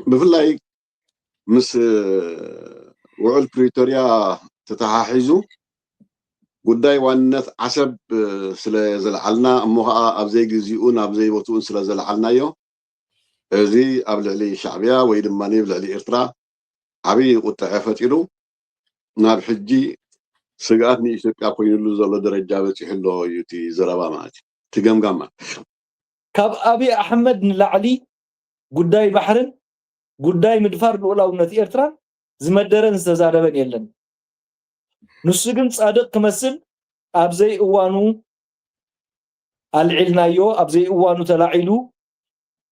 بفلاي مس وعل بريتوريا تتحاحزو قداي وانت عسب سلا زلعلنا امها ابزي غزيون ابزي وتون سلا زلعلنا يو ازي ابل علي شعبيا وي دماني بل علي ارترا عبي قطع فتيلو ناب حجي سغاتني ኢትዮጵያ ኮይኑሉ ዘሎ ደረጃ በጽሕሎ ዩቲ ዘረባ ማለት ትገምጋማ ካብ አቢ አህመድ ንላዕሊ ጉዳይ ባህርን ጉዳይ ምድፋር ልኡላውነት ኤርትራ ዝመደረን ዝተዛረበን የለን ንሱ ግን ጻድቅ ክመስል ኣብዘይ እዋኑ አልዕልናዮ ኣብዘይ እዋኑ ተላዒሉ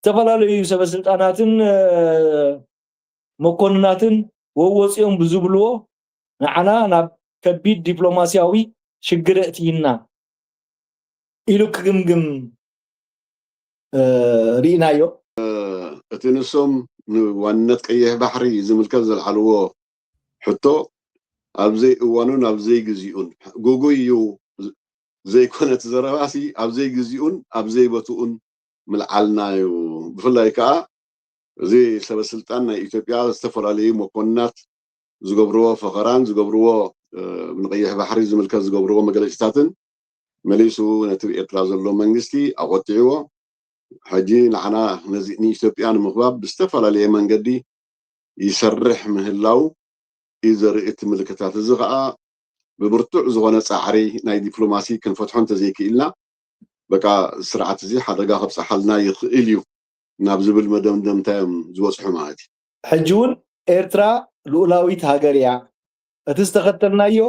ተፈላለዩ ሰበስልጣናትን መኮንናትን ወወጽዮም ብዙ ብልዎ ንዓና ናብ ከቢድ ዲፕሎማሲያዊ ሽግረእቲና ኢሉ ክግምግም ሪናዮ እትንሶም ዋነት ቀይሕ ባሕሪ ዝምልከት ዘልዓልዎ ሕቶ ኣብዘይ እዋኑን ኣብዘይ ግዜኡን ጎጎዩ ዘይኮነት ዘረባሲ ኣብዘይ ግዜኡን ኣብዘይ ቦቱኡን ምልዓልናዩ ብፍላይ ከዓ እዚ ሰበስልጣን ናይ ኢትዮጵያ ዝተፈላለዩ መኮንናት ዝገብርዎ ፈኸራን ዝገብርዎ ብንቀይሕ ባሕሪ ዝምልከት ዝገብርዎ መግለፂታትን መሊሱ ነቲ ኤርትራ ዘሎ መንግስቲ ኣቆጢዕዎ ሕጂ ንዓና ነዚ ንኢትዮጵያ ንምኽባብ ብዝተፈላለየ መንገዲ ይሰርሕ ምህላው ይዘርእት ምልክታት እዚ ከዓ ብብርቱዕ ዝኾነ ፃዕሪ ናይ ዲፕሎማሲ ክንፈትሖ እንተዘይክኢልና በቃ ስርዓት እዚ ሓደጋ ከብፅሓልና ይኽእል እዩ ናብ ዝብል መደምደምታ እዮም ዝበፅሑ ማለት እዩ ሕጂ እውን ኤርትራ ልኡላዊት ሃገር እያ እቲ ዝተኸተልናዮ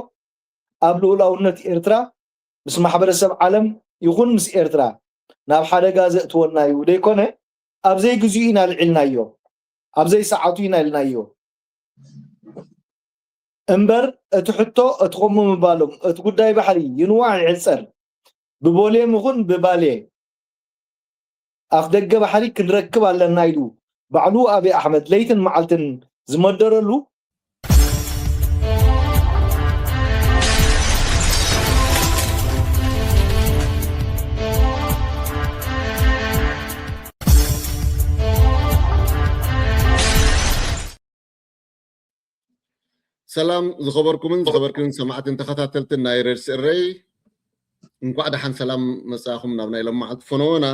ኣብ ልኡላውነት ኤርትራ ምስ ማሕበረሰብ ዓለም ይኹን ምስ ኤርትራ ናብ ሓደጋ ዘእትወና እዩ ደይኮነ ኣብዘይ ግዜኡ ኢና ልዕልናዮ ኣብዘይ ሰዓቱ ኢና ኢልናዮ እምበር እቲ ሕቶ እቲ ከምኡ ምባሎም እቲ ጉዳይ ባሕሪ ይንዋዕ ይዕፀር ብቦሌም ይኹን ብባሌ ኣፍ ደገ ባሕሪ ክንረክብ ኣለና ኢሉ ባዕሉ አቢ አሕመድ ለይትን መዓልትን ዝመደረሉ سلام زخبركم سمعتن تخاتلتن نايرر سري እንኳዕ ደሓን ሰላም መጻኹም ናብ ናይ ለማዓት ፈኖና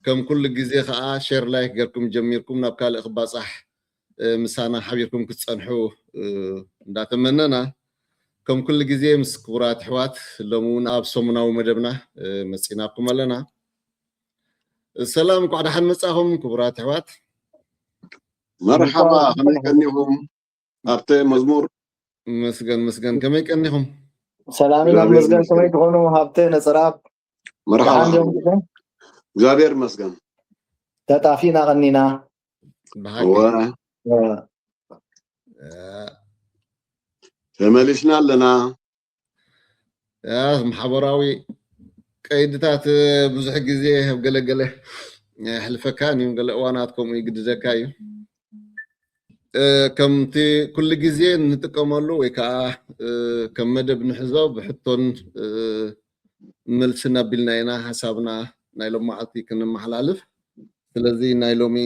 ከም ኩሉ ግዜ ከዓ ሼር ላይክ ገርኩም ጀሚርኩም ናብ ካልእ ክባጻሕ ምሳና ሓቢርኩም ክትጸንሑ እንዳተመነና ከም ኩሉ ግዜ ምስ ክቡራት ኣሕዋት ሎሙን ኣብ ሰሙናዊ መደብና መጺናኩም ኣለና ሰላም እንኳዕ ደሓን መጻኹም ክቡራት ኣሕዋት መርሓባ ከመይ ቀኒኹም ኣብተ መዝሙር መስገን ከመይ ቀኒኹም سلام على مسجد كمان تكونوا هابتين نصراب مرحبا እግዚአብሔር ይመስገን ተጣፊና ቀኒና ተመልሽና ኣለና ማሕበራዊ ቀይድታት ብዙሕ ግዜ ገለገለ ሕልፈካን እዩ ገለ እዋናትኩም ይግድዘካ እዩ ከምቲ ኩሉ ግዜ ንጥቀመሉ ወይ ከዓ ከም መደብ ንሕዞ ብሕቶን መልስና ቢልና ኢና ሓሳብና ናይ ሎማዓልቲ ክንመሓላልፍ ስለዚ ናይ ሎሚ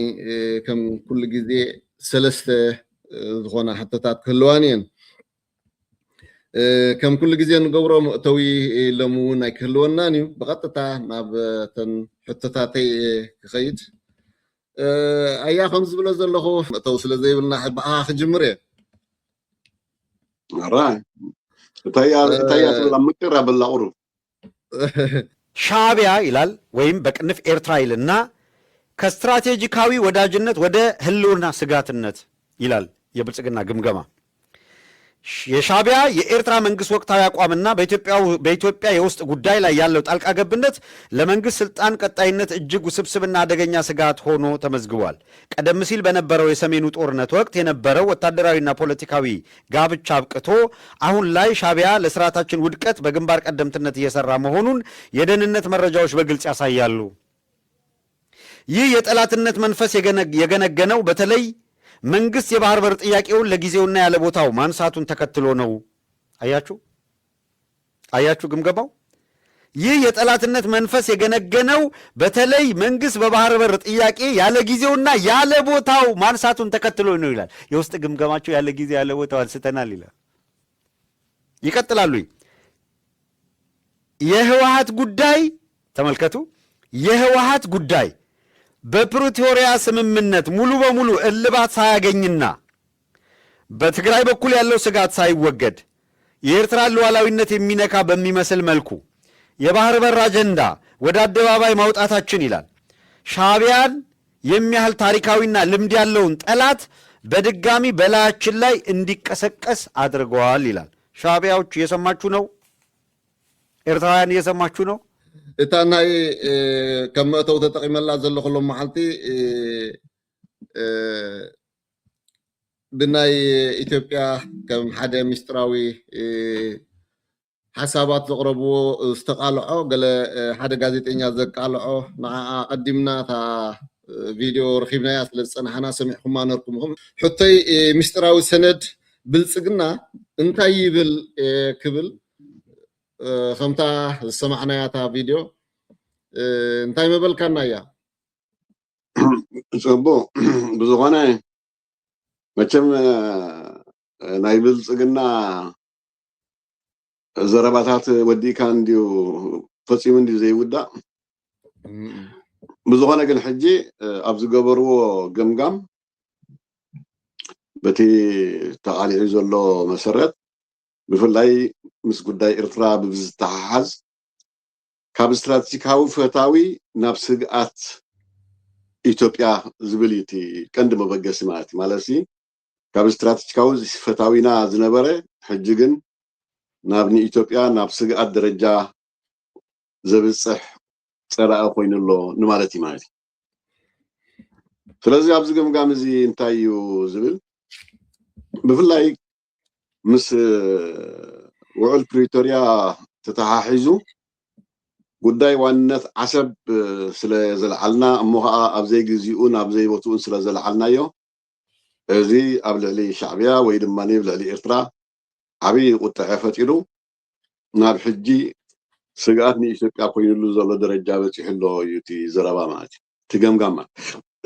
ከም ኩሉ ግዜ ሰለስተ ዝኾና ሕቶታት ክህልዋን እየን ከም ኩሉ ግዜ ንገብሮ መእተዊ ሎሚ እውን ናይ ክህልወናን እዩ ብቐጥታ ናብ ተን ሕቶታተይ ክኸይድ أيها خمس بلا زلخو توصل زي بلنا خجمر إيه راي تايا بلا مكرة بلا أورو شعبيا إلال ويم بكنف إيرترايلنا كاستراتيجيكاوي ودا جنت ودا هلورنا سقات النت إلال يبلسقنا قمقما የሻቢያ የኤርትራ መንግስት ወቅታዊ አቋምና በኢትዮጵያ የውስጥ ጉዳይ ላይ ያለው ጣልቃ ገብነት ለመንግስት ስልጣን ቀጣይነት እጅግ ውስብስብና አደገኛ ስጋት ሆኖ ተመዝግቧል። ቀደም ሲል በነበረው የሰሜኑ ጦርነት ወቅት የነበረው ወታደራዊና ፖለቲካዊ ጋብቻ አብቅቶ አሁን ላይ ሻቢያ ለስርዓታችን ውድቀት በግንባር ቀደምትነት እየሰራ መሆኑን የደህንነት መረጃዎች በግልጽ ያሳያሉ። ይህ የጠላትነት መንፈስ የገነገነው በተለይ መንግስት የባህር በር ጥያቄውን ለጊዜውና ያለ ቦታው ማንሳቱን ተከትሎ ነው። አያችሁ ግምገማው ይህ የጠላትነት መንፈስ የገነገነው በተለይ መንግስት በባህር በር ጥያቄ ያለ ጊዜውና ያለ ቦታው ማንሳቱን ተከትሎ ነው ይላል። የውስጥ ግምገማቸው ያለ ጊዜ ያለ ቦታው አንስተናል ይላል። ይቀጥላሉ። የህወሓት ጉዳይ ተመልከቱ። የህወሓት ጉዳይ በፕሪቶሪያ ስምምነት ሙሉ በሙሉ እልባት ሳያገኝና በትግራይ በኩል ያለው ስጋት ሳይወገድ የኤርትራን ሉዓላዊነት የሚነካ በሚመስል መልኩ የባህር በር አጀንዳ ወደ አደባባይ ማውጣታችን ይላል ሻዕቢያን የሚያህል ታሪካዊና ልምድ ያለውን ጠላት በድጋሚ በላያችን ላይ እንዲቀሰቀስ አድርገዋል ይላል። ሻዕቢያዎች እየሰማችሁ ነው? ኤርትራውያን እየሰማችሁ ነው? እታ ናይ ከም መእተው ተጠቂመላ ዘለኹሎም መዓልቲ ብናይ ኢትዮጵያ ከም ሓደ ምስጢራዊ ሓሳባት ዘቕረብዎ ዝተቃልዖ ገለ ሓደ ጋዜጠኛ ዘቃልዖ ንዓኣ ቀዲምና እታ ቪድዮ ረኺብናያ ስለ ዝፀናሕና ሰሚዕኩማ ነርኩምኹም። ሕቶይ ምስጢራዊ ሰነድ ብልፅግና እንታይ ይብል ክብል ከምታ ዝሰማዕናያ እታ ቪድዮ እንታይ መበልካና እያ? ጽቡቅ ብዝኾነ መቸም ናይ ብልፅግና ዘረባታት ወዲካ እንዲሁ ፈፂሙ እንዲሁ ዘይውዳእ ብዝኾነ ግን ሕጂ ኣብ ዝገበርዎ ገምጋም በቲ ተቃሊዑ ዘሎ መሰረት ብፍላይ ምስ ጉዳይ ኤርትራ ብዝተሓሓዝ ካብ ስትራቴጂካዊ ፈታዊ ናብ ስግኣት ኢትዮጵያ ዝብል እቲ ቀንዲ መበገሲ ማለት እዩ። ካብ ስትራቴጂካዊ ፈታዊና ዝነበረ ሕጂ ግን ናብ ንኢትዮጵያ ናብ ስግኣት ደረጃ ዘብፅሕ ፀላኢ ኮይኑሎ ንማለት እዩ ማለት እዩ። ስለዚ ኣብዚ ገምጋም እዚ እንታይ እዩ ዝብል ብፍላይ ምስ ውዕል ፕሪቶሪያ ተተሓሒዙ ጉዳይ ዋንነት ዓሰብ ስለ ዘለዓልና እሞ ከዓ ኣብ ዘይግዚኡን ኣብ ዘይቦትኡን ስለ ዘለዓልናዮ እዚ ኣብ ልዕሊ ሻዕብያ ወይ ድማ ኣብ ልዕሊ ኤርትራ ዓብይ ቁጥዐ ፈጢሩ ናብ ሕጂ ስግኣት ንኢትዮጵያ ኮይኑሉ ዘሎ ደረጃ በፂሑሎ እዩ እቲ ዘረባ ማለት እዩ።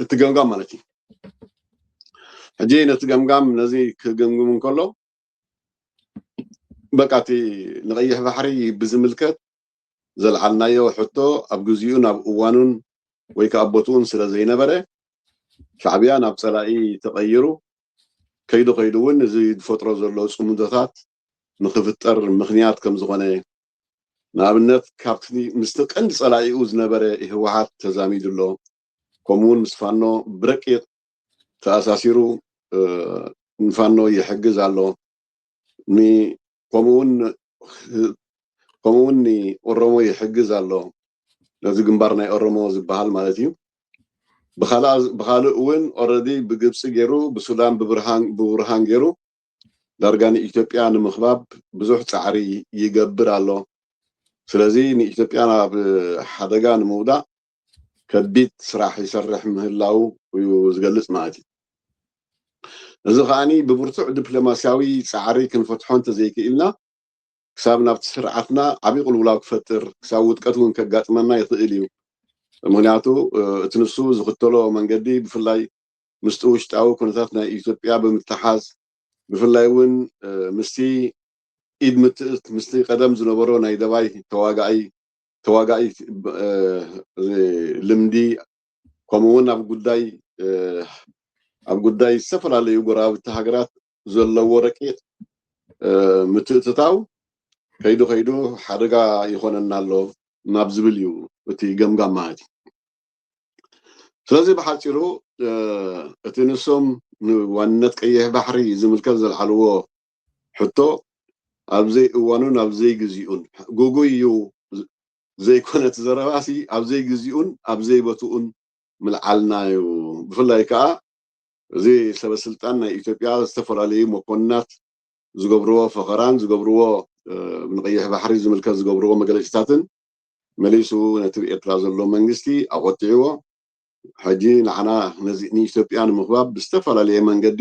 እቲ ገምጋም ማለት እዩ። ሕጂ ነቲ ገምጋም ነዚ ክገምግም እንከሎ በቃ እቲ ንቀይሕ ባሕሪ ብዝምልከት ዘለዓልናዮ ሕቶ ኣብ ግዚኡ ናብ እዋኑን ወይ ከዓ ቦትኡን ስለ ዘይነበረ ሻዕብያ ናብ ፀላኢ ተቀይሩ ከይዱ እውን እዚ ዝፈጥሮ ዘሎ ፅሙዶታት ንክፍጠር ምክንያት ከም ዝኾነ ንኣብነት ካብቲ ምስቲ ቀንዲ ፀላኢኡ ዝነበረ ህወሓት ተዛሚዱሎ ከምኡውን ምስ ፋኖ ብረቂቕ ተኣሳሲሩ ንፋኖ ይሕግዝ ኣሎ ከምኡውን ኦሮሞ ይሕግዝ ኣሎ ነዚ ግንባር ናይ ኦሮሞ ዝበሃል ማለት እዩ። ብካልእ እውን ኦረዲ ብግብፂ ገይሩ ብሱዳን ብቡርሃን ገይሩ ዳርጋ ንኢትዮጵያ ንምክባብ ብዙሕ ፃዕሪ ይገብር ኣሎ። ስለዚ ንኢትዮጵያ ናብ ሓደጋ ንምውዳእ ከቢድ ስራሕ ይሰርሕ ምህላው እዩ ዝገልፅ ማለት እዩ። እዚ ከዓኒ ብብርቱዕ ዲፕሎማስያዊ ፃዕሪ ክንፈትሖ እንተዘይክኢልና ክሳብ ናብቲ ስርዓትና ዓብይ ቁልውላው ክፈጥር ክሳብ ውጥቀት እውን ከጋጥመና ይኽእል እዩ። ምክንያቱ እቲ ንሱ ዝኽተሎ መንገዲ ብፍላይ ምስቲ ውሽጣዊ ኩነታት ናይ ኢትዮጵያ ብምትሓዝ ብፍላይ እውን ምስቲ ኢድ ምትእት ምስቲ ቀደም ዝነበሮ ናይ ደባይ ተዋጋኢ ልምዲ ከምኡውን ኣብ ጉዳይ ዝተፈላለዩ ጎራብቲ ሃገራት ዘለዎ ረቂቕ ምትእትታው ከይዱ ሓደጋ ይኾነና ኣሎ ናብ ዝብል እዩ እቲ ገምጋም ማለት እዩ። ስለዚ ብሓፂሩ እቲ ንሶም ንዋንነት ቀይሕ ባሕሪ ዝምልከት ዘለዓልዎ ሕቶ ኣብ ዘይ እዋኑን ኣብ ዘይ ግዚኡን ጉጉይ እዩ ዘይኮነት ዘረባሲ ኣብ ዘይ ግዚኡን ኣብ ዘይ ቦትኡን ምልዓልና እዩ። ብፍላይ ከዓ እዚ ሰበስልጣን ናይ ኢትዮጵያ ዝተፈላለዩ መኮንናት ዝገብርዎ ፈኸራን ዝገብርዎ ንቀይሕ ባሕሪ ዝምልከት ዝገብርዎ መግለፂታትን መሊሱ ነቲ ኤርትራ ዘሎ መንግስቲ ኣቆጢዕዎ ሕጂ ንዓና ነዚ ንኢትዮጵያ ንምክባብ ብዝተፈላለየ መንገዲ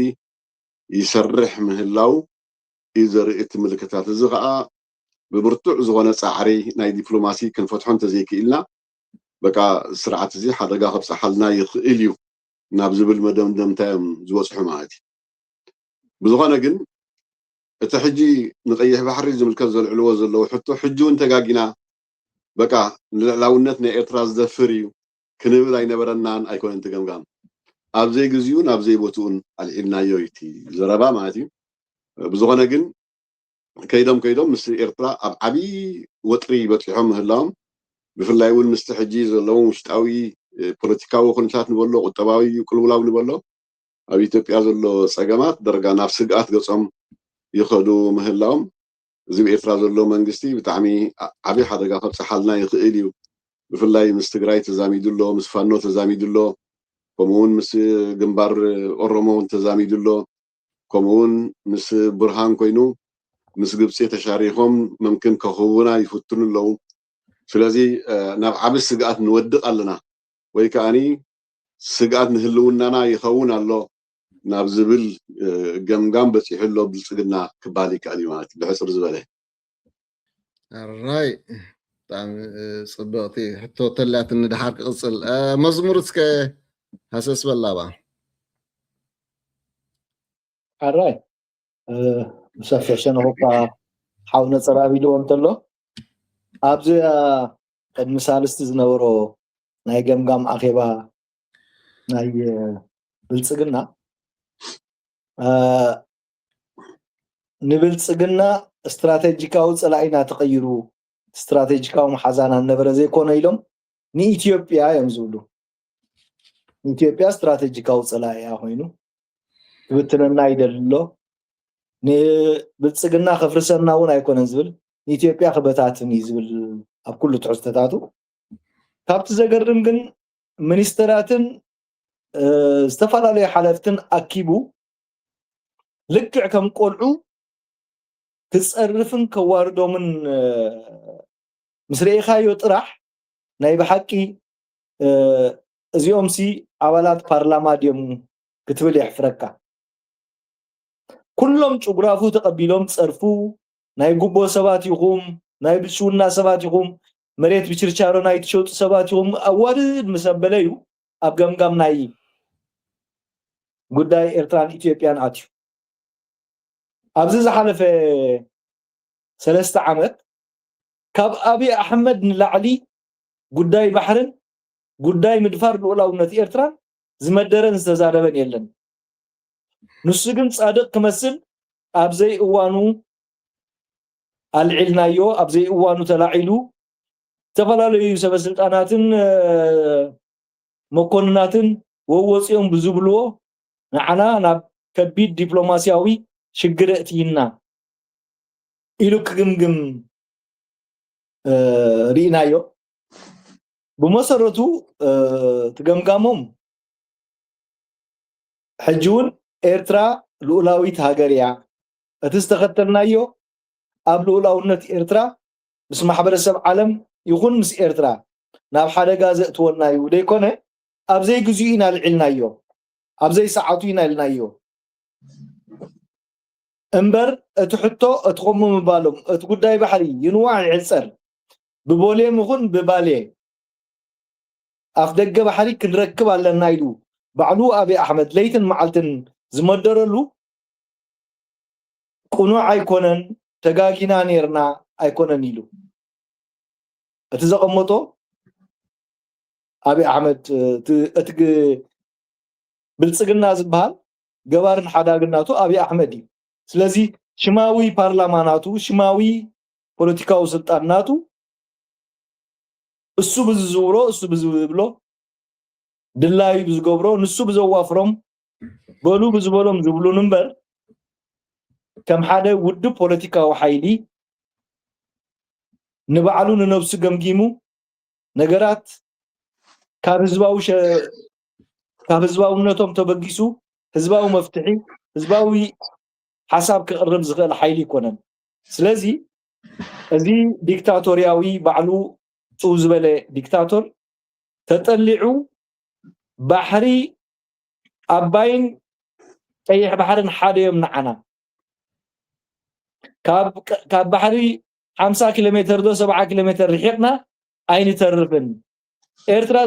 ይሰርሕ ምህላው እዩ ዘርኢ እቲ ምልክታት። እዚ ከዓ ببرتوع زغنا صعري ناي دبلوماسي كنفتحون تزيك إلنا بقى سرعة زي حدا خبص حالنا يخيليو نابزبل مدمدم تام زوج حماتي بزغنا جن التحجي نقيه بحري زمل كذا العلوز اللي وحطوا حجون تجاجنا بقى لو نتنا إتراز دفريو كنبل أي نبرنان أيكون أنت جمجام أبزي جزيون أبزي بوتون الإلنا يويتي زربا ماتي بزغنا جن كيدم مستر إرترا عبي وطري بتلحم هلام بفلا يقول مستحجي زلوا مشتاوي بوليتيكاو خنشات نبلو قطباوي كل ولاو نبلو أبي تبي أزلو سجمات درجة نفس قات قصم يخدو مهلام زي إرترا زلوا منجستي بتعمي عبي حدا قاعد سحلنا يخيليو بفلا مستقراي تزامي دلو مسفانو تزامي دلو كمون مس جنبار أورمون تزامي دلو كمون مس برهان كوينو مس قبسي تشاريخهم ممكن كهونا يفتون له فلازي نبع بالسقات نودق لنا ويكاني سقات نهلوننا يخون الله نابزبل جمجام بس يحلو بالسقنا كبالي كلمات بحسر زباله الراي طعم صبغتي حتى طلعت ان دحرك قصل مزمورتك حسس بالله با الراي مسافي عشان هو حاولنا صرابي له انتلو ابزي المثال استزنورو ناي جمجام اخيبا ناي بلصقنا نبلصقنا استراتيجيكاو صلاينا تغيروا استراتيجيكاو محزانا نبر زي كون يلوم ني ኢትዮጵያ يمزولو ኢትዮጵያ استراتيجيكاو صلايا ሆይኑ ትብትነና አይደልሎ ንብልጽግና ከፍርሰና ውን አይኮነን ዝብል ኢትዮጵያ ከበታትን ይዝብል ኣብ ኩሉ ትሕዝተታቱ ካብቲ ዘገርም ግን ሚኒስትራትን ዝተፈላለዩ ሓለፍትን ኣኪቡ ልክዕ ከም ቆልዑ ክጸርፍን ከዋርዶምን ምስሪኻዮ ጥራሕ ናይ በሐቂ እዚኦም ሲ ኣባላት ፓርላማ ድዮም ክትብል ይሕፍረካ كلهم جغرافو تقبلهم تصرفو ناي غوبو سبات يقوم ناي بشونا سبات يقوم مريت بشرشارو ناي تشوت سبات يقوم اوارد مسبليو اب غمغم ناي غداي إرتران إثيوبيان اتيو ابز زحلف 3 عامات كاب ابي احمد نلعلي غداي بحرن غداي مدفار لولاونت إرتران زمدرن زتزاربن يلن نسجن صادق كمسل ابزي اوانو العلنايو ابزي اوانو تلاعيلو تفلالو سبسلطاناتن مكونناتن ووصيهم بزبلو نعنا ناب كبيد دبلوماسياوي شغرتينا إلو كغمغم رينايو بمسرتو تغمغامهم حجون ኤርትራ ሉላዊት ሃገርያ እትስተኸተልናዮ ኣብ ሉላውነት ኤርትራ ምስ ማሕበረሰብ ዓለም ይኹን ምስ ኤርትራ ናብ ሓደጋ ዘእትወናዩ ደይኮነ ኣብ ዘይ ግዝኡ ኢና ልዕልናዮ ኣብ ዘይ ሰዓቱ ኢና ልናዮ እምበር እቲ ሕቶ እቲ ኸሙ ምባሎም እቲ ጉዳይ ባሕሪ ይንዋዕ ይዕፀር ብቦሌም ይኹን ብባሌ ኣፍ ደገ ባሕሪ ክንረክብ ኣለና ኢሉ ባዕሉ ኣብይ ኣሕመድ ለይትን መዓልትን ዝመደረሉ ቁኑዕ ኣይኮነን ተጋጊና ነርና ኣይኮነን ኢሉ እቲ ዘቐመጦ ኣብይ ኣሕመድ እቲ ብልጽግና ዝበሃል ገባርን ሓዳግናቱ ኣብይ ኣሕመድ እዩ ስለዚ ሽማዊ ፓርላማናቱ ሽማዊ ፖለቲካዊ ስልጣናቱ እሱ ብዝዝውሮ እሱ ብዝብሎ ድላይ ብዝገብሮ ንሱ ብዘዋፍሮም بولو بزبولهم زبلو نمبر كم حدا ود بوليتيكا وحيلي نبعلون نفس جمجيمو نجارات كابزباو منتهم تبقيسو حزباو مفتحي حزباوي حساب كقرب زغال حيلي كونن سلازي ازي ديكتاتورياوي بعلو توزبله ديكتاتور تطلعو بحري أباين أي بحرن حدا يمنعنا كاب بحري 50 كيلومتر دو 7 كيلومتر رحقنا أين ترفن إرترا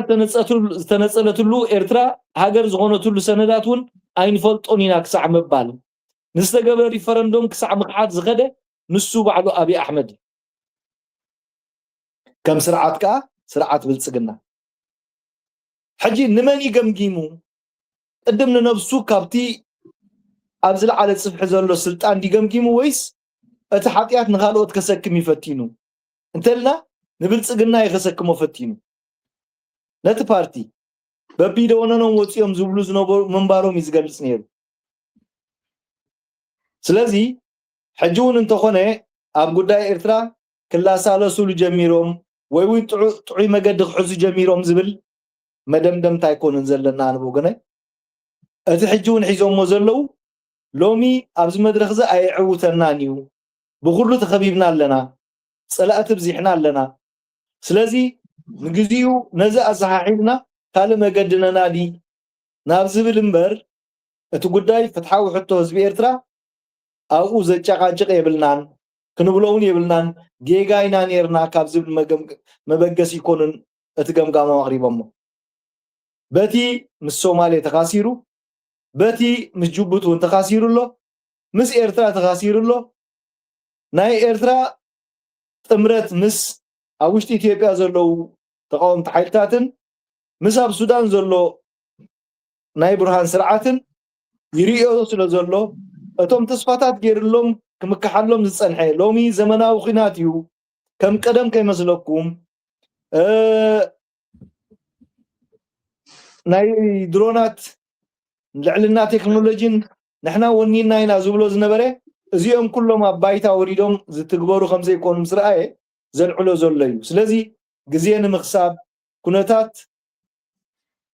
تنصلتلو إرترا هاجر زغونتلو سنداتون أين فلطونينا كسع مبال نستقبل ريفرندوم كسع مقعد زغده نسو بعدو أبي أحمد كم سرعات كا سرعات بالسجنة حجي نمن يجمجيمو قدمنا نفسو كابتي أبزل على الصفح زلو سلطان دي جمجيمو ويس أتحقيات نخالوت كسكم يفتينو انتلنا نبلصقنا يخسكمو فتينو نت بارتي ببيدو وننو وصيوم زبلوز نبر منبارهم يزغلص نير سلازي حجون انت خونه اب غداي إرترا كلا سالسو جميروم وي طعي مقد خحز جميروم زبل مدمدم تايكونن زلنا انبو غنه اتي حجون حيزوم زلو لومي ابز مدرخ ز اي عوتنا نيو بكله تخبيبنا لنا صلاه بزيحنا لنا سلازي نغزيو نزا ازحاحنا قال مقدنا نادي نابزبل امبر اتو غداي فتحاو حتو حزب إرترا او زچاقاچق يبلنان كنبلون يبلنان جيغاينا نيرنا كابزب مبغس يكونن اتغمغاما مغربمو باتي مس صومالي تخاسيرو باتي مس جوبوتو تخاسيرو له مس إرترا تخاسيرو له ناي إرترا تمرت مس اوشت إثيوبيا زلو تقاوم تحيلتاتن مس اب سودان زلو ناي برهان سرعاتن يريو سلو زلو اتوم تصفاتات غيرلهم كمكحلهم زصنحي لومي زمناو خيناتيو كم قدم كيمسلكم ناي درونات لعلنا تكنولوجين نحنا ونينا هنا زبلو زنبره ازيهم كلهم ابايتا وريدهم زتغبروا خمسه يكون مسرعه زلعلو زليو سلازي غزيان مخساب كنتات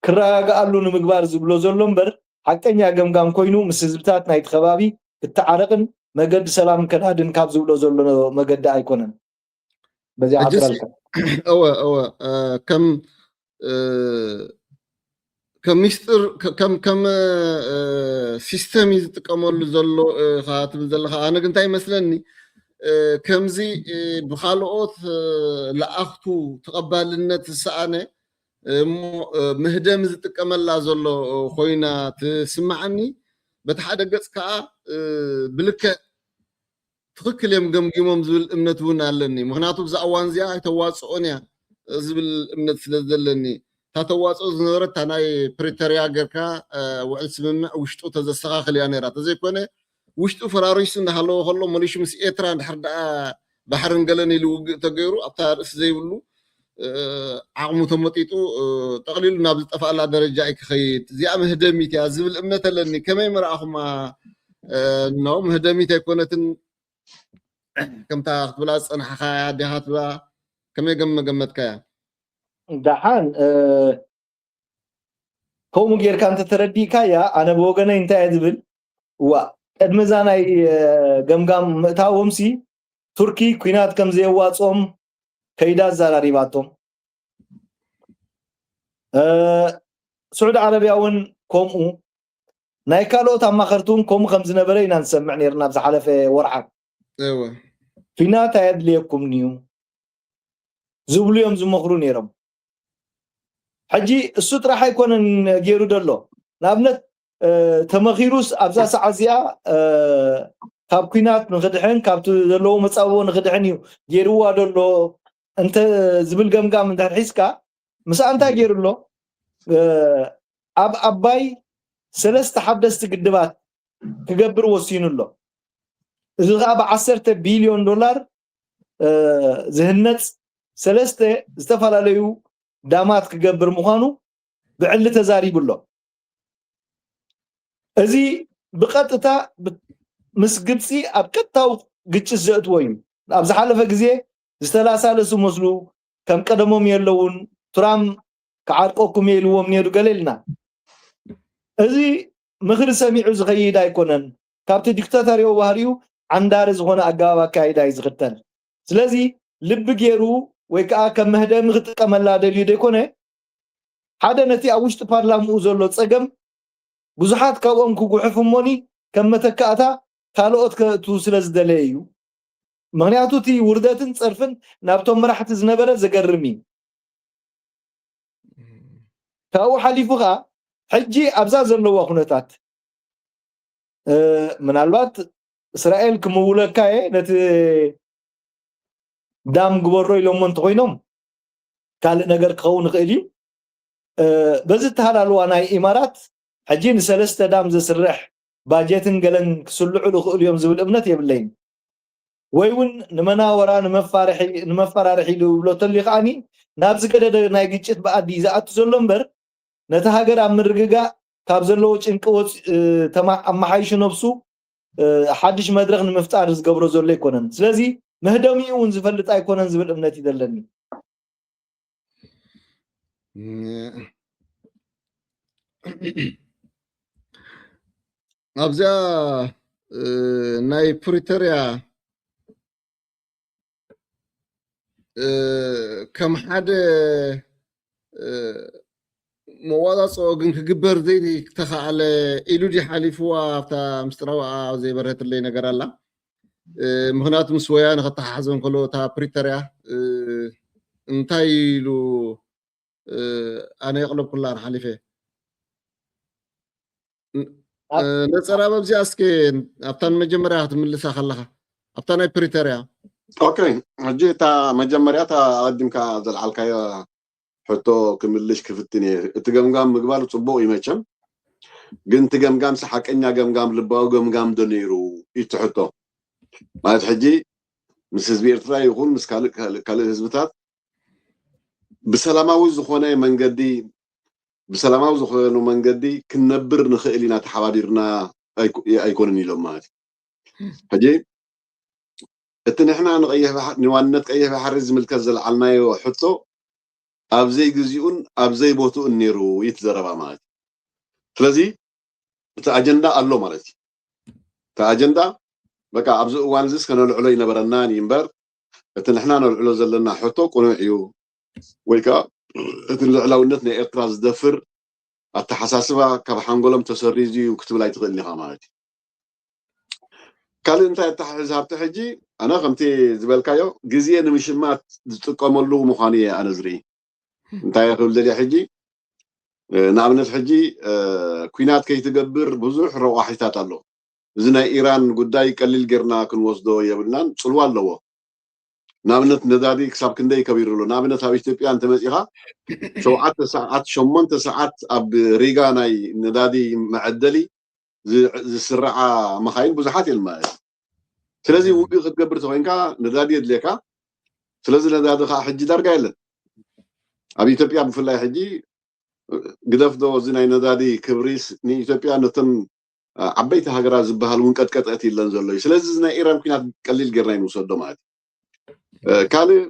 كراغالو نمغبار زبلو زلهم بر حقኛ ገምጋም ኮይኑ ምስ ህዝብታት ናይት ከባቢ ክተዓረቅን መገድ ሰላም ከናድን ካብ ዝብሎ ዘሎ መገድ ኣይኮነን በዚ ዓፍራልካ او كمستر كم سيستم يتقمل زلو خاطب زلخ انا كنتاي مسلني كمزي بخالوت لاختو تقبلنت السانه مهدم زتقملا زلو خوينا تسمعني بتحد قص كا بلك تخكل يم جمجمم زبل امنت ون علني مخناتو بزاوان زيا يتواصونيا زبل امنت سلازلني تتواصو زنورت تناي بريتوريا غركا وعل سممع وشطو تزسخاخل يا نيرات زي كونه وشطو فراريس نحلو هلو مليش مس إترا نحرد بحرن قلني لو تغيرو ابتار زي بلو عقمو تمطيطو تقليل نابز طفالا درجه اي خيت زي مهدميت يا زبل امنت لني كما يمراخما نو مهدميت يكونتن كم تاخذ بلا صنحها دهات بلا كما جمتك يا دحان كوم غير كانت ترديكا يا انا بوغنا انت ادبل وا ادمزاناي ገምጋም متاومسي تركي كوينات كم زي واصوم كيدا زاراريباتهم سعود عربيا ون كومو نايكالو تماخرتون كوم خمس نبرينا نسمع نيرنا بزحلف ورعه ايوه فينا تايد ليكم نيو زبلو يوم زمخرو نيرم حجي السوت راح يكون غيرو دلو نابنت تمخيروس ابزا سعزيا كاب كينات نخدحن كاب دلو مصابو نخدحن يو غيروا دلو انت زبل جمجام انت حسكا مس انت غيرلو اباي سلست حدست قدبات تقبر وسينلو اذا ب 10 بليون دولار زهنت سلسته استفالاليو دامات كقبر مخانو بعل تزاريبلو ازي بقطتا مس قبسي ابقطاو قچ زت وين ابز حلفه غزي استلاسالسو مسلو كم قدموم يلون ترام كعارقوكم يلوم نيرو قليلنا ازي مخر سميعو زغيد ايكونن كابت ديكتاتوريو بهاريو عندار زغونه اغابا كايدا يزغتل سلازي لب غيرو ويكا كم هدم خطقملا دليو ديكونه حدا نتي اوشت بارلامو زلو صقم بزحات كاوم كغحفموني كم متكاتا كالوت كتو سلاز دليو ምክንያቱ እቲ ውርደትን ፀርፍን ናብቶም መራሕቲ ዝነበረ ዘገርም እዩ ካብኡ ሓሊፉ ከዓ ሕጂ ኣብዛ ዘለዋ ኩነታት ምናልባት እስራኤል ክምውለካ ነቲ ዳም ግበሮ ኢሎም እንተኮይኖም ካልእ ነገር ክኸውን ይኽእል እዩ በዚ እተሃላልዋ ናይ ኢማራት ሕጂ ንሰለስተ ዳም ዘስርሕ ባጀትን ገለን ክስልዑሉ ይኽእሉ እዮም ዝብል እምነት የብለይን ወይ እውን ንመናወራ ንመፈራርሒ ዝብሎ ተልዩ ከዓኒ ናብ ዝገደደ ናይ ግጭት ብኣዲ ዝኣቱ ዘሎ እምበር ነቲ ሃገር ኣብ ምርግጋእ ካብ ዘለዎ ጭንቂ ኣመሓይሹ ነብሱ ሓድሽ መድረክ ንምፍጣር ዝገብሮ ዘሎ ይኮነን ስለዚ ምህደሚኡ እውን ዝፈልጥ ኣይኮነን ዝብል እምነት ይደለኒ ኣብዛ ናይ ፕሪቶሪያ ከም ሓደ መዋዛፅኦ ግን ክግበር ዘይተኸኣለ ኢሉ ዲ ሓሊፍዋ ኣብታ ምስጢራዊ ዘይበረትለይ ነገር ኣላ ምክንያቱ ምስ ወያነ ከተሓሓዘን ከሎ እታ ፕሪቶሪያ እንታይ ኢሉ ኣነ የቕለብኩላ ሓሊፈ ነፀራ በብዚኣ እስኪ ኣብታን መጀመርያ ክትምልሳ ከለካ ኣብታ ናይ ፕሪቶሪያ ኦኬ ሕጂ እታ መጀመርያ እታ ኣቀዲምካ ዘለዓልካዮ ሕቶ ክምልሽ ክፍትን እየ እቲ ገምጋም ምግባር ፅቡቅ ይመቸም ግን እቲ ገምጋም ሓቀኛ ገምጋም ልባዊ ገምጋም ዶ ነይሩ እቲ ሕቶ ማለት ሕጂ ምስ ህዝቢ ኤርትራ ይኹን ምስ ካልእ ህዝብታት ብሰላማዊ ዝኾነ መንገዲ ክንነብር ንኽእል ኢና ተሓባቢርና ኣይኮነን ኢሎም ማለት ሕጂ እቲ ንሕና ንዋንነት ቀይሕ ባሕሪ ዝምልከት ዘለዓልናዮ ሕቶ ኣብዘይ ግዚኡን ኣብዘይ ቦትኡን ነይሩ ይትዘረባ ማለት ስለዚ እቲ ኣጀንዳ ኣሎ ማለት እዩ እቲ ኣጀንዳ በቃ ኣብዚ እዋን እዚ ከነልዕሎ ይነበረናን እምበር እቲ ንሕና ነልዕሎ ዘለና ሕቶ ቁኑዕ እዩ ወይ ከዓ እቲ ልዕላውነት ናይ ኤርትራ ዝደፍር ኣተሓሳስባ ካብ ሓንጎሎም ተሰሪዙ ክትብል ኣይትኽእልኒ ኢኻ ማለት እዩ ካልእ እንታይ ኣተሓሕዝ ሃብቲ ሕጂ ኣነ ከምቲ ዝበልካዮ ግዜ ንምሽማት ዝጥቀመሉ ምዃኑ እየ ኣነ ዝርኢ እንታይ ክብል ዘልያ ሕጂ ንኣብነት ሕጂ ኩናት ከይትገብር ብዙሕ ረዋሒታት ኣሎ እዚ ናይ ኢራን ጉዳይ ቀሊል ጌርና ክንወስዶ የብልናን ፅልዋ ኣለዎ ንኣብነት ነዳዲ ክሳብ ክንደይ ከቢሩ ኣሎ ንኣብነት ኣብ ኢትዮጵያ እንተመፂኻ 7 ሰዓት 8 ሰዓት ኣብ ሪጋ ናይ ነዳዲ መዐደሊ ዝስርዓ መኻይን ብዙሓት እዮም ማለት ስለዚ ውግእ ክትገብር ተኮይንካ ነዳዲ የድልየካ ስለዚ ነዳዲ ከዓ ሕጂ ዳርጋ የለን ኣብ ኢትዮጵያ ብፍላይ ሕጂ ግደፍዶ እዚ ናይ ነዳዲ ክብሪስ ንኢትዮጵያ ነቶም ዓበይቲ ሃገራት ዝበሃል እውን ቀጥቀጠት የለን ዘሎ እዩ ስለዚ እዚ ናይ ኢራን ኩናት ቀሊል ጌርና ይንውሰዶ ማለት እዩ ካልእ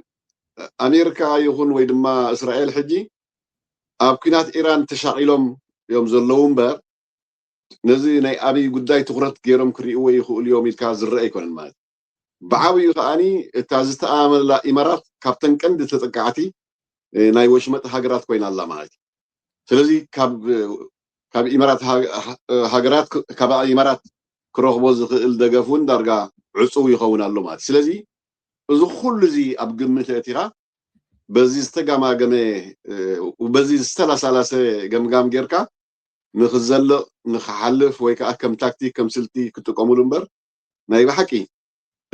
ኣሜሪካ ይኹን ወይ ድማ እስራኤል ሕጂ ኣብ ኩናት ኢራን ተሻቂሎም እዮም ዘለዉ እምበር ነዚ ናይ ኣብይ ጉዳይ ትኩረት ገይሮም ክሪእዎ ይኽእሉ እዮም ኢልካ ዝረአ ኣይኮነን ማለት ብዓብዩ ከዓኒ እታ ዝተኣመነላ ኢማራት ካብተን ቀንዲ ተጠቃዕቲ ናይ ወሽመጥ ሃገራት ኮይና ኣላ ማለት እዩ ስለዚ ካብ ኢማራት ክረኽቦ ዝኽእል ደገፍ እውን ዳርጋ ዕፁው ይኸውን ኣሎ ማለት ስለዚ እዚ ኩሉ እዚ ኣብ ግምት እቲኻ በዚ ዝተጋማገመ በዚ ዝተላሳላሰ ገምጋም ጌርካ ንክዘልቕ ንክሓልፍ ወይ ከዓ ከም ታክቲክ ከም ስልቲ ክጥቀሙሉ እምበር ናይ ብሓቂ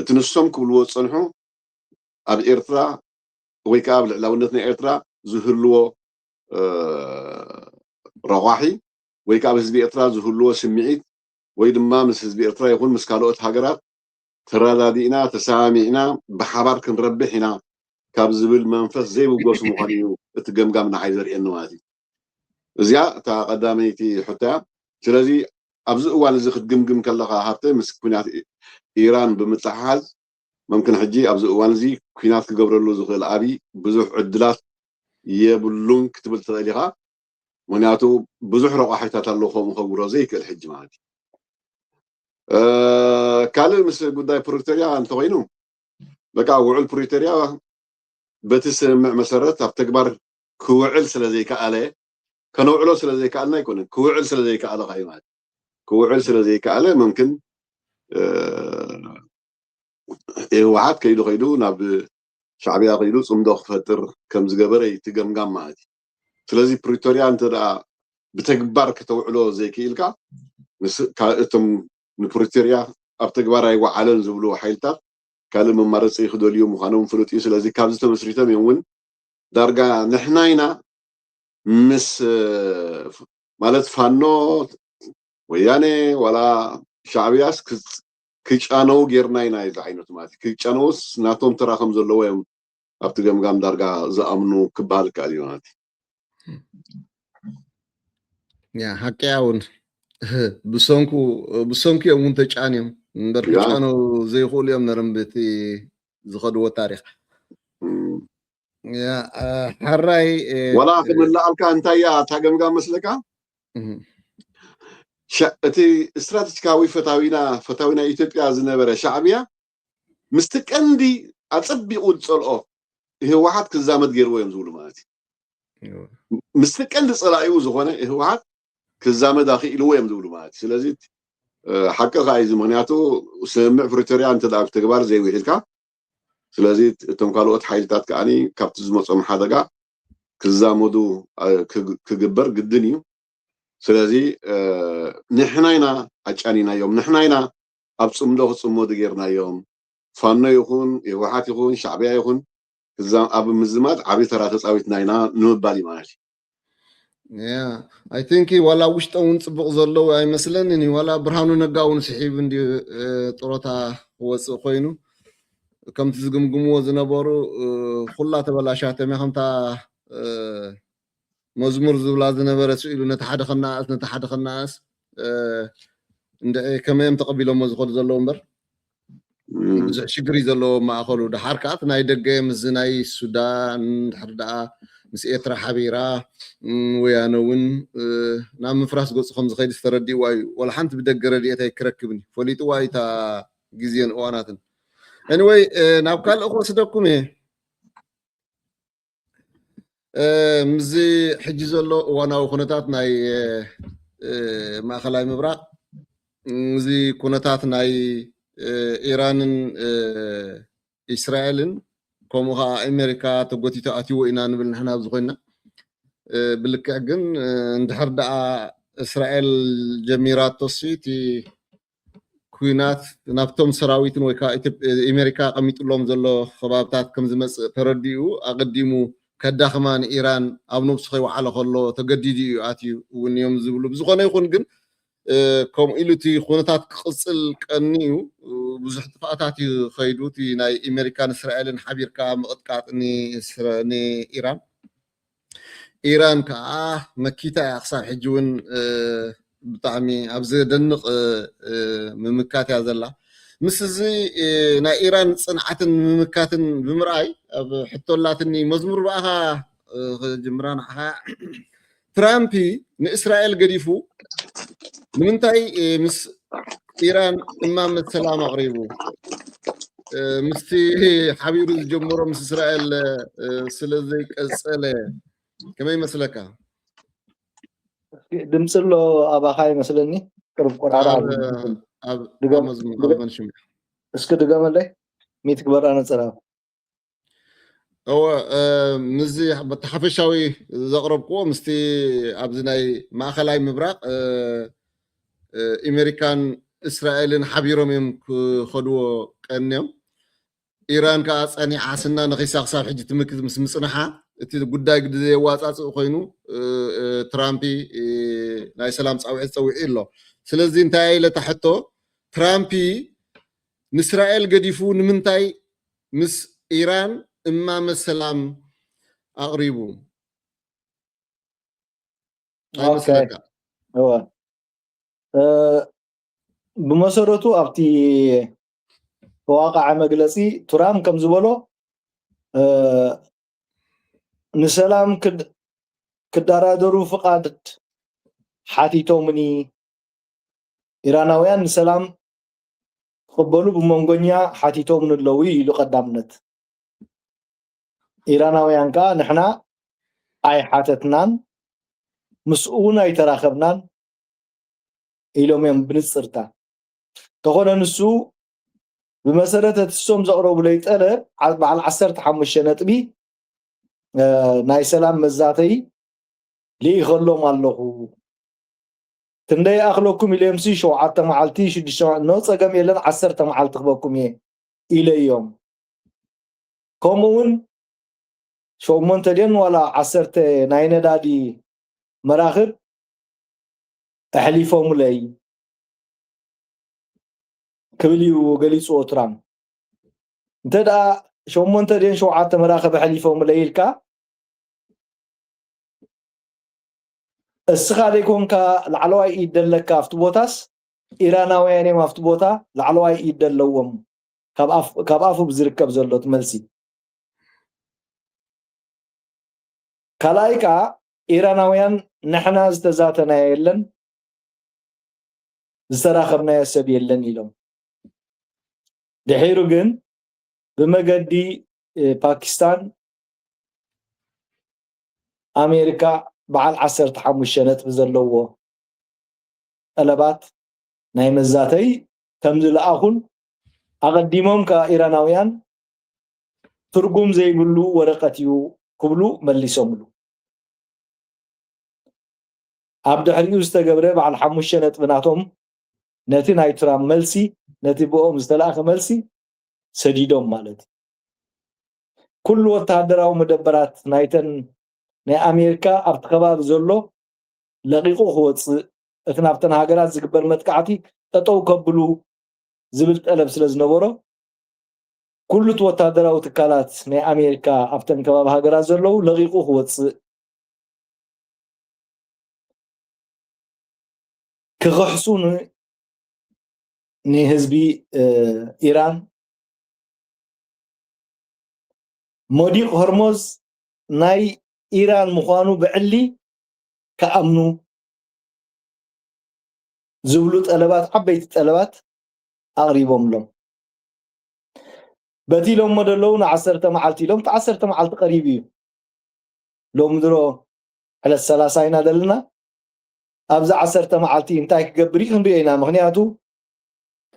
እቲ ንሶም ክብልዎ ዝፀንሑ ኣብ ኤርትራ ወይ ከዓ ኣብ ልዕላውነት ናይ ኤርትራ ዝህልዎ ረዋሒ ወይ ከዓ ህዝቢ ኤርትራ ዝህልዎ ስምዒት ወይ ድማ ምስ ህዝቢ ኤርትራ ይኹን ምስ ካልኦት ሃገራት ተረዳዲእና ተሰማሚዕና ብሓባር ክንረብሕ ኢና ካብ ዝብል መንፈስ ዘይብገሱ ምዃኑ እዩ እቲ ገምጋም ንዓይ ዘርእየኒ ማለት እዩ እዚኣ እታ ቀዳመይቲ ሕቶያ ስለዚ ኣብዚ እዋን እዚ ክትግምግም ከለካ ሃብተ ምስ ኩናት ኢራን ብምትሓሓዝ ممكن حجي أبز وانزي كينات كجبر له زخيل أبي بزح عدلات يبلون كتب التغليها ونياتو بزح رواحي تطلع خو مخبر زيك الحج معدي كالل مثل قداي بريتوريا أنت وينو بقى وعل بريتوريا بتسمع مسارات بتكبر كوعل سلزيك عليه كانوا علو سلزيك علنا يكون كوعل سلزيك على غايمات كوعل سلزيك عليه ممكن ህወሓት ከይዱ ናብ ሻዕብያ ከይዱ ጽምዶ ክፈጥር ከም ዝገበረ ይትገምጋም ማለት እዩ ስለዚ ፕሪቶሪያ እንተዳ ብተግባር ከተውዕሎ ዘይክኢልካ እቶም ንፕሪቶሪያ ኣብ ተግባር ኣይወዓለን ዝብሉ ሓይልታት ካልእ መማረፂ ክደልዩ ምዃኖም ፍሉጥ እዩ ስለዚ ካብዚ ተመስሪቶም እዮም እውን ዳርጋ ንሕና ኢና ምስ ማለት ፋኖ ወያኔ ዋላ ሻዕብያስ ክጫነው ጌርና ኢና ኢሉ ዓይነት ማለት ክጫነውስ ናቶም ተራ ከም ዘለዎ እዮም ኣብቲ ገምጋም ዳርጋ ዝኣምኑ ክበሃል ከኣል እዩ ማለት ያ ሓቂ እውን ብሰንኩ እዮም እውን ተጫንዮም እምበር ክጫነው ዘይኽእሉ እዮም ነረም በቲ ዝኸድዎ ታሪክ ያ ሓራይ ዋላ ክምላኣልካ እንታይ እያ እታ ገምጋም መስለካ እቲ ስትራቴጂካዊ ፈታዊና ኢትዮጵያ ዝነበረ ሻዕብያ ምስቲ ቀንዲ ኣፀቢቑ ዝፀልኦ ህወሓት ክዛመድ ገይርዎ እዮም ዝብሉ ማለት እዩ ምስቲ ቀንዲ ፀላኢኡ ዝኾነ ህወሓት ክዛመድ ኣኽኢልዎ እዮም ዝብሉ ማለት እዩ ስለዚ ሓቂ ከዓ እዩ ምክንያቱ ስምምዕ ፕሪቶሪያ እንተዳ ብተግባር ዘይውዒልካ ስለዚ እቶም ካልኦት ሓይልታት ከዓኒ ካብቲ ዝመፆም ሓደጋ ክዛመዱ ክግበር ግድን እዩ ስለዚ ንሕና ኢና ኣጫኒናዮም ንሕና ኢና ኣብ ፅምዶ ክፅመዱ ጌርናዮም ፋኖ ይኹን ህወሓት ይኹን ሻዕብያ ይኹን ኣብ ምዝማት ዓብዪ ተራ ተፃዊትና ኢና ንምባል እዩ ማለት እዩ ያ ኣይ ቲንክ ዋላ ውሽጦም እውን ፅቡቅ ዘለዎ ኣይመስለንን ዋላ ብርሃኑ ነጋ እውን ስሒብ እንዲ ጥሮታ ክወፅእ ኮይኑ ከምቲ ዝግምግምዎ ዝነበሩ ኩላ ተበላሻተም ከምታ መዝሙር ዝብላ ዝነበረት ኢሉ ነቲ ሓደ ከናኣስ ከመዮም ተቐቢሎሞ ዝኸዱ ዘለዎ እምበር ብዙሕ ሽግሪ ዘለዎ ማእኸሉ ድሓር ከዓ ናይ ደገ ምስ ናይ ሱዳን ድሕር ደኣ ምስ ኤርትራ ሓቢራ ወያነ እውን ናብ ምፍራስ ገፁ ከም ዝኸይድ ዝተረዲእዋ እዩ ወላ ሓንቲ ብደገ ረድኤት ኣይክረክብን ፈሊጥዋ እዩ እታ ግዜን እዋናትን anyway ናብ ካልእ ክወስደኩም እየ ምዚ ሕጂ ዘሎ እዋናዊ ኩነታት ናይ ማእኸላይ ምብራቅ እዚ ኩነታት ናይ ኢራንን እስራኤልን ከምኡ ከዓ ኣሜሪካ ተጎቲቶ ኣትይዎ ኢና ንብል ንሕና ኣብዚ ኮይና ብልክዕ ግን እንድሕር ደኣ እስራኤል ጀሚራቶሲ እቲ ኩናት ናብቶም ሰራዊትን ወይ ከዓ ኣሜሪካ ቀሚጡሎም ዘሎ ከባብታት ከም ዝመፅእ ተረዲኡ ኣቀዲሙ ከዳኽማ ንኢራን ኣብ ነብሱ ከይወዓለ ከሎ ተገዲዱ እዩ ኣትዩ እውን እዮም ዝብሉ ብዝኾነ ይኹን ግን ከምኡ ኢሉ እቲ ኩነታት ክቅፅል ቀኒ እዩ ብዙሕ ጥፋኣታት እዩ ከይዱ እቲ ናይ ኣሜሪካን እስራኤልን ሓቢርካ ምቕጥቃጥ ንኢራን ኢራን ከዓ መኪታ እያ ክሳብ ሕጂ እውን ብጣዕሚ ኣብ ዘደንቕ ምምካት እያ ዘላ ምስ እዚ ናይ ኢራን ፅንዓትን ምምካትን ብምርኣይ ኣብ ሕቶላትኒ መዝሙር በኣኻ ጅምራ ንዓኻ ትራምፕ ንእስራኤል ገዲፉ ንምንታይ ምስ ኢራን እማመት ሰላም ኣቕሪቡ ምስቲ ሓቢሩ ዝጀመሮ ምስ እስራኤል ስለዘይቀፀለ ከመይ ይመስለካ ድምፂ ኣሎ ኣባኻ ይመስለኒ ቅርብ ቆራራ እስኪ ድገመለይ ሚት ግበር ኣነፀራ ምዚ ብተሓፈሻዊ ዘቕረብክዎ ምስቲ ኣብዚ ናይ ማእኸላይ ምብራቅ ኣሜሪካን እስራኤልን ሓቢሮም እዮም ክኸድዎ ቀንዮም ኢራን ከዓ ፀኒዓ ስና ነኺሳ ክሳብ ሕጂ ትምክት ምስ ምፅንሓ እቲ ጉዳይ ግዲ ዘየዋፃፅእ ኮይኑ ትራምፕ ናይ ሰላም ፃውዒት ፀዊዒ ኣሎ ስለዚ እንታይ ኢለታ ሕቶ ትራምፕ ንእስራኤል ገዲፉ ንምንታይ ምስ ኢራን እማመ ሰላም ኣቕሪቡ ኣይመስለካ ብመሰረቱ ኣብቲ ተዋቃዓ መግለፂ ትራምፕ ከም ዝበሎ ንሰላም ክደራደሩ ፍቃድ ሓቲቶምኒ ኢራናውያን ንሰላም ክቅበሉ ብመንጎኛ ሓቲቶምን ኣለዉ ኢሉ ቀዳምነት ኢራናውያን ከዓ ንሕና ኣይሓተትናን ምስኡ እውን ኣይተራኸብናን ኢሎም እዮም ብንፅርታ ተኾነ ንሱ بمسألة تسوم زقرب لي طلب على 15 نطبي ناي سلام مزاتي لي يخلوم الله تندي أخلوكم اليمسي شو عطا معلتي شو نو صقم يلن 10 معلت خبكم إلى يوم كومون شو منتدين ولا 10 ناين دادي مراخب أحليفهم لي كبليو قليص وترام انتدا شو منتدين شو عطا مراخب أحليفهم لي الكا السخاليكم كا العلواي يدلك افتبوتاس إيراناوياني مافتبوتا العلواي يدلوهم كاب أفو بزركب زلوت ملسي كلايكا إيراناويان نحنا استزاتنا يلن زتراخبنا يسب يلن يلوم دحيرو جن بمجدي باكستان أمريكا بعد 15 نت بزلوه قلبات ناي مزاتي تمزل أخون أقدمهم كإيراناويان ترجم زي يقولوا ورقتيو كبلو مليسوملو عبد الحليم استجبره بعد 5 نت بناتهم نتي نايترام ملسي نتي بوهم استلاخ ملسي سديدهم مالت كل وتهدراو مدبرات نايتن ناي أمريكا أبتخباب زلو لقيقو خوص اتنافتن هاجرات زقبر متقعتي تطو كبلو زبلت ألب سلز نبورو كل وتهدراو تكالات ناي أمريكا أبتن كباب هاجرات زلو لقيقو خوص كغحسون ني حزبي إيران موديق هرمز ناي إيران مخانو بعلي كأمنو زبلوت ألبات عبيت ألبات أغريبهم لهم باتي لهم مدلون 10 معلتي لهم 10 معلت قريبي لهم درو على 30 دلنا أبز 10 معلتي انتاي كقبري خنرينا مغنياتو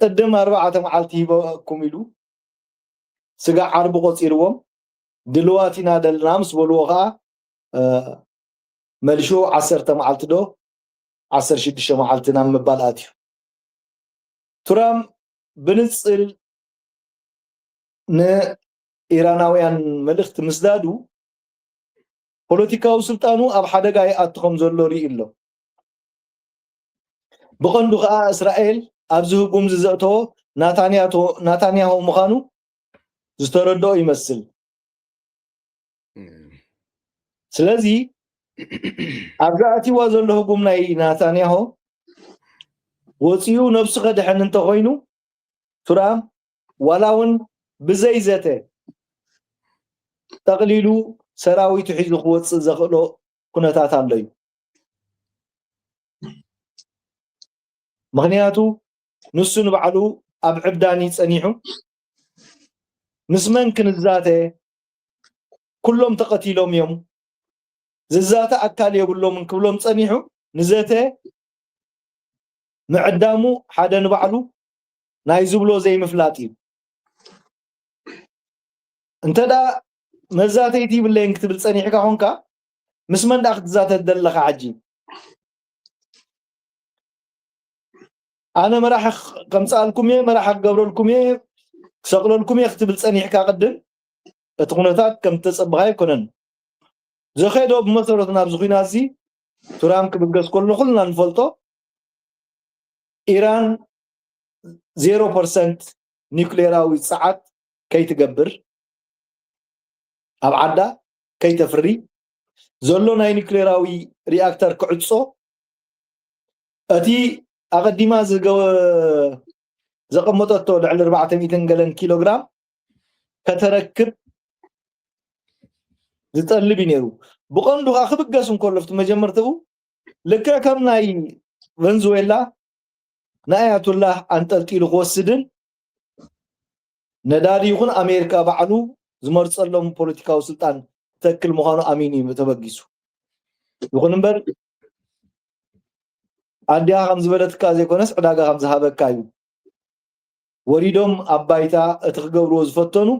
قدم 4 معلتي بكميلو سقع عرب قصيروهم دلواتنا دلنا مس بلوغا ملشو 10 معلت دو 16 معلتنا مبالاتيو ترام بنصل ن إيراناويان ملخت مسدادو بوليتيكاو سلطانو أب حدقا يأتخم زلوري إلو بقندو خا إسرائيل أبزهو قمز زأتو ناتانياهو مخانو زتردو يمثل سلازي أبزاتي وازلو قمناي ناتانياهو وصيو نفس قدحن انت خوينو ترام ولاون بزيزته تقليلو سراوي تحيز القوات زخلو كنتات عليو مغنياتو نسو نبعلو أب عبداني تسانيحو نسمن كنزاته كلهم تقتيلهم يوم ززاته أكال يقولهم من كلهم تسانيحو نزاته معدامو حدا نبعلو نايزبلو زي مفلاتي انت دا مزاتيتي بالله نكتب تصنيحك هونكا مسمن داخت ذات الدلخ عجيب انا مراح قمصالكم مراح قبرلكم سقللكم يكتب تصنيحك قدم تقنتات كم تصبغا يكونن زخيدو بمسرتنا بزخينا زي ترام كبغس كلنا كلنا نفلطو إيران 0% نيوكليراوي ساعات كي تقبر أبعدا كي تفري زولو ناي نيوكليراوي رياكتر كعدسو أتي أقدما زقمتو على 400 كيلوغرام كتركب زتقلبي نيرو بقندو أخبقاسون كلفت مجمرتو لكا كم ناي فنزويلا نايات الله أنتلقيلو خوصدن نداري يكون أمريكا بعلو زمرت لهم بوليتيكا وسلطان تكل مخانو أميني متبقيسو يكون نبر عندها خمس بلد كازي كونس عداها خمس هابك كايو ወሪዶም አባይታ እትገብርዎ ዝፈተኑ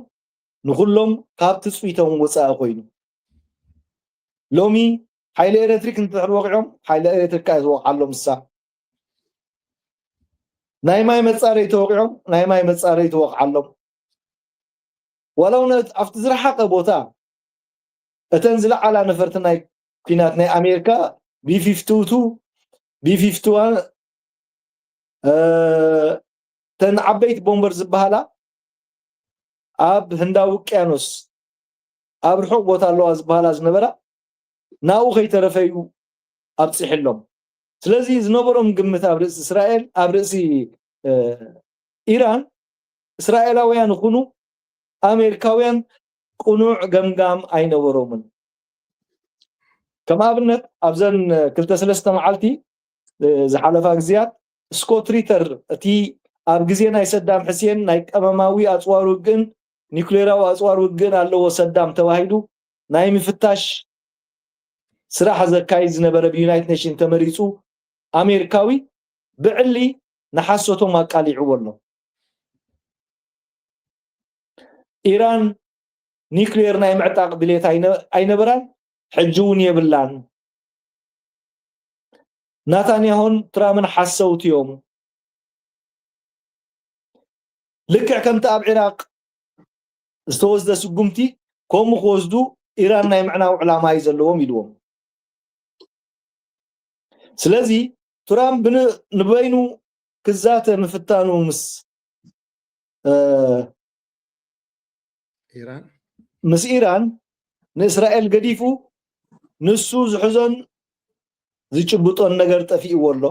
ንኩሎም ካብ ትጽዊቶም ወፃኢ ኮይኑ ሎሚ ሓይሊ ኤሌክትሪክ እንትድሕር ወቂዖም ሓይሊ ኤሌክትሪክ ይወቅዓሎም ምሳ ናይ ማይ መጻረይ ተወቂዖም ናይ ማይ መጻረይ ተወቅዓሎም ወላውነት ኣብቲ ዝረሓቀ ቦታ እተን ዝለዓላ ነፈርቲ ናይ ኩናት ናይ ኣሜሪካ B-52 B-51 ተን ዓበይቲ ቦምበር ዝበሃላ ኣብ ህንዳዊ ውቅያኖስ ኣብ ርሑቅ ቦታ ኣለዋ ዝበሃላ ዝነበራ ናኡ ከይተረፈዩ ኣብፅሕሎም ስለዚ ዝነበሮም ግምት ኣብ ርእሲ እስራኤል ኣብ ርእሲ ኢራን እስራኤላውያን ይኹኑ ኣሜሪካውያን ቁኑዕ ገምጋም ኣይነበሮምን ከም ኣብነት ኣብዘን 2-3 መዓልቲ ዝሓለፋ ግዜያት ስኮት ሪተር እቲ ኣብ ግዜ ናይ ሰዳም ሕሴን ናይ ቀመማዊ ኣጽዋር ውግእን ኒውክሌራዊ ኣጽዋር ውግእን ኣለዎ ሰዳም ተባሂሉ ናይ ምፍታሽ ስራሕ ዘካይድ ዝነበረ ብዩናይትድ ኔሽን ተመሪጹ ኣሜሪካዊ ብዕሊ ንሓሶቶም ኣቃሊዕዎ ኣሎ ኢራን ኒውክሌር ናይ ምዕጣቅ ድሌት ኣይነበራን ሕጂ እውን የብላን ናታንያሁን ትራምን ሓሰውት እዮም ልክዕ ከምቲ ኣብ ኢራቅ ዝተወስደ ስጉምቲ ከምኡ ክወስዱ ኢራን ናይ ምዕናው ዕላማ እዩ ዘለዎም ኢልዎም ስለዚ ትራምፕ ንበይኑ ክዛተ ምፍታኑ ምስ ኢራን ንእስራኤል ገዲፉ ንሱ ዝሕዞን ዝጭብጦን ነገር ጠፊእዎ ኣሎ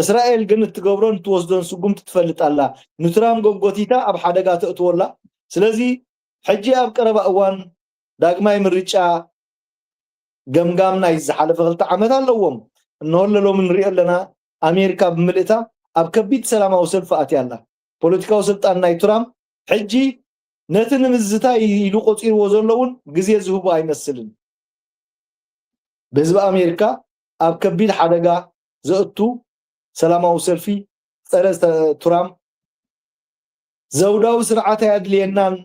እስራኤል ግን እትገብሮን ትወስዶን ስጉምቲ ትፈልጥ ኣላ ንትራምፕ ጎጎቲታ ኣብ ሓደጋ ተእትወላ ስለዚ ሕጂ ኣብ ቀረባ እዋን ዳግማይ ምርጫ ገምጋም ናይ ዝሓለፈ 2 ዓመት ኣለዎም እንሆለሎም ንሪኦ ኣለና ኣሜሪካ ብምልእታ ኣብ ከቢድ ሰላማዊ ሰልፊ ኣትያላ ፖለቲካዊ ስልጣን ናይ ትራምፕ ሕጂ ነቲ ንምዝታይ ኢሉ ቆፂርዎ ዘለውን ግዜ ዝህቡ ኣይመስልን በህዝቢ ኣሜሪካ ኣብ ከቢድ ሓደጋ ዘእቱ ሰላማዊ ሰልፊ ፀረ ትራምፕ ዘውዳዊ ስርዓት ያድልየናን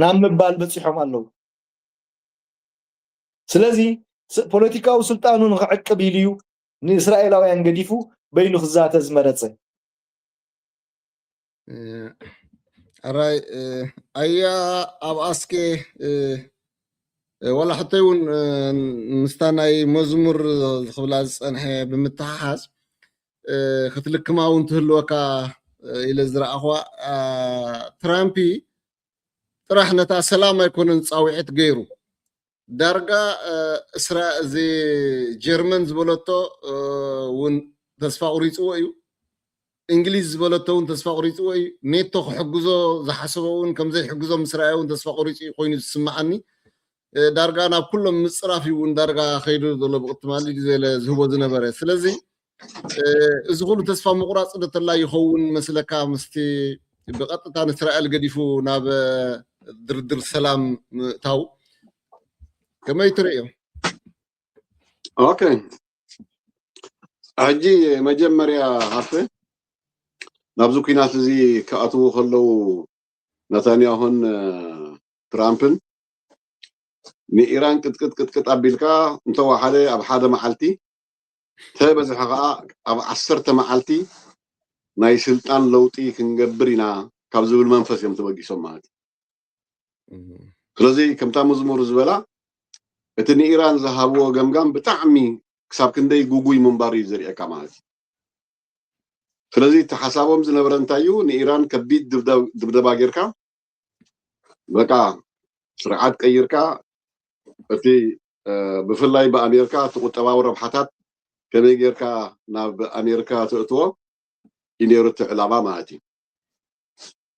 ናብ ምባል በፂሖም ኣለዉ ስለዚ ፖለቲካዊ ስልጣኑ ንክዕቅብ ኢሉ ንእስራኤላውያን ገዲፉ በይኑ ክዛተ ዝመረፀ ኣራይ ኣያ ኣብ ኣስኬ ወላ ሕቶይ እውን ምስታ ናይ መዝሙር ዝኽብላ ዝፀንሐ ብምትሓሓዝ ክትልክማ እውን ትህልወካ ኢለ ዝረኣኽዋ ትራምፒ ጥራሕ ነታ ሰላም ኣይኮነን ፃዊዒት ገይሩ ዳርጋ እዚ ጀርመን ዝበለቶ እውን ተስፋ ቁሪፅዎ እዩ እንግሊዝ ዝበለቶ እውን ተስፋ ቁሪፅዎ እዩ ኔቶ ክሕግዞ ዝሓሰቦ እውን ከምዘይሕግዞም ምስ ረኣየ እውን ተስፋ ቁሪፁ ኮይኑ ዝስማዓኒ ዳርጋ ናብ ኩሎም ምፅራፍ እውን ዳርጋ ከይዱ ዘሎ ብቅትማሊ ዝበለ ዝህቦ ዝነበረ ስለዚ እዚ ኩሉ ተስፋ ምቁራፅ ደተላ ይኸውን መስለካ ምስቲ ብቐጥታ ንእስራኤል ገዲፉ ናብ ድርድር ሰላም ምእታው ከመይ ትርእዮ? ኦኬ ሕጂ መጀመርያ ሃፈ ናብዚ ኩናት እዚ ክኣትዉ ከለዉ ነታንያሁን ትራምፕን ንኢራን ቅጥቅጥ ኣቢልካ እንተወሓደ ኣብ ሓደ መዓልቲ ተበዝሐ ከዓ ኣብ 10 መዓልቲ ናይ ስልጣን ለውጢ ክንገብር ኢና ካብ ዝብል መንፈስ እዮም ተበጊሶም ማለት ስለዚ ከምታ መዝሙር ዝበላ እቲ ንኢራን ዝሃብዎ ገምጋም ብጣዕሚ ክሳብ ክንደይ ጉጉይ ምንባር እዩ ዘርእየካ ማለት ስለዚ እቲ ሓሳቦም ዝነበረ እንታይ እዩ ንኢራን ከቢድ ድብደባ ጌርካ በቃ ስርዓት ቀይርካ እቲ ብፍላይ ብኣሜሪካ እቲ ቁጠባዊ ረብሓታት ከመይ ጌርካ ናብ ኣሜሪካ ተእትዎ እዩ ነይሩ እቲ ዕላማ ማለት እዩ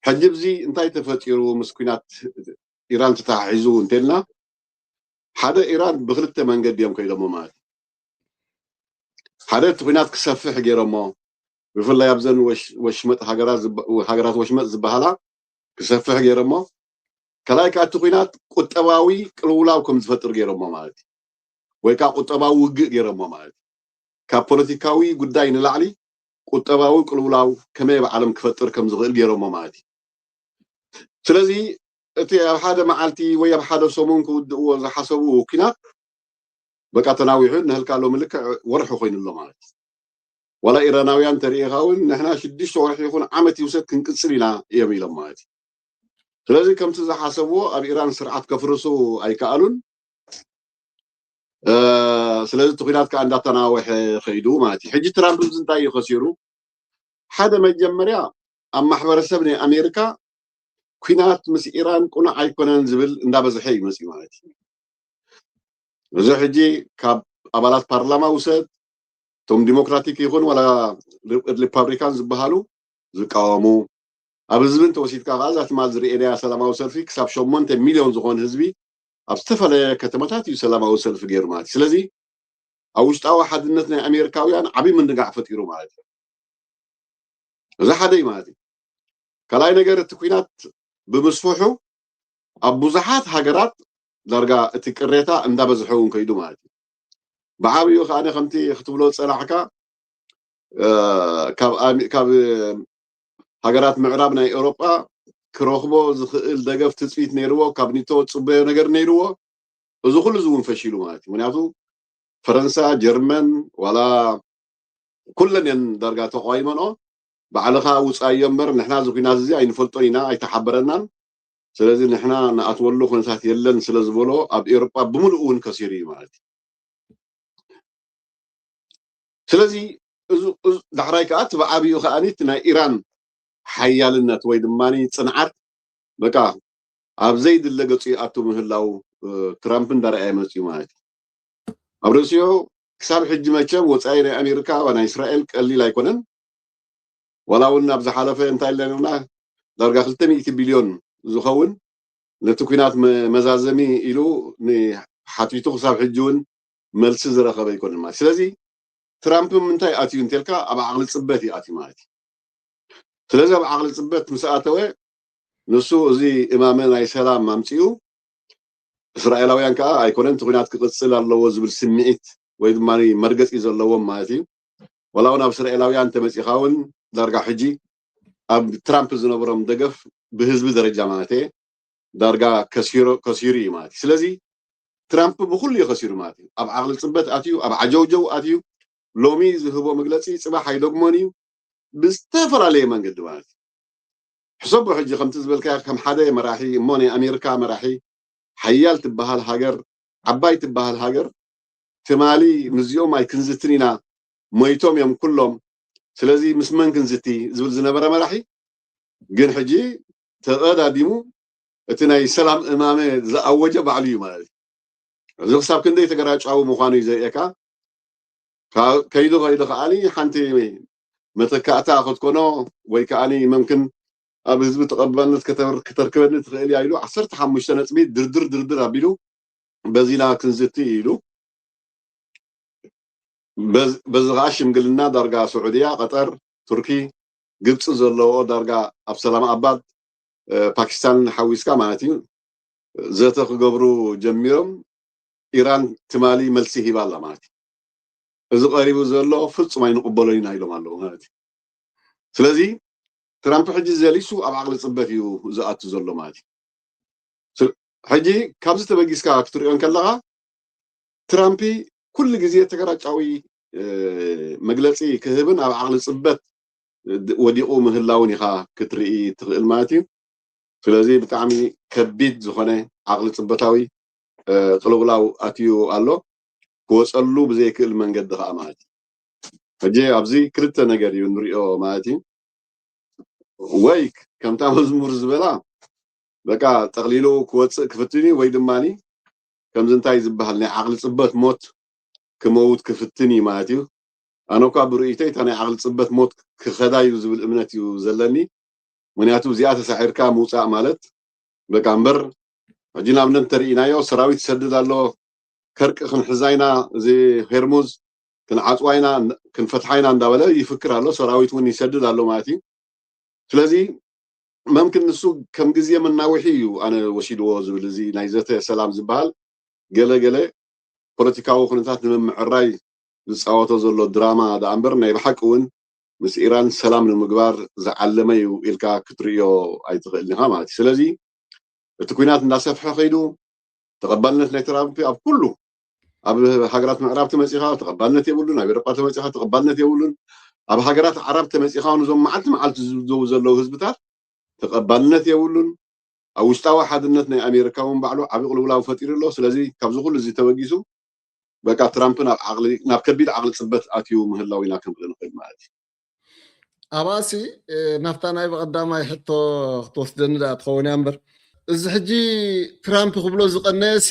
ሕጂ ብዚ እንታይ ተፈጢሩ ምስ ኩናት ኢራን ተተሓሒዙ እንተልና ሓደ ኢራን ብክልተ መንገዲ እዮም ከይዶሞ ማለት ሓደ እቲ ኩናት ክሰፍሕ ገይሮሞ ብፍላይ ኣብዘን ወሽመጥ ሃገራት ወሽመጥ ዝበሃላ ክሰፍሕ ገይሮሞ ከላይ ከዓ እቲ ኩናት ቁጠባዊ ቅልውላው ከም ዝፈጥር ገይሮሞ ማለት ወይ ከዓ ቁጠባዊ ውግእ ገይሮሞ ማለት ካብ ፖለቲካዊ ጉዳይ ንላዕሊ ቁጠባዊ ቅልውላው ከመይ ብዓለም ክፈጥር ከም ዝኽእል ገይሮሞ ማለት እዩ ስለዚ እቲ ኣብ ሓደ መዓልቲ ወይ ኣብ ሓደ ሰሙን ክውድእዎ ዝሓሰቡ ኩናት በቃ ተናዊሑ ንህልካሎ ምልክዕ ወርሒ ኮይኑሎ ማለት እዩ ወላ ኢራናውያን ተሪኢኻ እውን ንሕና 6 ወርሒ ይኹን ዓመት ይውሰድ ክንቅፅል ኢና እዮም ኢሎም ማለት እዩ ስለዚ ከምቲ ዝሓሰብዎ ኣብ ኢራን ስርዓት ከፍርሱ ኣይከኣሉን ስለዚ እቲ ኩናት ከዓ እንዳተናወሐ ከይዱ ማለት እዩ ሕጂ ትራምፕ እንታይ እዩ ከሲሩ ሓደ መጀመርያ ኣብ ማሕበረሰብ ናይ ኣሜሪካ ኩናት ምስ ኢራን ቁኑዕ ኣይኮነን ዝብል እንዳበዝሐ ይመፅእ ማለት እዩ እዚ ሕጂ ካብ ኣባላት ፓርላማ ውሰድ ቶም ዲሞክራቲክ ይኹን ወላ ሪፐብሊካን ዝበሃሉ ዝቃወሙ ኣብ ህዝብን ተወሲድካ ከዓ ዛቲ ማል ዝርአናያ ሰላማዊ ሰልፊ ክሳብ 8 ሚልዮን ዝኾነ ህዝቢ ኣብ ዝተፈላለየ ከተማታት እዩ ሰላማዊ ሰልፊ ገይሩ ማለት እዩ ስለዚ ኣብ ውሽጣዊ ሓድነት ናይ ኣሜሪካውያን ዓብይ ምንድጋዕ ፈጢሩ ማለት እዩ እዚ ሓደ እዩ ማለት እዩ ካልኣይ ነገር እቲ ኩናት ብምስፍሑ ኣብ ብዙሓት ሃገራት ዳርጋ እቲ ቅሬታ እንዳበዝሐ እውን ከይዱ ማለት እዩ ብዓብዩ ከዓ ከምቲ ክትብሎ ፀናሕካ ካብ ሃገራት ምዕራብ ናይ ኤውሮጳ ክረኽቦ ዝኽእል ደገፍ ትፅቢት ነይርዎ ካብ ኒቶ ፅበዮ ነገር ነይርዎ እዚ ኩሉ እውን ፈሺሉ ማለት እዩ ምክንያቱ ፈረንሳ ጀርመን ዋላ ኩለን እየን ዳርጋ ተቃዊመንኦ ባዕልኻ ውፃእዮ እምበር ንሕና እዚ ኩናት እዚ ኣይንፈልጦን ኢና ኣይተሓበረናን ስለዚ ንሕና ንኣትወሉ ኩነታት የለን ስለ ዝበሎ ኣብ ኤውሮጳ ብምሉእ እውን ከሲሩ እዩ ማለት እዩ ስለዚ ዳሕራይ ከዓ እቲ ብዓብዩ ከዓኒ እቲ ናይ ኢራን ሓያልነት ወይ ድማኒ ፅንዓት በቃ ኣብ ዘይድለ ገፁ ይኣቱ ምህላው ትራምፕ እንዳረኣየ መፅኡ ማለት እዩ ኣብ ርእሲኡ ክሳብ ሕጂ መቸም ወፃኢ ናይ ኣሜሪካ ናይ እስራኤል ቀሊል ኣይኮነን ወላ እውን ኣብ ዝሓለፈ እንታይ ኣለና ዳርጋ 200 ቢልዮን ዝኸውን ነቲ ኩናት መዛዘሚ ኢሉ ንሓቲቱ ክሳብ ሕጂ እውን መልሲ ዝረኸበ ኣይኮነን ማለት ስለዚ ትራምፕ ምንታይ ኣትዩ እንተልካ ኣብ ዓቕሊ ፅበት እዩ ኣትዩ ማለት እዩ ስለዚ ኣብ ዓቕሊ ፅበት ምስ ኣተወ ንሱ እዚ እማመ ናይ ሰላም ኣምፅኡ እስራኤላውያን ከዓ ኣይኮነን እቲ ኩናት ክቅፅል ኣለዎ ዝብል ስምዒት ወይ ድማ መርገፂ ዘለዎም ማለት እዩ ወላ እውን ኣብ እስራኤላውያን ተመፂኻ እውን ዳርጋ ሕጂ ኣብ ትራምፕ ዝነበሮም ደገፍ ብህዝቢ ደረጃ ማለት እየ ዳርጋ ከሲሩ እዩ ማለት እዩ ስለዚ ትራምፕ ብኩሉ ይኸሲሩ ማለት እዩ ኣብ ዓቕሊ ፅበት ኣትዩ ኣብ ዓጀውጀው ኣትዩ ሎሚ ዝህቦ መግለፂ ፅባሕ ኣይደግሞን እዩ ብዝተፈላለየ መንገዲ ማለት እዩ ሕሰቦ ሕጂ ከምቲ ዝበልካ ከም ሓደ መራሒ እሞ ናይ ኣሜሪካ መራሒ ሓያል ትበሃል ሃገር ዓባይ ትበሃል ሃገር ትማሊ ምዚኦም ኣይክንዝትን ኢና ሞይቶም እዮም ኩሎም ስለዚ ምስ መን ክንዝቲ ዝብል ዝነበረ መራሒ ግን ሕጂ ተቐዳዲሙ እቲ ናይ ሰላም እማመ ዝኣወጀ ባዕሉ እዩ ማለት እዩ እዚ ክሳብ ክንደይ ተገራጫዊ ምዃኑ እዩ ዘርእየካ ከይዱ ከዓኒ ሓንቲ መተካእታ ክትኮኖ ወይ ከዓኒ መምክን ኣብ ህዝቢ ተቐባልነት ከተርክበኒ ትኽእል እያ ኢሉ 15 ነጥቢ ድርድር ኣቢሉ በዚና ክንዝቲ ኢሉ በዚ ከዓ ሽምግልና ዳርጋ ስዑድያ ቀጠር ቱርኪ ግብፂ ዘለዎ ዳርጋ ኣብ ሰላም ኣባድ ፓኪስታን ሓዊስካ ማለት እዩ ዘተ ክገብሩ ጀሚሮም ኢራን ትማሊ መልሲ ሂባ ኣላ ማለት እዩ እዚ ቀሪቡ ዘሎ ፍጹም ኣይንቕበሎን ኢና ኢሎም ኣለዉ ማለት እዩ ስለዚ ትራምፕ ሕጂ ዘሊሱ ኣብ ዓቕሊ ፅበት እዩ ዝኣቱ ዘሎ ማለት እዩ ሕጂ ካብዚ ተበጊስካ ክትሪኦን ከለኻ ትራምፕ ኩሉ ግዜ ተገራጫዊ መግለፂ ክህብን ኣብ ዓቕሊ ፅበት ወዲቑ ምህላውን ኢኻ ክትርኢ ትኽእል ማለት እዩ ስለዚ ብጣዕሚ ከቢድ ዝኾነ ዓቕሊ ፅበታዊ ቅልውላው ኣትዩ ኣሎ ክወፀሉ ብዘይክእል መንገዲ ከዓ ማለት እዩ ሕጂ ኣብዚ ክልተ ነገር እዩ ንሪኦ ማለት እዩ ወይ ከምታ መዝሙር ዝበላ በቃ ጠቕሊሉ ክወፅእ ክፍትኒ ወይ ድማኒ ከምዚ እንታይ ዝበሃል ናይ ዓቕሊ ፅበት ሞት ክመውት ክፍትን እዩ ማለት እዩ ኣነ እኳ ብርእይተይ እታ ናይ ዓቕሊ ፅበት ሞት ክኸዳ እዩ ዝብል እምነት እዩ ዘለኒ ምክንያቱ እዚኣ ተሳሒርካ ምውፃእ ማለት በቃ እምበር ሕጂ ንኣብነት እንተሪኢናዮ ሰራዊት ይሰድድ ኣሎ ከርቂ ክንሕዛይና እዚ ሄርሙዝ ክንዓፅዋይና ክንፈትሓይና እንዳበለ ይፍክር ኣሎ ሰራዊት እውን ይሰድድ ኣሎ ማለት እዩ ስለዚ መምክን ንሱ ከም ግዜ መናውሒ እዩ ኣነ ወሲድዎ ዝብል እዚ ናይ ዘተ ሰላም ዝበሃል ገለገለ ፖለቲካዊ ኩነታት ንምምዕራይ ዝፃወቶ ዘሎ ድራማ ዳ እምበር ናይ ብሓቂ እውን ምስ ኢራን ሰላም ንምግባር ዝዓለመ እዩ ኢልካ ክትሪኦ ኣይትኽእልን ኢኻ ማለት እዩ ስለዚ እቲ ኩናት እንዳሰፍሐ ኸይዱ ተቐባልነት ናይ ትራምፕ ኣብ ኩሉ ኣብ ሃገራት ምዕራብ ተመፂኻ ተቐባልነት የብሉን ኣብ ኤውሮጳ ተመፂኻ ተቐባልነት የብሉን ኣብ ሃገራት ዓረብ ተመፂኻ ንዞም መዓልቲ መዓልቲ ዝዝውው ዘለዉ ህዝብታት ተቐባልነት የብሉን ኣብ ውሽጣዊ ሓድነት ናይ ኣሜሪካ እውን ባዕሉ ዓብዪ ቅልውላው ፈጢሩ ኣሎ ስለዚ ካብዚ ኩሉ እዚ ተበጊሱ በቃ ትራምፕ ናብ ከቢድ ዓቕሊ ፅበት ኣትዩ ምህላው ኢና ክንርኢ ንኽእል ማለት እዩ ኣባሲ ናብታ ናይ ብቐዳማይ ሕቶ ክትወስደኒ ዳ ትኸውን እያ እምበር እዚ ሕጂ ትራምፕ ክብሎ ዝቐነሲ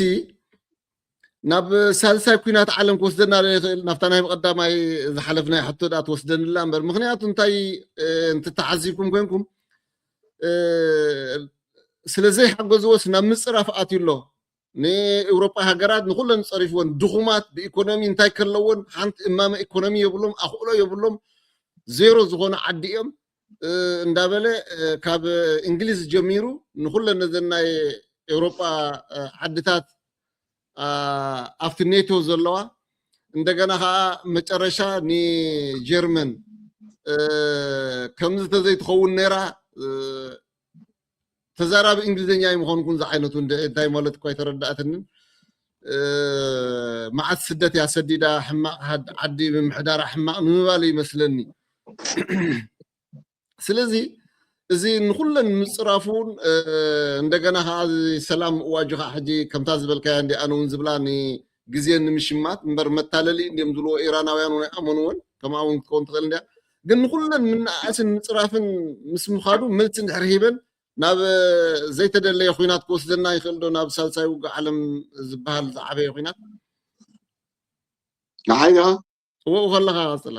ናብ ሳልሳይ ኩናት ዓለም ክወስደና ይኽእል ናብታ ናይ ብቐዳማይ ዝሓለፍናይ ሕቶ ዳ ትወስደንላ እምበር ምክንያቱ እንታይ እንትተዓዚብኩም ኮንኩም ስለዘይሓገዝዎስ ናብ ምፅራፍ ኣትዩ ኣሎ ንኤውሮጳ ሃገራት ንኩለን ፀሪፍዎን ድኹማት ብኢኮኖሚ እንታይ ከለዎን ሓንቲ እማመ ኢኮኖሚ የብሎም ኣኽእሎ የብሎም ዜሮ ዝኾነ ዓዲ እዮም እንዳበለ ካብ እንግሊዝ ጀሚሩ ንኩለን ነዘን ናይ ኤውሮጳ ዓድታት ኣብቲ ኔቶ ዘለዋ እንደገና ከዓ መጨረሻ ንጀርመን ከምዚ ተዘይትኸውን ነራ ተዛራቢ እንግሊዝኛ ይምኾንኩን ዝዓይነቱ እንታይ ማለት እኳ ኣይተረዳእትንን መዓት ስደት እያ ሰዲዳ ሕማቕ ዓዲ ብምሕዳራ ሕማቕ ንምባል ይመስለኒ ስለዚ እዚ ንኩለን ምፅራፉን እንደገና ከዓ ሰላም እዋጅ ከዓ ሕጂ ከምታ ዝበልካያ እንዲ ኣነ እውን ዝብላ ንግዜ ንምሽማት እምበር መታለሊ እንዲኦም ዝብልዎ ኢራናውያን እውን ኣይኣመንዎን ከምኣ እውን ክትከውን ትኽእል እንዲያ ግን ንኩለን ምንኣስን ምፅራፍን ምስ ምኻዱ መልሲ እንድሕር ሂበን ናብ ዘይተደለየ ኩናት ክወስደና ይኽእል ዶ ናብ ሳልሳይ ውግእ ዓለም ዝበሃል ዝዓበየ ኩናት ንሓይጋ ወኡ ከለካ ቀፅላ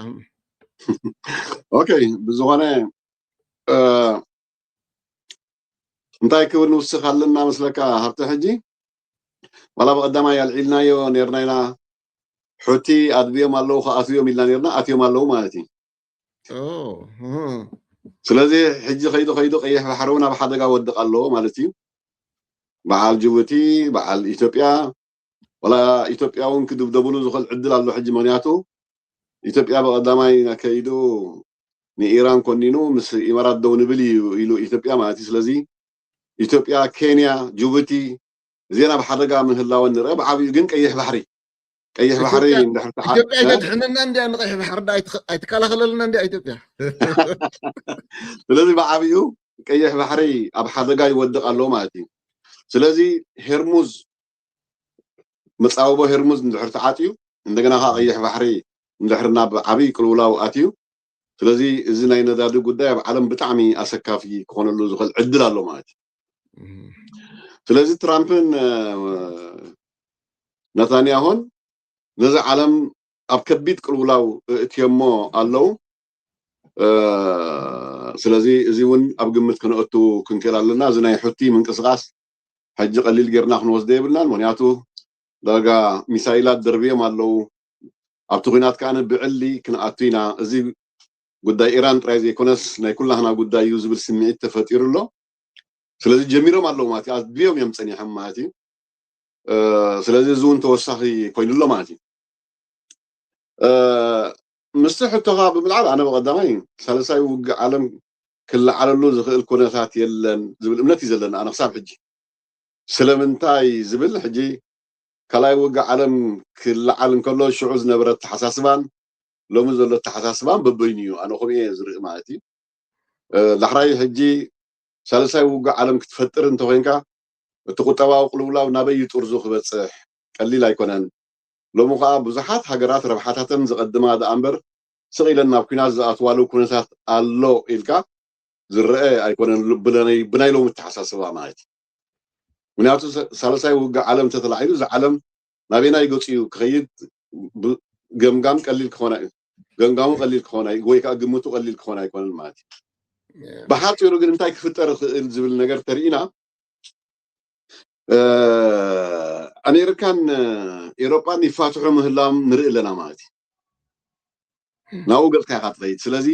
ኦኬ ብዝኾነ እንታይ ክብል ንውስኽ ኣለና መስለካ ሃብቲ ሕጂ ዋላ ብቐዳማይ ያልዒልናዮ ነርና ኢና ሑቲ ኣድብዮም ኣለዉ ከኣትዮም ኢልና ነርና ኣትዮም ኣለዉ ማለት እዩ ስለዚ ሕጂ ከይዱ ቀይሕ ባሕሪ እውን ኣብ ሓደጋ ወድቕ ኣለዎ ማለት እዩ በዓል ጅቡቲ በዓል ኢትዮጵያ ወላ ኢትዮጵያ እውን ክድብደብሉ ዝኽእል ዕድል ኣሎ ሕጂ ምክንያቱ ኢትዮጵያ ብቐዳማይ ከይዱ ንኢራን ኮኒኑ ምስ ኢማራት ደው ንብል ኢሉ ኢትዮጵያ ማለት እዩ ስለዚ ኢትዮጵያ ኬንያ ጅቡቲ እዚአን ኣብ ሓደጋ ምህላወን ንርአ ብዓብዩ ግን ቀይሕ ባሕሪ እንድሕር ኢትዮጵያ ተድሕነና እንዲያ ንቀይሕ ባሕሪ ኣይትከላኸለልና እንዲያ ኢትዮጵያ ስለዚ ብዓብዩ ቀይሕ ባሕሪ ኣብ ሓደጋ ይወድቕ ኣሎ ማለት እዩ ስለዚ ሄርሙዝ መፃወቦ ሄርሙዝ እንድሕር ተዓፅዩ እንደገና ከዓ ቀይሕ ባሕሪ እንድሕር ናብ ዓብይ ቅልውላው ኣትዩ ስለዚ እዚ ናይ ነዳዲ ጉዳይ ኣብ ዓለም ብጣዕሚ ኣሰካፊ ክኾነሉ ዝኽእል ዕድል ኣሎ ማለት እዩ ስለዚ ትራምፕን ነታንያሆን ነዚ ዓለም ኣብ ከቢድ ቅልውላው እትየሞ ኣለው ስለዚ እዚ እውን ኣብ ግምት ክንእቱ ክንክእል ኣለና እዚ ናይ ሑቲ ምንቅስቃስ ሕጂ ቀሊል ጌርና ክንወስዶ የብልናን ምክንያቱ ዳርጋ ሚሳይላት ደርብዮም ኣለው ኣብቲ ኩናት ከዓ ብዕሊ ክንኣቱ ኢና እዚ ጉዳይ ኢራን ጥራይ ዘይኮነስ ናይ ኩላህና ጉዳይ እዩ ዝብል ስምዒት ተፈጢሩ ኣሎ ስለዚ ጀሚሮም ኣለዉ ማለት እዩ ኣድብዮም እዮም ፀኒሖም ማለት እዩ ስለዚ እዚ እውን ተወሳኺ ኮይኑ ኣሎ ማለት እዩ ምስቲ ሕቶኻ ብምልዓል ኣነ ብቐዳማይ ሳልሳይ ውግእ ዓለም ክለዓለሉ ዝኽእል ኩነታት የለን ዝብል እምነት እዩ ዘለና ኣነ ክሳብ ሕጂ ስለምንታይ ዝብል ሕጂ ካልኣይ ውግእ ዓለም ክለዓል እንከሎ ሽዑ ዝነበረ ተሓሳስባን ሎሚ ዘሎ ተሓሳስባን በበይኑ እዩ ኣነ ከምኡ እየ ዝርኢ ማለት እዩ ዳሕራይ ሕጂ ሳልሳይ ውግእ ዓለም ክትፈጥር እንተኮይንካ እቲ ቁጠባዊ ቅልውላው ናበይ ጥርዙ ክበፅሕ ቀሊል ኣይኮነን ሎሚ ከዓ ብዙሓት ሃገራት ረብሓታተን ዝቐድማ ዳኣ እምበር ስቕ ኢለን ናብ ኩናት ዝኣትዋሉ ኩነታት ኣሎ ኢልካ ዝርአ ኣይኮነን ብናይ ሎሚ ተሓሳስባ ማለት እዩ ምክንያቱ ሳልሳይ ውግእ ዓለም ተተላዒሉ እዚ ዓለም ናበይናይ ገፁ እዩ ክኸይድ ገምጋሙ ቀሊል ክኾነ ወይ ከዓ ግምቱ ቀሊል ክኾነ ኣይኮነን ማለት እዩ ብሓፂሩ ግን እንታይ ክፍጠር ክእል ዝብል ነገር ተርኢና ኣሜሪካን ኤውሮጳን ይፋትሑ ምህላዎም ንርኢ ኣለና ማለት እዩ ናብኡ ገልካ ኢኻ ትኸይድ ስለዚ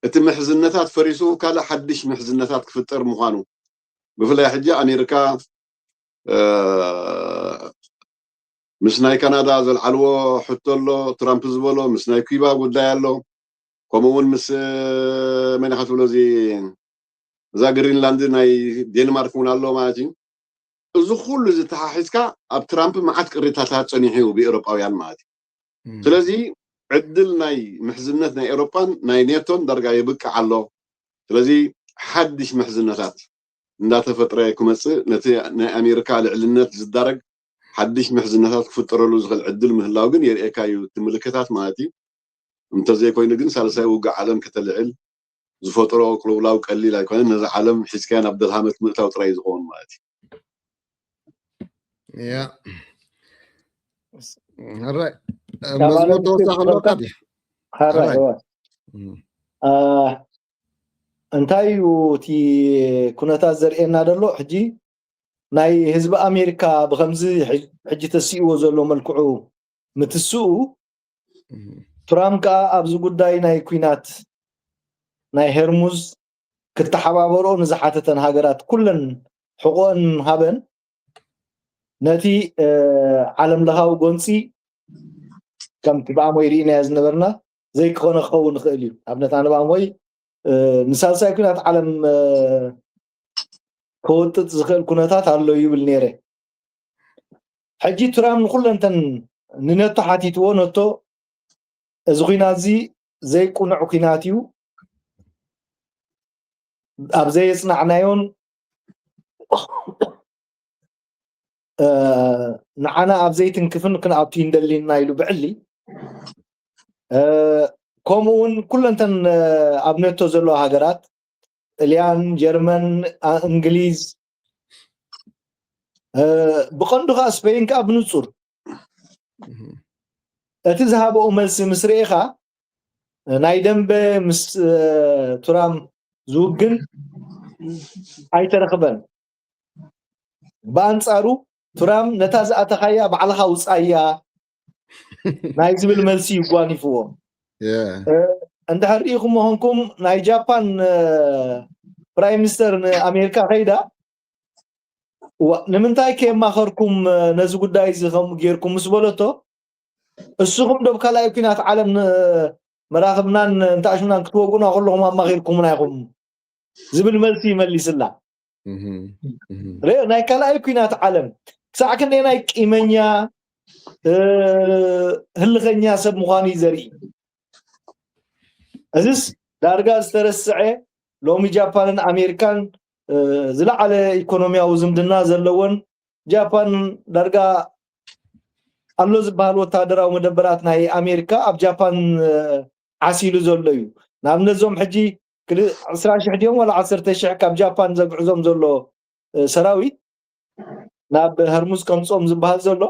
እቲ ምሕዝነታት ፈሪሱ ካልእ ሓድሽ ምሕዝነታት ክፍጠር ምዃኑ ብፍላይ ሕጂ ኣሜሪካ ምስ ናይ ካናዳ ዘልዓልዎ ሕቶ ኣሎ ትራምፕ ዝበሎ ምስ ናይ ኩባ ጉዳይ ኣሎ كمون مس من خاتولو زي ذا جرينلاند ناي دنمارك ونالو مالتي إذا كل زي تحسكا أب ترامب معك قريتها تصنيحه بأوروباويان مالتي سلازي عدل ناي محزنات ناي أوروبان ناي نيتون درجة يبقى على سلازي حدش محزنات ندات فترة كمسة نتي أمريكا لعلنات الدرج حدش محزنات كفترة لوزغ العدل مهلاوجن يريكايو تملكتات مالتي انت زي كوين جن سالساي وقع عالم كتلعل زفترة كلولاو قليل كوين نز عالم حس كان عبد الحمد متاو تراي زغون مالتي يا هراي مزمور توسع له قدي هراي انتايو تي كنتا زرئنا دلو حجي ناي حزب امريكا بخمزي حجي تسيو زلو ملكعو متسو ترامب ابز ጉዳይ ናይ ኩናት ናይ ሄርሙዝ ክትሓባበሮ ንዝሓተተን ሃገራት ኩለን ሕቆን ሃበን ነቲ ዓለም ለኻው ጎንፂ ከምቲ በአሞይ ሪኢና ዝነበርና ዘይክኾነ ክኸውን ይኽእል እዩ ኣብነት ኣነ በአሞይ ንሳልሳይ ኩናት ዓለም ከወጥጥ ዝኽእል ኩነታት ኣሎ ይብል ነይረ ሕጂ ትራምፕ ንኩለንተን ንነቶ ሓቲትዎ ነቶ እዚ ኩናት እዚ ዘይቁንዕ ኩናት እዩ ኣብ ዘይፅናዕናዮን ንዓና ኣብ ዘይትንክፍን ክንኣቱ እንደሊና ኢሉ ብዕሊ ከምኡውን ኩለንተን ኣብ ነቶ ዘለዎ ሃገራት ጣልያን ጀርመን እንግሊዝ ብቐንዱ ከዓ ስፔን ከዓ ብንጹር እቲ ዝሃበኦ መልሲ ምስ ርኢኻ ናይ ደንበ ምስ ትራምፕ ዝውግን ኣይተረኽበን በአንጻሩ ትራምፕ ነታ ዝኣተኻያ ባዕልኻ ውፃእያ ናይ ዝብል መልሲ ይጓኒፍዎ እንድሕር ሪኢኹም ሆንኩም ናይ ጃፓን ፕራይም ሚኒስተር ንኣሜሪካ ኸይዳ ንምንታይ ከየማኸርኩም ነዚ ጉዳይ እዚ ከምኡ ጌርኩም ምስ በለቶ እስኹም ዶ ካልኣይ ኩናት ዓለም መራኽብናን እንታሽናን ክትወጉና ከለኹም ኣማኺርኩምና ኢኹም ዝብል መልሲ ይመልስላ ናይ ካልኣይ ኩናት ዓለም ክሳዕ ክንደይ ናይ ቂመኛ ህልኸኛ ሰብ ምዃኑ እዩ ዘርኢ እዚስ ዳርጋ ዝተረስዐ ሎሚ ጃፓንን ኣሜሪካን ዝለዓለ ኢኮኖሚያዊ ዝምድና ዘለዎን ጃፓን ዳርጋ ኣሎ ዝበሃል ወታደራዊ መደበራት ናይ ኣሜሪካ ኣብ ጃፓን ዓሲሉ ዘሎ እዩ ንኣብነዞም ሕጂ 20,000 ድዮም ወላ 10,000 ካብ ጃፓን ዘጉዕዞም ዘሎ ሰራዊት ናብ ሄርሙዝ ከምፆም ዝበሃል ዘሎ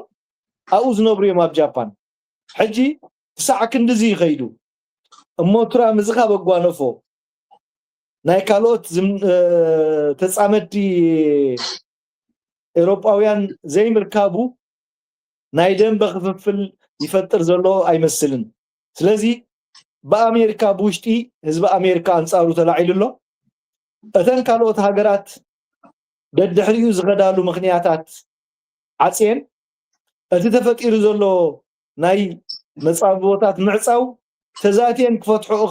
ኣብኡ ዝነብሩ እዮም ኣብ ጃፓን ሕጂ ክሳዕ ክንድዚ ይኸይዱ እሞ ትራምፕ እዚ ካብ ኣጓነፎ ናይ ካልኦት ተፃመድቲ ኤውሮጳውያን ዘይምርካቡ ናይ ደንበ ክፍፍል ይፈጥር ዘሎ ኣይመስልን ስለዚ በአሜሪካ ብውሽጢ ህዝቢ ኣሜሪካ አንፃሩ ተላዒሉ ኣሎ እተን ካልኦት ሃገራት ደድሕሪኡ ዝኸዳሉ ምክንያታት ዓፅየን እቲ ተፈጢሩ ዘሎ ናይ መፃብቦታት ምዕፃው ተዛትየን ክፈትሕኡ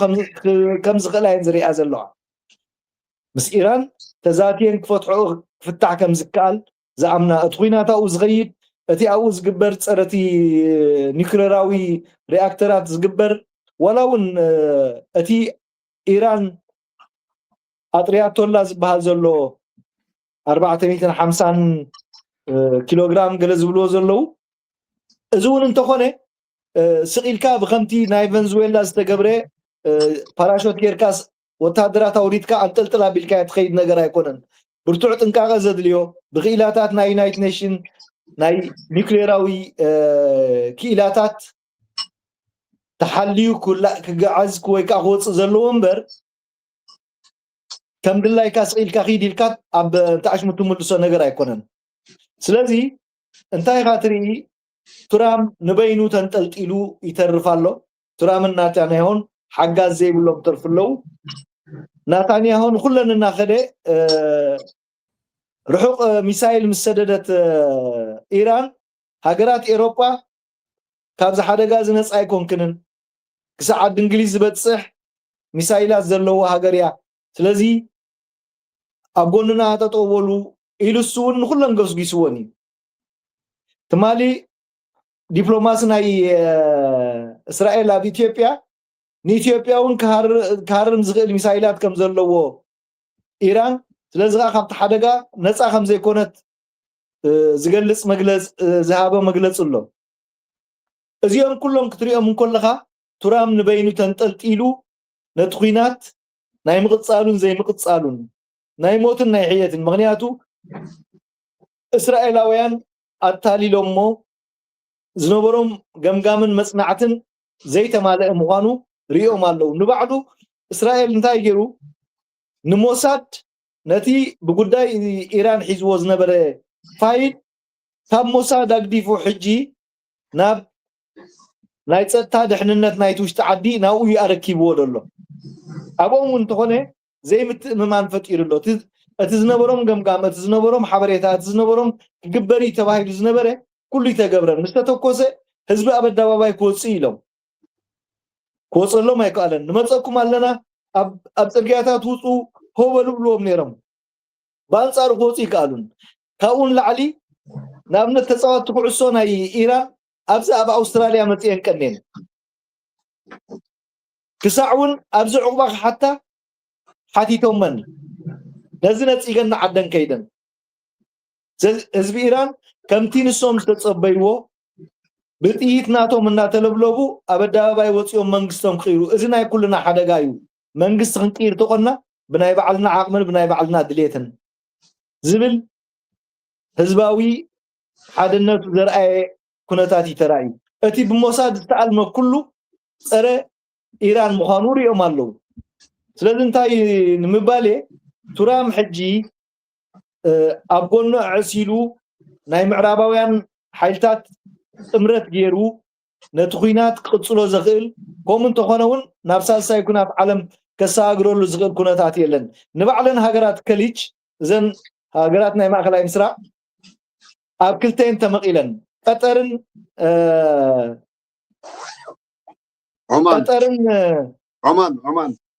ከም ዝኽእላየን ዝሪኣ ዘለዋ ምስ ኢራን ተዛትየን ክፈትሕኡ ክፍታሕ ከም ዝከኣል ዝኣምና እቲ ኩናት ኣብኡ ዝኸይድ እቲ ኣብኡ ዝግበር ፀረቲ ኒውክሌራዊ ሪኣክተራት ዝግበር ولا ون أتي إيران أطرياتولا زبها زلو 450 كيلوغرام جلز بلو زلو زون انتخونه سقيلكا بخمتي ناي فنزويلا استقبره باراشوت كيركاس وتادرات أوريتكا أنتلتلا بالكا تخيد نجار يكونن برتوعت انكاغا زدليو بغيلاتات ناي يونايت نيشن ناي نيوكليراوي كيلاتات تحليو كلا كجعز كوي كأخوص زلوا أمبر كم دللا يكاسقيل كخيد الكات أب تعش متملص نجار يكونن سلازي انتهي خاطري ترام نبينو تنتلت إلو يترفالو ترام الناتانيهون حقا زي بلو بترفلو ناتانيهون كلنا ناخده رحوق ميسايل مسددت إيران هاجرات أوروبا كابز حدا غاز نص أيكون كنن كساعد إنجليز بتصح ሚሳይላት ዘለዎ ሃገር እያ ስለዚ ኣብ ጎንና ተጠወሉ ኢሉሱን ኩለን ገስጊስዎን ትማሊ ዲፕሎማሲ ናይ እስራኤል ኣብ ኢትዮጵያ ንኢትዮጵያውን ካርም ዝኽእል ሚሳይላት ከም ዘለዎ ኢራን ስለዚ ካብቲ ሓደጋ ነፃ ከም ዘይኮነት ዝገልጽ መግለጽ ዝሃበ መግለጽ ኣሎ እዚኦም ኩሎም ክትሪኦም እንከለኻ ቱራም ንበይኑ ተንጠልጢሉ ነቲ ኩናት ናይ ምቅጻሉን ዘይምቅጻሉን ናይ ሞትን ናይ ሕየትን ምክንያቱ እስራኤላውያን ኣታሊሎሞ ዝነበሮም ገምጋምን መጽናዕትን ዘይተማልአ ምዃኑ ሪኦም ኣለው ንባዕሉ እስራኤል እንታይ ገይሩ ንሞሳድ ነቲ ብጉዳይ ኢራን ሒዝዎ ዝነበረ ፋይል ካብ ሞሳድ ኣግዲፉ ሕጂ ናብ ናይ ጸጥታ ድሕንነት ናይ ውሽጢ ዓዲ ናብኡ ኣረኪብዎ ደሎ ኣብኦም እንተኾነ ዘይምትእምማን ፈጢሩ ኣሎ እቲ ዝነበሮም ገምጋም እቲ ዝነበሮም ሓበሬታ እቲ ዝነበሮም ክግበሪ ተባሂሉ ዝነበረ ኩሉ ይተገብረን ምስ ተተኮሰ ህዝቢ ኣብ ኣደባባይ ክወፅእ ኢሎም ክወፅሎም ኣይከኣለን ንመፀኩም ኣለና ኣብ ፅርግያታት ውፁ ሆበሉ ብሎም ነይሮም በአንጻሩ ክወፅእ ይከኣሉን ካብኡን ላዕሊ ንኣብነት ተፃወቲ ኩዕሶ ናይ ኢራን ኣብዚ ኣብ ኣውስትራልያ መፅአን ቀኔን ክሳዕ እውን ኣብዚ ዕቁባ ሓታ ሓቲቶመን ነዚ ነፂገና ዓደን ከይደን ህዝቢ ኢራን ከምቲ ንሶም ዝተፀበይዎ ብጥይት ናቶም እናተለብለቡ ኣብ ኣደባባይ ወፂኦም መንግስቶም ክይሩ እዚ ናይ ኩልና ሓደጋ እዩ መንግስቲ ክንቅይር ተቆና ብናይ ባዕልና ዓቅምን ብናይ ባዕልና ድሌትን ዝብል ህዝባዊ ሓድነቱ ዘርአየ ኩነታት ይተራእዩ እቲ ብሞሳድ ዝተኣልመ ኩሉ ፀረ ኢራን ምዃኑ ሪኦም ኣለው ስለዚ እንታይ ንምባል ቱራም ሕጂ ኣብ ጎኑ ዕሲሉ ናይ ምዕራባውያን ሓይልታት ጥምረት ገይሩ ነቲ ኩናት ክቅፅሎ ዝኽእል ከምኡ እንተኾነ እውን ናብ ሳልሳይ ኩናት ዓለም ከሰጋግረሉ ዝኽእል ኩነታት የለን ንባዕለን ሃገራት ከሊጅ እዘን ሃገራት ናይ ማእከላይ ምስራቅ ኣብ ክልተን ተመቂለን ቀጠርን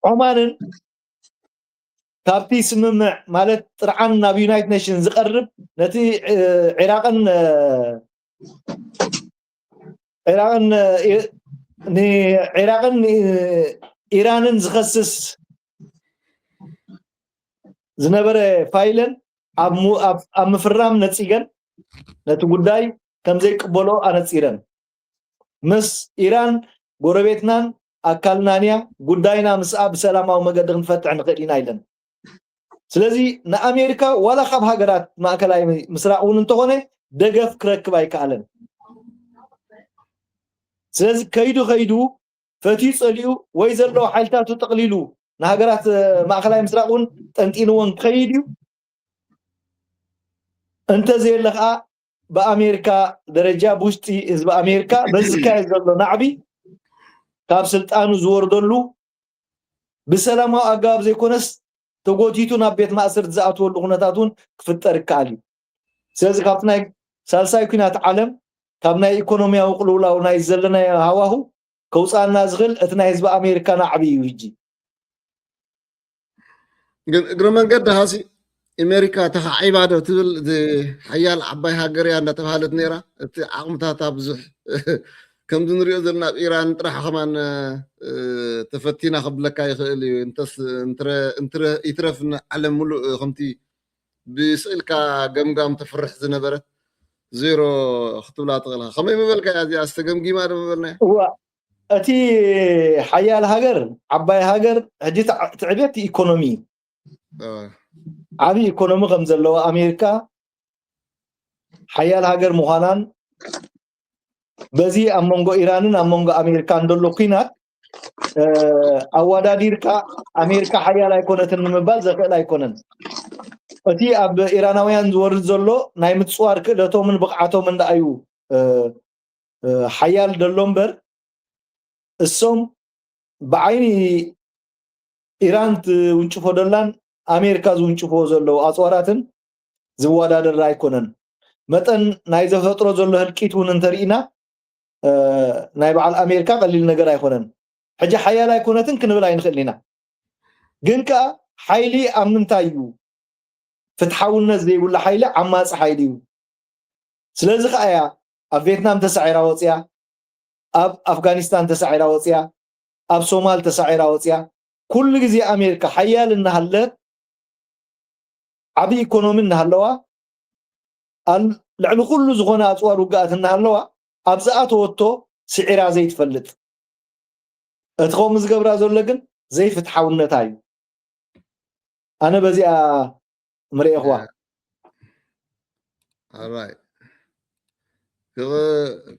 ዑማንን ካብቲ ስምምዕ ማለት ጥርዓን ናብ ዩናይትድ ኔሽን ዝቀርብ ነቲ ኢራቅን ኢራንን ዝኸስስ ዝነበረ ፋይልን ኣብ ምፍራም ነፂገን ነቲ ጉዳይ ከም ዘይቅበሎ ኣነፂረን ምስ ኢራን ጎረቤትናን ኣካልናንያ ጉዳይና ምስኣ ብሰላማዊ መገዲ ክንፈትሕ ንኽእል ኢና ኢለን ስለዚ ንኣሜሪካ ዋላ ካብ ሃገራት ማእከላይ ምስራቅ እውን እንተኾነ ደገፍ ክረክብ ኣይከኣለን ስለዚ ከይዱ ፈትዩ ፀሊኡ ወይ ዘለዎ ሓይልታቱ ጠቕሊሉ ንሃገራት ማእከላይ ምስራቅ እውን ጠንጢንዎን ከይድ እዩ እንተዘየለ ከዓ በአሜሪካ ደረጃ ብውሽጢ ህዝቢ ኣሜሪካ በዝካየድ ዘሎ ናዕቢ ካብ ስልጣኑ ዝወርደሉ ብሰላማዊ ኣገባብ ዘይኮነስ ተጎቲቱ ናብ ቤት ማእሰር ዝኣትወሉ ኩነታት እውን ክፍጠር ይከኣል እዩ ስለዚ ካብቲ ናይ ሳልሳይ ኩናት ዓለም ካብ ናይ ኢኮኖሚያዊ ቅልውላው ናይ ዘለና ሃዋሁ ከውፃና ዝኽእል እቲ ናይ ህዝቢ ኣሜሪካ ናዕቢ እዩ ሕጂ ግን እግረ መንገዲ ሃሲ ኣሜሪካ ተኻዒባ ዶ ትብል ሓያል ዓባይ ሃገር እያ እንዳተባሃለት ነይራ እቲ ዓቕምታታ ብዙሕ ከምዚ ንሪኦ ዘለና ኣብ ኢራን ጥራሕ ኸማን ተፈቲና ክብለካ ይኽእል እዩ እንተስ ይትረፍ ዓለም ሙሉእ ከምቲ ብስእልካ ገምጋም ተፍርሕ ዝነበረት ዜሮ ክትብላ ትኽእልካ ከመይ መበልካ እያ እዚኣ ዝተገምጊማ ዶ መበልናያ እቲ ሓያል ሃገር ዓባይ ሃገር ሕጂ ትዕብየት ኢኮኖሚ ዓብይ ኢኮኖሚ ከም ዘለዎ ኣሜሪካ ሓያል ሃገር ምዃናን በዚ ኣብ መንጎ ኢራንን ኣብ መንጎ ኣሜሪካን ዘሎ ኩናት ኣወዳዲርካ ኣሜሪካ ሓያል ኣይኮነትን ንምባል ዘኽእል ኣይኮነን እቲ ኣብ ኢራናውያን ዝወርድ ዘሎ ናይ ምፅዋር ክእለቶምን ብቕዓቶምን እንዳእዩ ሓያል ደሎ እምበር እሶም ብዓይኒ ኢራን ትውንጭፎ ደላን ኣሜሪካ ዝውንጭፎ ዘለዎ ኣፅዋራትን ዝወዳደር ኣይኮነን መጠን ናይ ዘፈጥሮ ዘሎ ህልቂት እውን እንተሪኢና ናይ በዓል ኣሜሪካ ቀሊል ነገር ኣይኮነን حاجة حيالا يكونتن كنبلا ينخلينا جنكا حيلي أمنتايو فتحاولنا زي ولا حيلي عماس حيليو سلازي خايا أب فيتنام تسعيرا وطيا أب أفغانستان تسعيرا وطيا أب صومال تسعيرا وطيا كل جزي أمريكا حيال النهلت عبي إيكونومي النهلوا لعلو كل زغنا أطوار وقات النهلوا أبزقات وطو سعيرا زي تفلت أتخوم زقبرا زولقن زي فتحاولنا تايو أنا بزي مري إخوة alright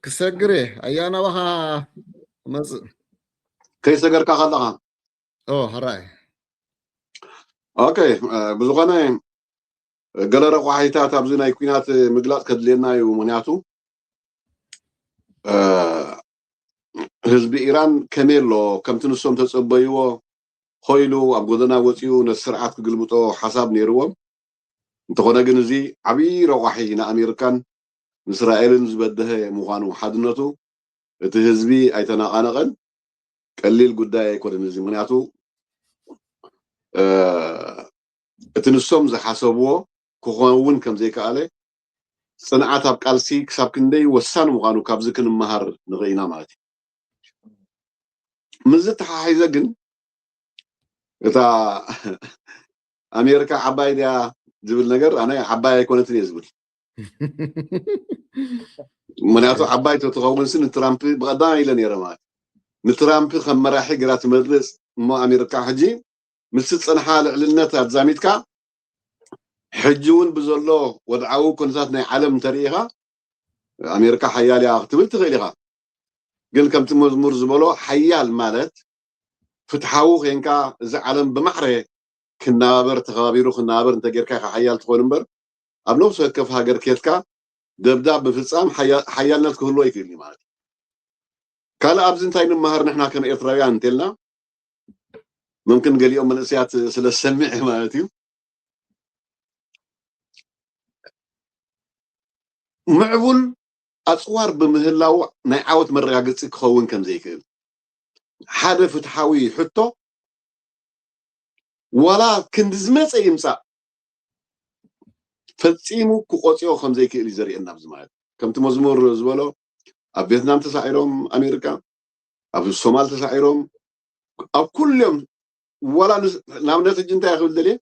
كسجري أيانا وها مز كيف سجر كخلقها هراي اوكي بزغنا قال رقوا حيتات ابزنا يكونات مقلات كدلينا يومنياتو حزب ايران كميلو كم تنسوم تصبيو خويلو ابغدنا وصيو نسرعات كغلبطو حساب نيروم انتخونا جنزي عبي رقوا امريكان اسرائيل زبده مخانو حدنتو اتهزبي ايتناقنقن قليل قداي يكون نزي منياتو اتنسوم زحسبو كون كم زي كاله صنعات اب قالسي كساب كندي وسان مخانو كابزكن مهار نغينا مالتي مزت حايزه جن اتا امريكا عباي ديا زبل نجر انا عباي كونتني يزبل مناتو عباي تتغون سن ترامب بغدا الى نيرمات نترامب خم مراحي قرات مدرس ما امريكا حجي مسد صنحا لعلنتا زاميتكا حجون بزلو ودعو كنزات ناي عالم تاريخا امريكا حيال يا تبل تغيلها قال كم تمزمر زبلو حيال مالت فتحاو خينكا ز عالم بمحره كنابر تغابيرو خنابر انت غيركا حيال تكون نمبر ابنو سكف هاجر كيتكا دبداب بفصام حيالنا كله يكلني مالت قال ابزنتاي نمهر نحنا كن ايطراويان تلنا ممكن قال يوم من الاسيات سلسمع مالتي معول اصوار بمهلاو ناي عاوت مرغاغص كخون كم زيكل حدا فتحاوي حتو ولا كندزمص يمصا فصيمو كقوصيو كم زيكل يزرينا بزمات كم تمزمور زبلو اب فيتنام تسعيرهم امريكا اب الصومال تسعيرهم اب كل يوم ولا نامنت جنتا ياخذ دلي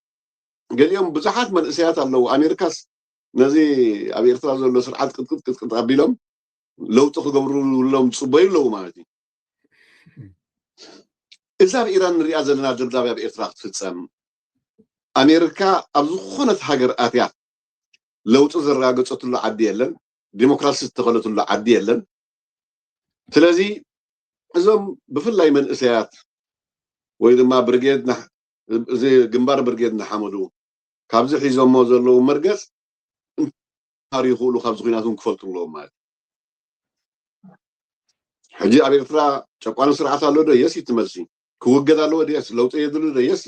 قال يوم بزحات من اسيات الله امريكاس نزي ابي ارتراز زلو سرعات قد قبيلهم لو تخبروا لهم صبي له مالتي اذا ايران رياض لنا دبدابه بارتراق تفصم امريكا ابزخونه هاجر اتيا لو تزرغاغصت له عدي يلن ديمقراطي تخلت له عدي يلن ስለዚህ እዞም بفلاي من اسيات ወይ ድማ ብርጌድና እዚ ግንባር ብርጌድና ሓመዱ ካብዚ ሒዞሞ ዘለዉ መርገጽ ታሪኹ ሉ ካብዚ ኩናቱን ክፈልጡሎም ማለት ሕጂ ኣብ ኤርትራ ጨቋን ስርዓት ኣሎ ዶ የሲ ትመልሲ ክውገድ ኣለዎ ድየስ ለውጢ የድሉ ዶ የሲ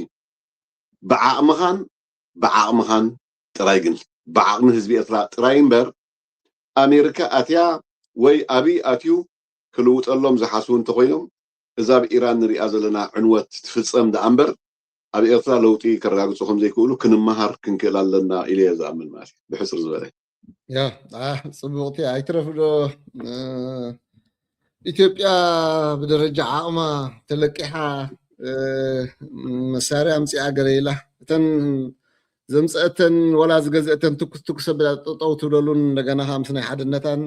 ብዓቕምኻን ጥራይ ግን ብዓቕሚ ህዝቢ ኤርትራ ጥራይ እምበር ኣሜሪካ ኣትያ ወይ ኣብይ ኣትዩ ክልውጠሎም ዝሓስቡ እንተኮይኖም እዛ ብኢራን ንሪኣ ዘለና ዕንወት ትፍፀም ዳኣምበር ኣብ ኤርትራ ለውጢ ከረጋግፁ ከም ዘይክእሉ ክንመሃር ክንክእል ኣለና ኢለ ዝኣምን ማለት ብሕፅር ዝበለ ያ ፅቡቕቲ ኣይትረፍዶ ኢትዮጵያ ብደረጃ ዓቕማ ተለቂሓ መሳርያ ኣምፂኣ ገለ እተን ዘምፅአተን ወላ ዝገዝአተን ትኩስ ኣቢላ ጠጠው ትብለሉን እንደገና ምስ ናይ ሓድነታን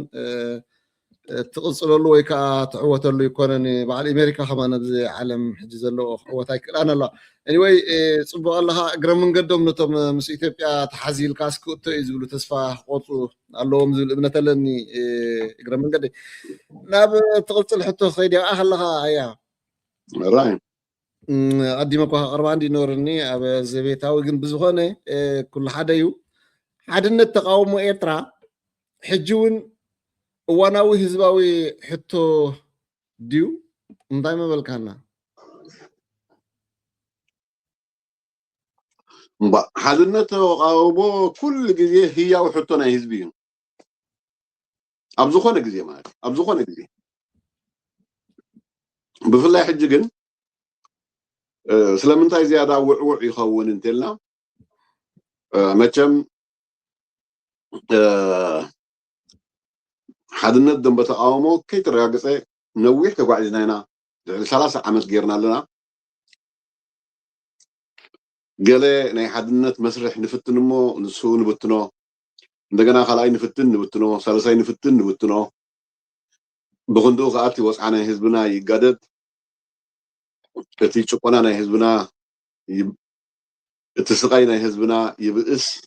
تقصلوا له ويكا تعوت له يكونني بعد أمريكا كمان بزي عالم حجز له عوتاي أنا لا anyway صبوا الله أقرب من قدام نتوم مس إثيوبيا تحزيل كاسكو تيزولو تسفى قطو اللهم زول ابن تلني أقرب من قدام ناب تقصل حتى خيدي أهلها يا راين قدي ما كوا قربان دي نورني أبى زبيتها ويجن بزخانة كل حدا يو حدنا التقاوم إيترا حجون ዋናዊ ህዝባዊ ሕቶ ድዩ እንታይ መበልካና ሓድነት ተቃውሞ ኩሉ ግዜ ህያው ሕቶ ናይ ህዝቢ እዩ ኣብ ዝኾነ ግዜ ማለት ኣብ ዝኾነ ግዜ بفلاي حجي جن سلامنتاي زيادة وعوع يخون انتلنا ماتشم حدنا دم بتقاومه كي ترى نويح كقاعدين هنا 3 عامات غيرنا لنا قال ناي حدنت مسرح نفتنمو نسو نبتنو እንደገና خلاي نفتن نبتنو ثالثاي نفتن نبتنو بغندو قاتي وصعنا حزبنا يقادد كتي چقونا ناي حزبنا تسقاي ناي حزبنا يبئس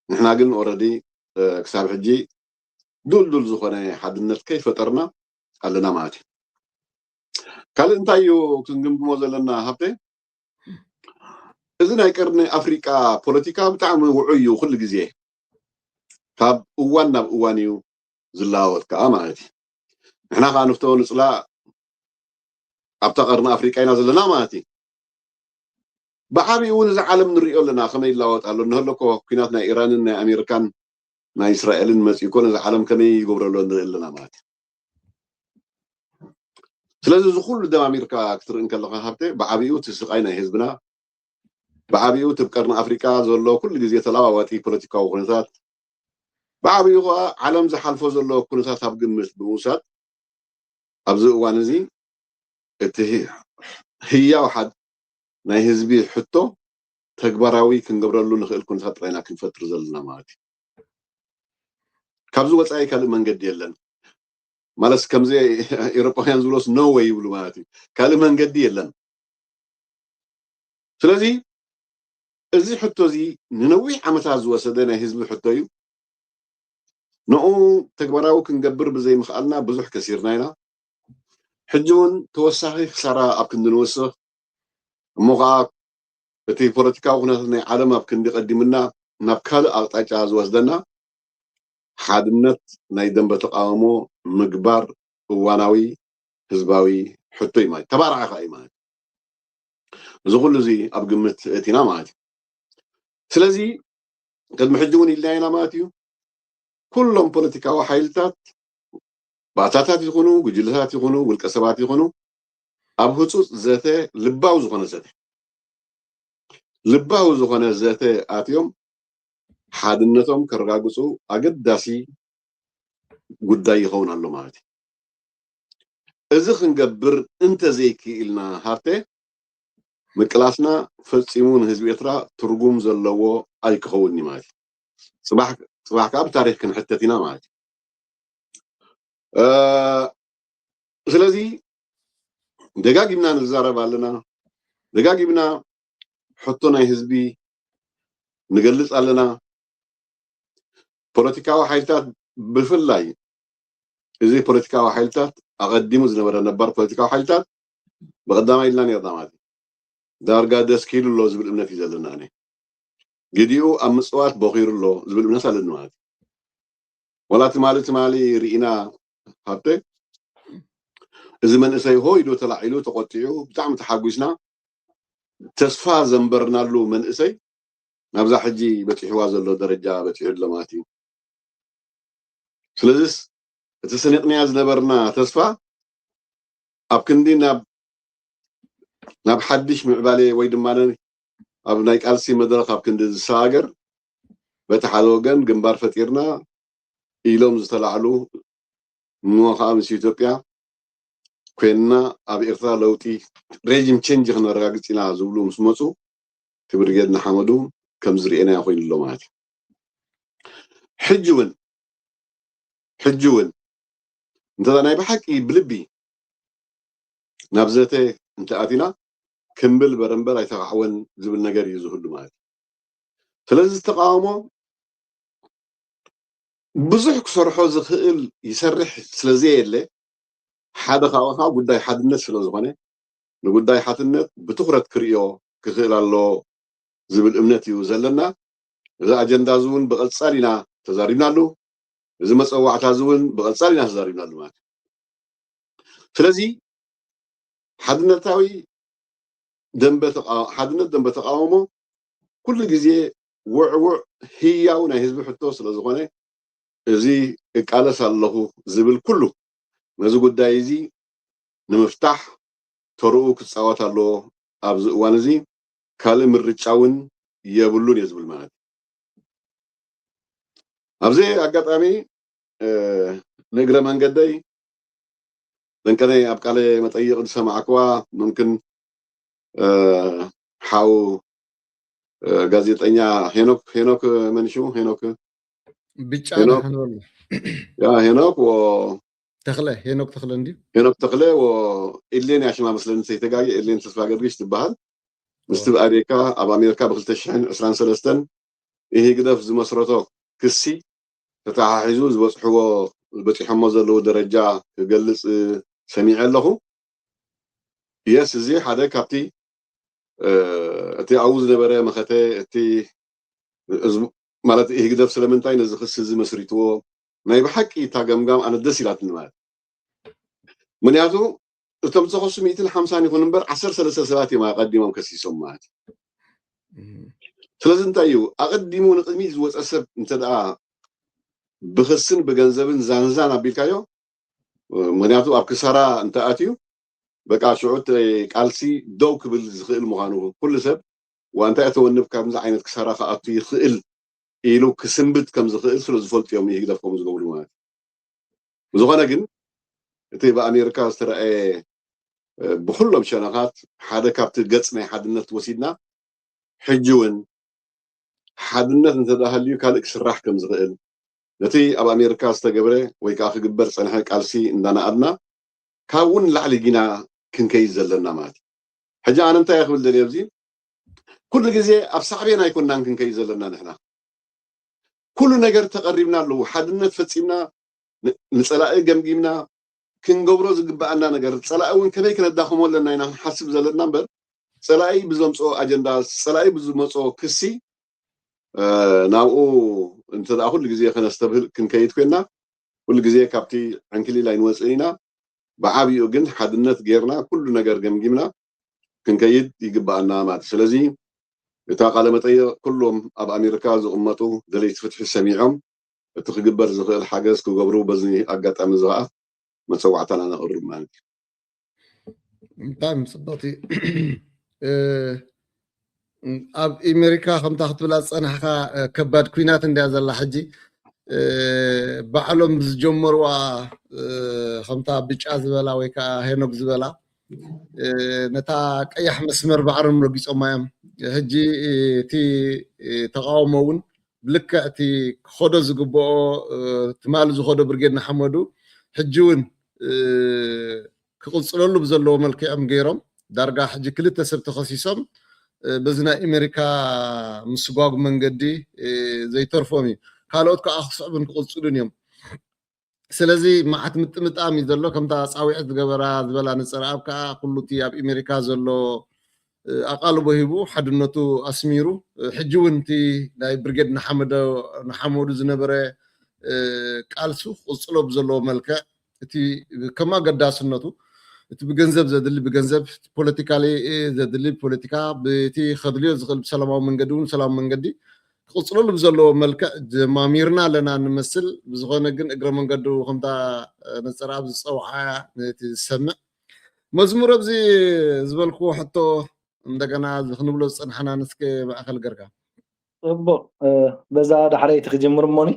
نحنا قلنا اوريدي كساب حجي دول زخونه حدنت كيف فطرنا قالنا ماتي قال انتايو كنجمو زلنا هبته اذن يقرن افريقيا بوليتيكا بتاعم وعيو كل غزيه طب وانا بوانيو زلاوت كاماتي احنا غنفتو نصلا ابتقرنا افريقيا زلنا ماتي بعابي ون العالم نريو لنا كما يلاوت قالو نهلكو كيناتنا ايران امريكان نا اسرائيل مس يكون العالم كما يغبرلو لنا ماتي ስለዚህ ዝኹሉ ደም አሜሪካ ክትርኢ እንከለካ ሃብተ ብዓብዩ ትስቃይና ህዝብና ብዓብዩ ትብቀርና አፍሪካ ዘሎ ኩሉ ግዜ ተለዋዋጢ ፖለቲካዊ ኩነታት ብዓብዩ ዓለም ዝሓልፎ ዘሎ ኩነታት ኣብ ግምት ብምውሳድ ኣብዚ እዋን እዚ እቲ ህያው ሓድ ናይ ህዝቢ ሕቶ ተግባራዊ ክንገብረሉ ንኽእል ኩነታት ጥራይና ክንፈጥር ዘለና ማለት እዩ ካብዚ ወፃኢ ካልእ መንገዲ የለን مالس كم زي إيروبيان زولوس no way يقولوا ماتي كلمة قدي يلن سلازي إزي حتى زي ننوي عمتها زوا سدنا حزب حتى يو نو تكبراو كنقبر بزي مخالنا بزح كثير ناينا حجون توسعي خسارة أبكن نوسه مغا بتي بوليتيكا وغناتنا عالم أبكن قدمنا نبكال أقطع زوا سدنا حادنت نايدن بتقاومو مقبار واناوي حزباوي حتى يماي تبارع قايمه زغل زي ابقمت اتينا ماتي سلازي قد محجون إلا ماتيو كلهم بوليتيكا وحيلتات باعتاتات يخونوا وجلسات يخونوا والكسبات يخونوا ابهصوص ذاته لباو زغنا ذاته لباو زغنا ذاته اتيوم حادنتهم كرغاغصو اقداسي ጉዳይ ይሆናል ማለት እዚህ እንገብር እንተ ዘይኪ ኢልና ሃርቴ መቅላስና ፈጽሙን ህዝብ ኤርትራ ትርጉም ዘለዎ አይክኸውን ማለት ጽባሕ ካብ ታሪክ ክንሕተቲና ማለት ስለዚህ ደጋጊምና ንዛረባለና ደጋጊምና ሕቶ ናይ ህዝቢ ንገልጽ ኣለና ፖለቲካዊ ሓይልታት بفلاي إذا بوليتيكا وحيلتات أقدموا زنبرة نبار بوليتيكا وحيلتات بقدام إلنا يضامات دارجا دسكيل الله زبل إمنا في زلنا أنا جديو أمسوات بخير الله زبل إمنا سالنا هذا ولا تمالي رئينا حتى إذا من إسي هو يدو طلع له تقطعه بتعمل تحاجزنا تصفى زنبرنا له من إسي نبذ حجي بتحواز له درجة بتحيد لماتي سلازس تسنقني زنبرنا تصفى أبكندي ناب حدش معبالي ويد مالني أبنايك ألسي مدرق أبكندي الساقر بتحالوغن جنبار فتيرنا إيلوم زتلعلو نوخا من إثيوبيا كنا أبي إرثا لوتي ريجيم تشينج خنا رغاقتينا زولو مسموتو تبرجدنا حمدو كم زرينا يا أخوين اللومات حجون انت انا بحكي بلبي نبزته انت اتينا كمبل برنبل يتقعون زبل نجر يزهل مالك ثلاث تقاومه بزح كسرحو زخيل يسرح سلازي اللي حدا خاوخا قداي حد الناس سلازغنه نقداي حد النت بتخرت كريو كخيل الله زبل امنتي وزلنا اذا اجندا زون بقصالينا تزارينا له إذا ما سوى عتازون بغلصالي ناس زارينا المات فلذي حدنا تاوي حدنا تقاومه كل جزء وع هي ونا حزب حتى سلازغونه زي قالس الله زبل كله نزو قداي زي نمفتح ተርኡ ክጻወት ኣሎ ኣብዚ እዋን እዚ ካልእ ምርጫውን የብሉን እየ ዝብል ማለት ኣብዚ ኣጋጣሚ ንእግረ መንገደይ ደንቀነይ ኣብ ቃለ መጠይቕ ዝሰማዕክዋ ምምክን ሓው ጋዜጠኛ ሄኖክ መንሹ ሄኖክ ብጫ ንሕንበሉ ያ ሄኖክ ሄኖክ ተክለ እንዲ ሄኖክ ተክለ ወኢሌን ያሽማ መስለን ሰይተጋይ ኢሌን ተስፋ ገብሪሽ ትበሃል ምስቲ ብኣዴካ ኣብ ኣሜሪካ ብ2023 ይሄ ግደፍ ዝመስረቶ ክሲ ተተሓሒዙ ዝበፅሕዎ በፂሖሞ ዘለዎ ደረጃ ክገልፅ ሰሚዐ ኣለኹ የስ እዚ ሓደ ካብቲ እቲ ኣብኡ ዝነበረ መኸተ እቲ ማለት ይሄ ግደፍ ስለምንታይ ነዚ ክሲ እዚ መስሪትዎ ናይ ብሓቂ እታ ገምጋም ኣነ ደስ ኢላትኒ ማለት ምክንያቱ እቶም ዝኸሱ 150 ይኹን እምበር 13 ሰባት እዮም ኣቐዲሞም ከሲሶም ማለት ስለዚ እንታይ እዩ ኣቐዲሙ ንቅድሚት ዝወፀ ሰብ እንተደኣ ብክስን ብገንዘብን ዛንዛን ኣቢልካዮ ምክንያቱ ኣብ ክሳራ እንተኣትዩ በቃ ሽዑት ቃልሲ ደው ክብል ዝኽእል ምዃኑ ኩሉ ሰብ ዋንታይ እተወንብ ከምዚ ዓይነት ክሳራ ከኣቱ ይኽእል ኢሉ ክስንብት ከም ዝኽእል ስለ ዝፈልጡ እዮም ይህ ግደፍ ከምኡ ዝገብሩ ማለት ዝኾነ ግን እቲ ብኣሜሪካ ዝተረኣየ ብኩሎም ሸነኻት ሓደ ካብቲ ገጽ ናይ ሓድነት ወሲድና ሕጂ እውን ሓድነት እንተዳሃልዩ ካልእ ክስራሕ ከም ዝኽእል ነቲ ኣብ ኣሜሪካ ዝተገብረ ወይ ከዓ ክግበር ፀንሐ ቃልሲ እንዳነኣድና ካብ እውን ላዕሊ ጊና ክንከይድ ዘለና ማለት ሕጂ ኣነ እንታይ ክብል ደልየ ኣብዚ ኩሉ ግዜ ኣብ ሳዕቤና ኣይኮንናን ክንከይድ ዘለና ንሕና ኩሉ ነገር ተቐሪብና ኣለዉ ሓድነት ፈፂምና ንፀላኢ ገምጊምና ክንገብሮ ዝግባአና ነገር ፀላኢ እውን ከመይ ክነዳኽሞ ኣለና ኢና ክንሓስብ ዘለና እምበር ፀላኢ ብዘምፅኦ ኣጀንዳ ፀላኢ ብዝመፅኦ ክሲ ናብኡ እንተደኣ ኩሉ ግዜ ከነስተብህል ክንከይድ ኮይና ኩሉ ግዜ ካብቲ ዕንክሊል ኣይንወፅእ ኢና ብዓብይኡ ግን ሓድነት ጌርና ኩሉ ነገር ገምጊምና ክንከይድ ይግባአና ማለት ስለዚ እታ ቃለ መጠይቕ ኩሎም ኣብ ኣሜሪካ ዝቕመጡ ደለይቲ ፍትሒ ሰሚዖም እቲ ክግበር ዝኽእል ሓገዝ ክገብሩ በዚ ኣጋጣሚ እዚ ከዓ መፀዋዕታና ነቕርብ ማለት እዩ ብጣዕሚ ፅቡቕቲ ኣብ ኣሜሪካ ከምታ ክትብላ ዝፀናሕካ ከባድ ኩናት እንድያ ዘላ ሕጂ ባዕሎም ዝጀመርዋ ከምታ ብጫ ዝበላ ወይ ከዓ ሄኖክ ዝበላ ነታ ቀያሕ መስመር ባዕሮም ረጊፆማ እዮም ሕጂ እቲ ተቃውሞ እውን ብልክዕ እቲ ክኸዶ ዝግብኦ ትማሊ ዝኸዶ ብርጌድ ንሓመዱ ሕጂ እውን ክቕፅለሉ ብዘለዎ መልክዖም ገይሮም ዳርጋ ሕጂ ክልተ ሰብ ተኸሲሶም በዚ ናይ ኣሜሪካ ምስጓጉ መንገዲ ዘይተርፎም እዩ ካልኦት ከዓ ክስዕቡን ክቕፅሉን እዮም ስለዚ መዓት ምጥምጣም እዩ ዘሎ ከምታ ፃዊዕት ዝገበራ ዝበላ ንፅረ ኣብ ከዓ ኩሉ እቲ ኣብ ኣሜሪካ ዘሎ ኣቓልቦ ሂቡ ሓድነቱ ኣስሚሩ ሕጂ እውን እቲ ናይ ብርጌድ ንሓመዱ ዝነበረ ቃልሱ ክቕፅሎ ብዘለዎ መልክዕ እቲ ከም ኣገዳስነቱ እቲ ብገንዘብ ዘድሊ ብገንዘብ ፖለቲካሊ ዘድሊ ፖለቲካ በቲ ከድልዮ ዝኽእል ብሰላማዊ መንገዲ እውን ሰላማዊ መንገዲ ክቕፅለሉ ብዘለዎ መልክዕ ጀማሚርና ኣለና ንመስል ብዝኾነ ግን እግረ መንገዱ ከምታ ነፀራ ኣብ ዝፀውዓ ነቲ ዝሰምዕ መዝሙር ኣብዚ ዝበልክዎ ሕቶ እንደገና ክንብሎ ዝፀንሐና ንስከ ማእኸል ገርካ ፅቡቅ በዛ ዳሕረይቲ ክጅምር እሞኒ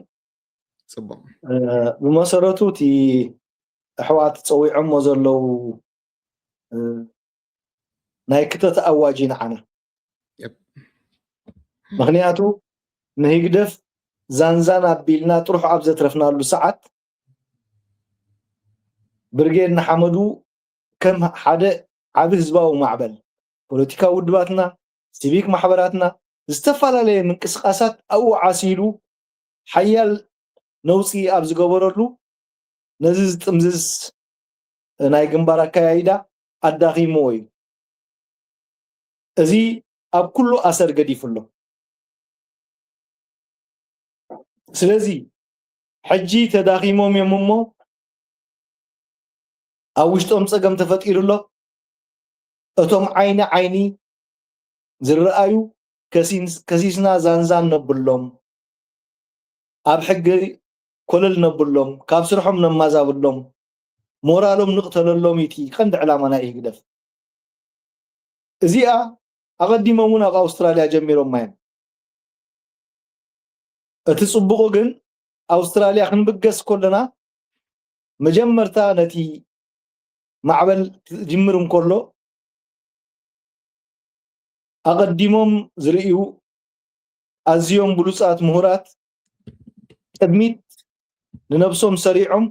ፅቡቅ ብመሰረቱ እቲ ኣሕዋት ፀዊዖሞ ዘለው ናይ ክተት ኣዋጅ ንዓና ምክንያቱ ንህግደፍ ዛንዛን ኣቢልና ጥሩሕ ኣብ ዘትረፍናሉ ሰዓት ብርጌድ ንሓመዱ ከም ሓደ ዓብ ህዝባዊ ማዕበል ፖለቲካዊ ውድባትና ሲቪክ ማሕበራትና ዝተፈላለዩ ምንቅስቃሳት ኣብኡ ዓሲሉ ሓያል ነውፂ ኣብ ዝገበረሉ ነዚ ዝጥምዝዝ ናይ ግንባር ኣካያይዳ ኣዳኺምዎ እዩ እዚ ኣብ ኩሉ ኣሰር ገዲፉሎ ስለዚ ሕጂ ተዳኺሞም እዮም እሞ ኣብ ውሽጦም ፀገም ተፈጢሩሎ እቶም ዓይኒ ዝረኣዩ ከሲስና ዛንዛን ነብሎም ኣብ ሕጊ ኮለል ነብሎም ካብ ስርሖም ነማዛብሎም ሞራሎም ንቕተለሎም እቲ ቀንዲ ዕላማ ናይ ይግደፍ እዚኣ ኣቀዲሞሙን ኣብ ኣውስትራልያ ጀሚሮም ማየን እቲ ጽቡቕ ግን ኣውስትራልያ ክንብገስ ኮለና መጀመርታ ነቲ ማዕበል ጅምር እንከሎ ኣቀዲሞም ዝርእዩ ኣዝዮም ብሉጻት ምሁራት ቅድሚት ንነብሶም ሰሪዖም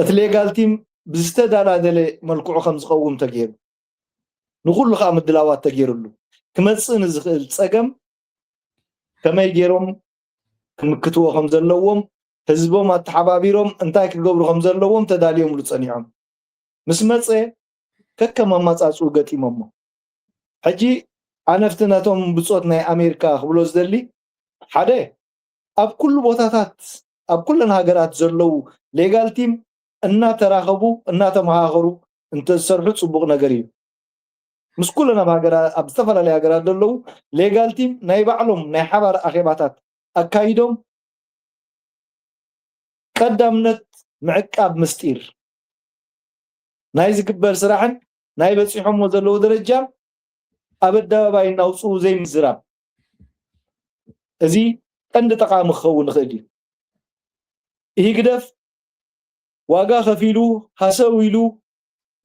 እቲ ሌጋል ቲም ብዝተዳላደለ መልክዑ ከም ዝቀውም ተገይሩ ንኩሉ ከዓ ምድላዋት ተገይሩሉ ክመጽእ ንዝኽእል ጸገም ከመይ ገይሮም ክምክትዎ ከም ዘለዎም ህዝቦም ኣተሓባቢሮም እንታይ ክገብሩ ከም ዘለዎም ተዳልዮምሉ ጸኒዖም ምስ መጽ ከከም ኣማጻጽኡ ገጢሞሞ ሕጂ ኣነፍቲ ነቶም ብጾት ናይ ኣሜሪካ ክብሎ ዝደሊ ሓደ ኣብ ኩሉ ቦታታት ኣብ ኩለን ሃገራት ዘለው ሌጋል ቲም እናተራኸቡ እናተመሃኸሩ እንተሰርሑ ጽቡቕ ነገር እዩ ምስ ኩለን ኣብ ዝተፈላለዩ ሃገራት ዘለው ሌጋል ቲም ናይ ባዕሎም ናይ ሓባር ኣኼባታት ኣካይዶም ቀዳምነት ምዕቃብ ምስጢር ናይ ዝግበር ስራሕን ናይ በፂሖሞ ዘለው ደረጃ ኣብ ኣደባባይ እናውፅኡ ዘይምዝራብ እዚ ቀንዲ ጠቃሚ ክኸውን ይኽእል እዩ ይህ ግደፍ ዋጋ ከፊሉ ሃሰው ኢሉ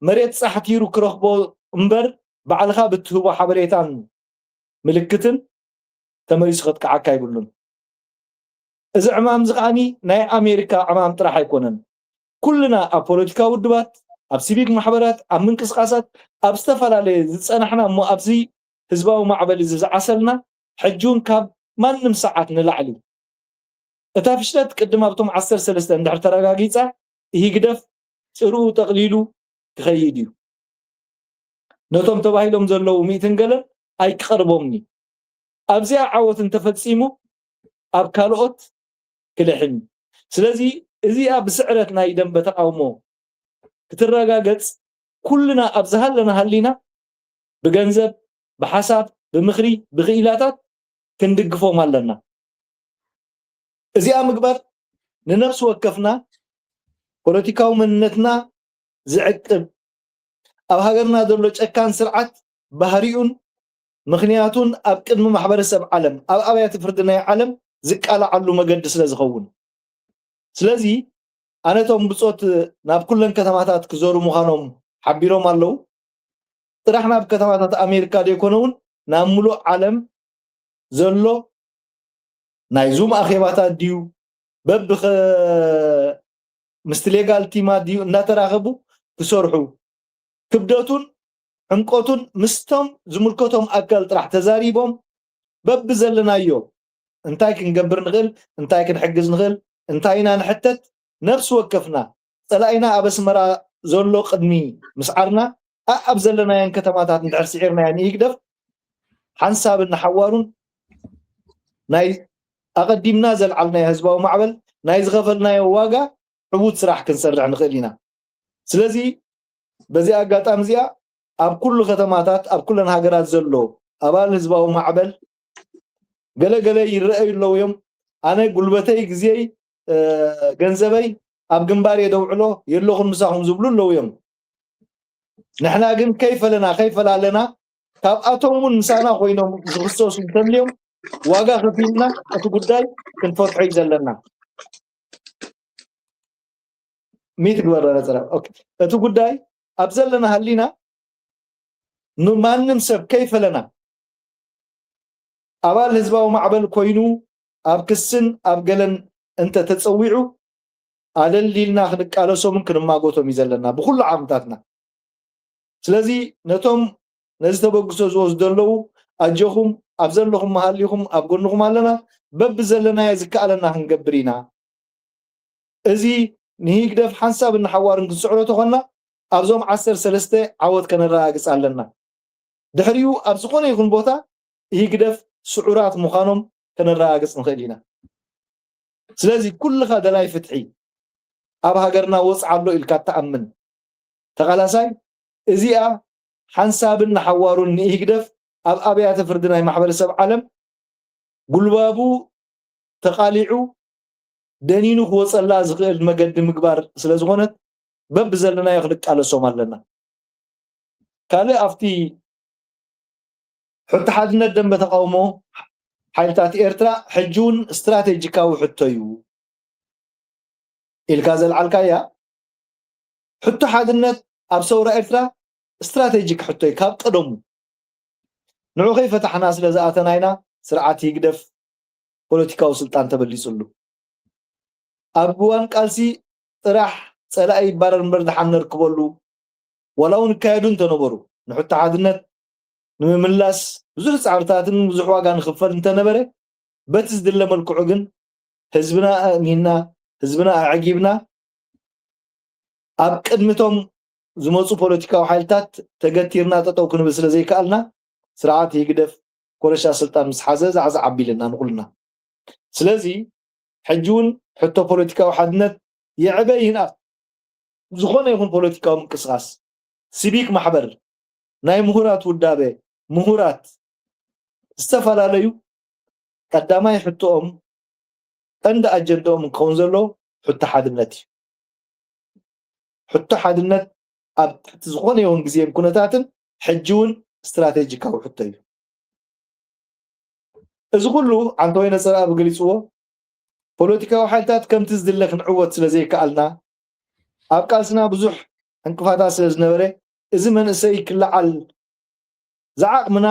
መሬት ጻሕቲሩ ክረኽቦ እምበር ባዕልኻ ብትህቦ ሓበሬታን ምልክትን ተመሪሱ ክትከዓካ ይብሉን እዚ ዕማም ዝኸዓኒ ናይ ኣሜሪካ ዕማም ጥራሕ ኣይኮነን ኩልና ኣብ ፖለቲካዊ ውድባት ኣብ ሲቪክ ማሕበራት ኣብ ምንቅስቃሳት ኣብ ዝተፈላለዩ ዝጸናሕና እሞ ኣብዚ ህዝባዊ ማዕበል ዝዓሰልና ሕጁን ካብ ማንም ሰዓት ንላዕሊ እታ ፍሽለት ቅድም ኣብቶም 13 እንድሕር ተረጋጊጻ ይህ ግደፍ ጽሩኡ ተቕሊሉ ክኸይድ እዩ ነቶም ተባሂሎም ዘለው ሚእትን ገለ ኣይክቐርቦምኒ ኣብዚኣ ዓወት እንተፈጺሙ ኣብ ካልኦት ክልሕን ስለዚ እዚኣ ብስዕረት ናይ ደንበ ተቃውሞ ክትረጋገጽ ኩልና ኣብ ዝሃለና ሃሊና ብገንዘብ ብሓሳብ ብምኽሪ ብኽኢላታት ክንድግፎም ኣለና እዚኣ ምግባር ንነፍስ ወከፍና ፖለቲካዊ መንነትና ዝዕቅብ ኣብ ሃገርና ዘሎ ጨካን ስርዓት ባህሪኡን ምኽንያቱን ኣብ ቅድሚ ማሕበረሰብ ዓለም ኣብ ኣብያተ ፍርዲ ናይ ዓለም ዝቃላዓሉ መገዲ ስለ ዝኸውን ስለዚ ኣነቶም ብጾት ናብ ኩለን ከተማታት ክዞሩ ምዃኖም ሓቢሮም ኣለው ጥራሕ ናብ ከተማታት ኣሜሪካ ደይኮነውን ናብ ሙሉእ ዓለም ዘሎ ናይ ዙም ኣኼባታት ድዩ በብኸ ምስቲ ሌጋል ቲማት ድዩ እናተራኸቡ ክሰርሑ ክብደቱን ዕምቆቱን ምስቶም ዝምልከቶም ኣካል ጥራሕ ተዛሪቦም በብ ዘለናዮ እንታይ ክንገብር ንኽእል እንታይ ክንሕግዝ ንኽእል እንታይና ንሕተት ነፍሲ ወከፍና ጸላኢና ኣብ ኣስመራ ዘሎ ቅድሚ ምስዓርና ኣብ ዘለናየን ከተማታት እንድሕር ስዒርናየን ይግደፍ ሓንሳብን ሓዋሩን ናይ ኣቀዲምና ዘልዓልናዮ ህዝባዊ ማዕበል ናይ ዝኸፈልናዮ ዋጋ ዕቡት ስራሕ ክንሰርሕ ንኽእል ኢና ስለዚ በዚ ኣጋጣሚ እዚኣ ኣብ ኩሉ ከተማታት ኣብ ኩለን ሃገራት ዘሎ ኣባል ህዝባዊ ማዕበል ገለገለ ይረአዩ ኣለዉ እዮም ኣነ ጉልበተይ ግዜይ ገንዘበይ ኣብ ግንባር የደውዕሎ የለኹን ምሳኹም ዝብሉ ኣለዉ እዮም ንሕና ግን ከይፈላለና ካብኣቶም እውን ምሳና ኮይኖም ዝኽሰሱ እንተልዮም ዋጋ ከፊልና እቲ ጉዳይ ክንፈትሖ እዩ ዘለና ሚት ግበረና ፀራ እቲ ጉዳይ ኣብ ዘለና ሃሊና ንማንም ሰብ ከይፈለና ኣባል ህዝባዊ ማዕበል ኮይኑ ኣብ ክስን ኣብ ገለን እንተ ተጸዊዑ ኣደሊልና ክንቃለሶምን ክንማጎቶም እዩ ዘለና ብኩሉ ዓምታትና ስለዚ ነቶም ነዚ ተበግሶ ዝወስዱ ኣለዉ ኣጀኹም ኣብ ዘለኹም መሃሊኹም ኣብ ጎንኹም ኣለና በብ ዘለናዮ ዝከኣለና ክንገብር ኢና እዚ ንሂግደፍ ሓንሳብ እናሓዋርን ክንስዕሮ ተኾና ኣብዞም 13 ዓወት ከነረጋግጽ ኣለና ድሕሪኡ ኣብ ዝኾነ ይኹን ቦታ ይግደፍ ስዑራት ምዃኖም ከነረጋግጽ ንኽእል ኢና ስለዚ ኩልኻ ደላይ ፍትሒ ኣብ ሃገርና ወፅዓሎ ኢልካ ተኣምን ተቓላሳይ እዚኣ ሓንሳብን ናሓዋሩን ንይግደፍ ኣብ ኣብያተ ፍርዲ ናይ ማሕበረሰብ ዓለም ጉልባቡ ተቃሊዑ ደኒኑ ክወፀላ ዝኽእል መገዲ ምግባር ስለ ዝኾነት በብ ዘለናዮ ክንቃለሶም ኣለና ካልእ ኣፍቲ ሕቶ ሓድነት ደንበ ተቃውሞ ሓይልታት ኤርትራ ሕጂውን ስትራቴጂካዊ ሕቶ እዩ ኢልካ ዘልዓልካያ ሕቶ ሓድነት ኣብ ሰውራ ኤርትራ ስትራቴጂክ ሕቶ እዩ ካብ ቀደሙ ንዑ ከይፈታሕና ስለ ዝኣተና ኢና ስርዓት ይግደፍ ፖለቲካዊ ስልጣን ተበሊጹሉ ኣብ እዋን ቃልሲ ጥራሕ ፀላኢ ይባረር እምበር ድሓን ንርክበሉ ወላው ንካየዱ እንተነበሩ ንሕቶ ሓድነት ንምምላስ ብዙሕ ፃዕርታትን ብዙሕ ዋጋ ንኽፈል እንተነበረ በቲ ዝድለ መልክዑ ግን ህዝብና ኣእሚንና ህዝብና ኣዕጊብና ኣብ ቅድሚቶም ዝመፁ ፖለቲካዊ ሓይልታት ተገቲርና ጠጠው ክንብል ስለ ዘይከኣልና ስርዓት ይግደፍ ኮረሻ ስልጣን ምስ ሓዘ ዛዕዛ ዓቢልና ንኩልና ስለዚ ሕጂ እውን ሕቶ ፖለቲካዊ ሓድነት ይዕበይ ይህናፍ ዝኾነ ይኹን ፖለቲካዊ ምንቅስቃስ ሲቪክ ማሕበር ናይ ምሁራት ውዳበ ምሁራት ዝተፈላለዩ ቀዳማይ ሕቶኦም ቀንዲ ኣጀንዳኦም ክኸውን ዘሎ ሕቶ ሓድነት እዩ ሕቶ ሓድነት ኣብ ትሕቲ ዝኾነ ይኹን ግዜን ኩነታትን ሕጂ እውን ስትራቴጂካዊ ሕቶ እዩ እዚ ኩሉ ዓንተ ወይ ነፀላ ብገሊፅዎ ፖለቲካዊ ሓይልታት ከምቲ ዝድለ ክንዕወት ስለ ዘይከኣልና ኣብ ቃልስና ብዙሕ እንቅፋታት ስለ ዝነበረ እዚ መንእሰይ ክለዓል ዝዓቕምና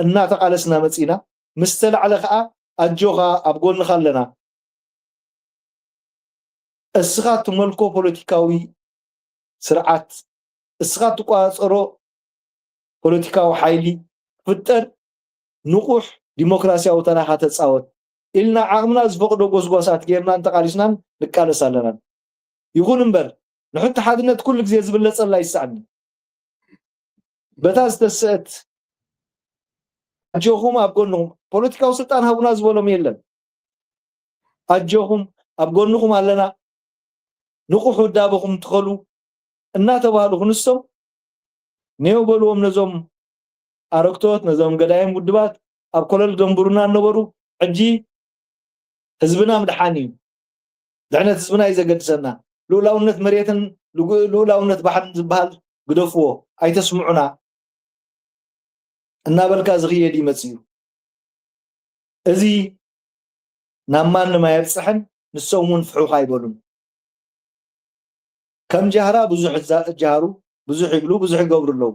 እናተቃለስና መፂና ምስ ተላዕለ ከዓ ኣጆኻ ኣብ ጎንኻ ኣለና እስኻ ትመልኮ ፖለቲካዊ ስርዓት እስኻ ትቋፀሮ ፖለቲካዊ ሓይሊ ፍጠር ንቁሕ ዲሞክራሲያዊ ተራኻ ተፃወት ኢልና ዓቕምና ዝፈቅዶ ጎስጓሳት ጌርና እንተቃሊስናን ንቃለስ ኣለና ይኹን እምበር ንሕቶ ሓድነት ኩሉ ግዜ ዝብለፀላ ይስዓኒ በታ ዝተስአት ኣጆኹም ኣብ ጎንኹም ፖለቲካዊ ስልጣን ሃቡና ዝበሎም የለን ኣጆኹም ኣብ ጎንኹም ኣለና ንቁሕ ውዳበኹም ትኸሉ እናተባሃሉ ክንሶም ነየው በልዎም ነዞም ኣረክቶት ነዞም ገዳይም ውድባት ኣብ ኮለል ደንብሩና ነበሩ ሕጂ ህዝብና ምድሓን እዩ ድሕነት ህዝብና እዩ ዘገድሰና ልኡላውነት መሬትን ልኡላውነት ባሕርን ዝበሃል ግደፍዎ ኣይተስምዑና እናበልካ ዝኽየድ ይመፅእ እዩ እዚ ናብ ማንም ኣየብፅሕን ንሶም እውን ፍሑኽ ኣይበሉን ከም ጃህራ ብዙሕ ጃህሩ ብዙሕ ይብሉ ብዙሕ ይገብሩ ኣለዉ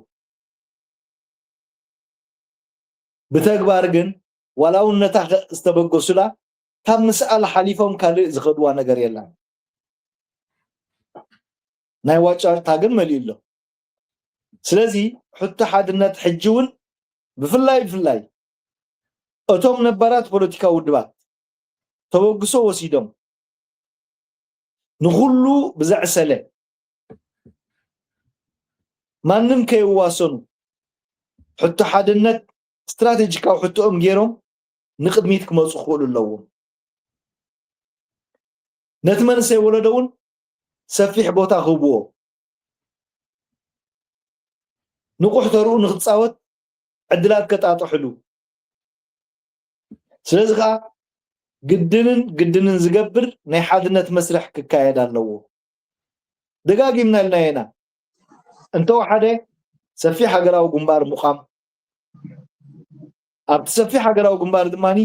ብተግባር ግን ዋላውነታ ዝተበገሱላ ካብ ምስኣል ሓሊፎም ካልእ ዝኸድዋ ነገር የለን ናይ ዋጫርታ ግን መሊኡ ኣሎ ስለዚ ሕቶ ሓድነት ሕጂ እውን ብፍላይ እቶም ነባራት ፖለቲካዊ ውድባት ተበግሶ ወሲዶም ንኩሉ ብዘዕሰለ ማንም ከይዋሰኑ ሕቶ ሓድነት ስትራቴጂካዊ ሕቶኦም ገይሮም ንቅድሚት ክመፁ ክኽእሉ ኣለዎም ነቲ መንእሰይ ወለዶ እውን ሰፊሕ ቦታ ክህብዎ ንቁሕ ተርኡ ንክፃወት ዕድላት ከጣጥሕሉ ስለዚ ከዓ ግድንን ዝገብር ናይ ሓድነት መስርሕ ክካየድ ኣለዎ ደጋጊምና ኢልና ኢና እንተወሓደ ሰፊሕ ሃገራዊ ግንባር ምዃም ኣብቲ ሰፊሕ ሃገራዊ ግንባር ድማኒ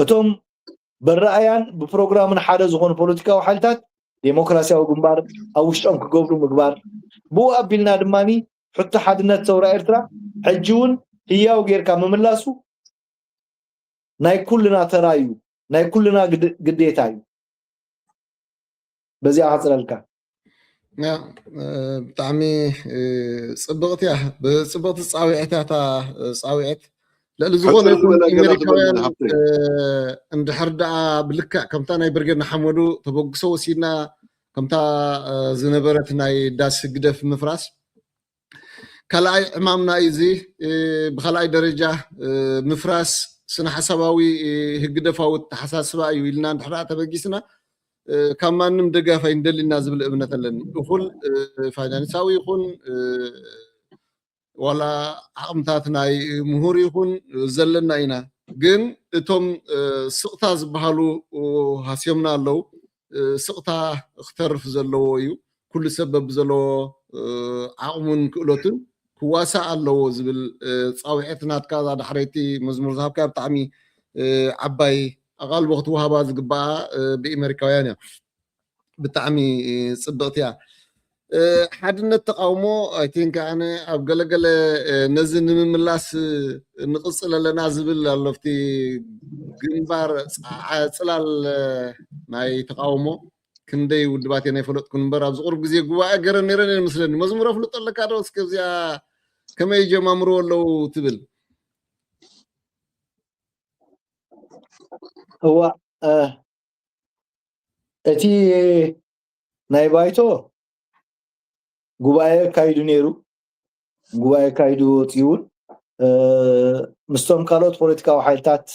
እቶም ብረኣያን ብፕሮግራምን ሓደ ዝኾኑ ፖለቲካዊ ሓይልታት ዴሞክራሲያዊ ግንባር ኣብ ውሽጦም ክገብሩ ምግባር ብኡ ኣቢልና ድማኒ ሕቶ ሓድነት ሰውራ ኤርትራ ሕጂ እውን ህያው ጌርካ ምምላሱ ናይ ኩልና ተራ እዩ ናይ ኩልና ግዴታ እዩ በዚኣ ሓፅረልካ ብጣዕሚ ፅብቕቲ እያ ብፅብቕቲ ፃዊዕታታ ፃዊዕት ልዕሊ ዝኾነ ይኹን ኣሜሪካውያን እንድሕር ደኣ ብልክዕ ከምታ ናይ ብርጌድ ንሓመዱ ተበግሶ ወሲድና ከምታ ዝነበረት ናይ ዳስ ግደፍ ምፍራስ ካልኣይ ዕማምና እዚ ብካልኣይ ደረጃ ምፍራስ ስነ ሓሳባዊ ህግደፋዊ ተሓሳስባ እዩ ኢልና እንድሕር ደኣ ተበጊስና ካብ ማንም ደጋፍ ኣይንደሊና ዝብል እምነት ኣለኒ እኹል ፋይናንሳዊ ይኹን ዋላ ዓቕምታት ናይ ምሁር ይኹን ዘለና ኢና ግን እቶም ስቕታ ዝበሃሉ ሃስዮምና ኣለዉ ስቕታ ክተርፍ ዘለዎ እዩ ኩሉ ሰበብ ዘለዎ ዓቕሙን ክእሎትን ክዋሳእ ኣለዎ ዝብል ፃውዒት ናትካ እዛ ዳሕረይቲ መዝሙር ዝሃብካ ብጣዕሚ ዓባይ ኣቓልቦ ክትወሃባ ዝግባኣ ብኣሜሪካውያን እያ ብጣዕሚ ፅብቕቲ እያ ሓድነት ተቃውሞ ኣይ ቲንክ ኣነ ኣብ ገለገለ ነዚ ንምምላስ ንቕፅል ኣለና ዝብል ኣሎፍቲ ግንባር ፅላል ናይ ተቃውሞ ክንደይ ውድባት ናይ ፈለጥኩን እምበር ኣብ ዝቕርብ ግዜ ጉባኤ ገይረ ነይረን ይመስለኒ መዝሙር ኣፍልጦ ኣለካ ዶ እስከ እዚኣ ከመይ ጀማምሮ ኣለው ትብል هو እቲ ናይ ባይቶ ጉባኤ ካይዱ ነይሩ ጉባኤ ካይዱ ወፂውን ምስቶም ካልኦት ፖለቲካዊ ሓይልታት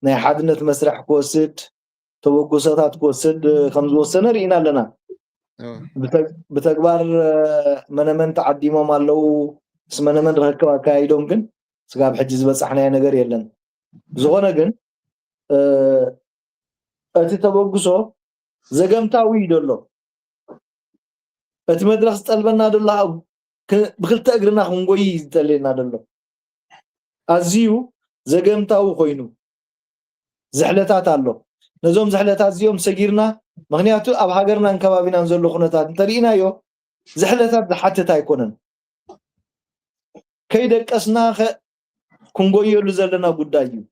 ናይ ሓድነት መስርሕ ክወስድ ተበጎሰታት ክወስድ ከም ዝወሰነ ርኢና ኣለና ብተግባር መነመን ተዓዲሞም ኣለው ስመነመን ርክብ ኣካይዶም ግን ስጋብ ሕጂ ዝበፅሕናዮ ነገር የለን ዝኾነ ግን እቲ ተበግሶ ዘገምታዊ ይደሎ እቲ መድረክ ዝጠልበና ደሎ ብክልተ እግርና ክንጎይ ዝጠልየና ደሎ ኣዝዩ ዘገምታዊ ኮይኑ ዝሕለታት ኣሎ ነዞም ዝሕለታት እዚኦም ሰጊርና ምክንያቱ ኣብ ሃገርናን ከባቢናን ዘሎ ኩነታት እንተሪእናዮ ዝሕለታት ዝሓትት ኣይኮነን ከይደቀስና ክንጎየሉ ዘለና ጉዳይ እዩ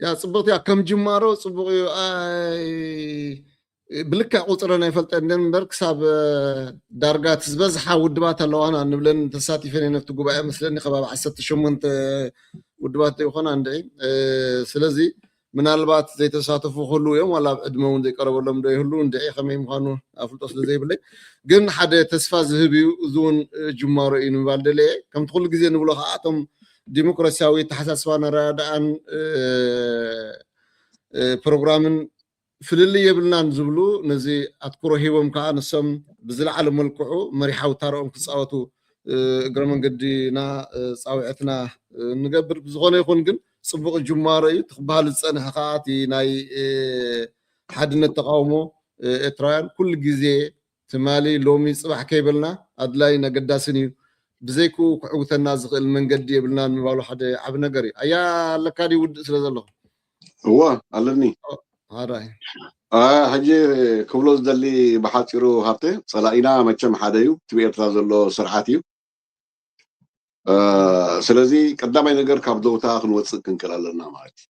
ያ ጽቡቅ ያ ከም ጅማሮ ጽቡቅ ብልካ ቁፅረና ይፈልጠን እምበር ክሳብ ዳርጋ ትዝበዝሓ ውድባት ኣለዋና ንብለን ተሳቲፈን ነፍቲ ጉባኤ መስለኒ ከባቢ 18 ውድባት ይኾና እንድዒ ስለዚ ምናልባት ዘይተሳተፉ ሁሉ እዮም ዋላ ዕድመ እውን ዘይቀረበሎም ዶ ይህሉ እንድዒ ከመይ ምዃኑ ኣፍልጦ ስለ ዘይብለይ ግን ሓደ ተስፋ ዝህብ እዩ እዚ እውን ጅማሮ እዩ ንምባል ደለየ ከምቲ ኩሉ ግዜ ንብሎ ከዓ እቶም ዲሞክራሲያዊ ተሓሳስባን ረዳእን ፕሮግራምን ፍልል የብልናን ዝብሉ ነዚ ኣትኩሮ ሂቦም ከዓ ንሶም ብዝለዓለ መልክዑ መሪሓዊ ታርኦም ክፃወቱ እግረ መንገዲና ፃውዒትና ንገብር ዝኾነ ይኹን ግን ፅቡቅ ጅማሮ እዩ ትክበሃል ዝፀንሐ ከዓ እቲ ናይ ሓድነት ተቃውሞ ኤርትራውያን ኩሉ ግዜ ትማሊ ሎሚ ፅባሕ ከይበልና ኣድላይን ኣገዳስን እዩ ብዘይኩ ክዕውተና ዝኽእል መንገዲ የብልና ንምባሉ ሓደ ዓብ ነገር እዩ ኣያ ኣለካ ዲ ውድእ ስለ ዘለኹ እዋ ኣለኒ ሃዳይ ሕጂ ክብሎ ዝደሊ ብሓፂሩ ሃብተ ፀላኢና መቸም ሓደ እዩ እቲ ብኤርትራ ዘሎ ስርዓት እዩ ስለዚ ቀዳማይ ነገር ካብ ደውታ ክንወፅእ ክንክእል ኣለና ማለት እዩ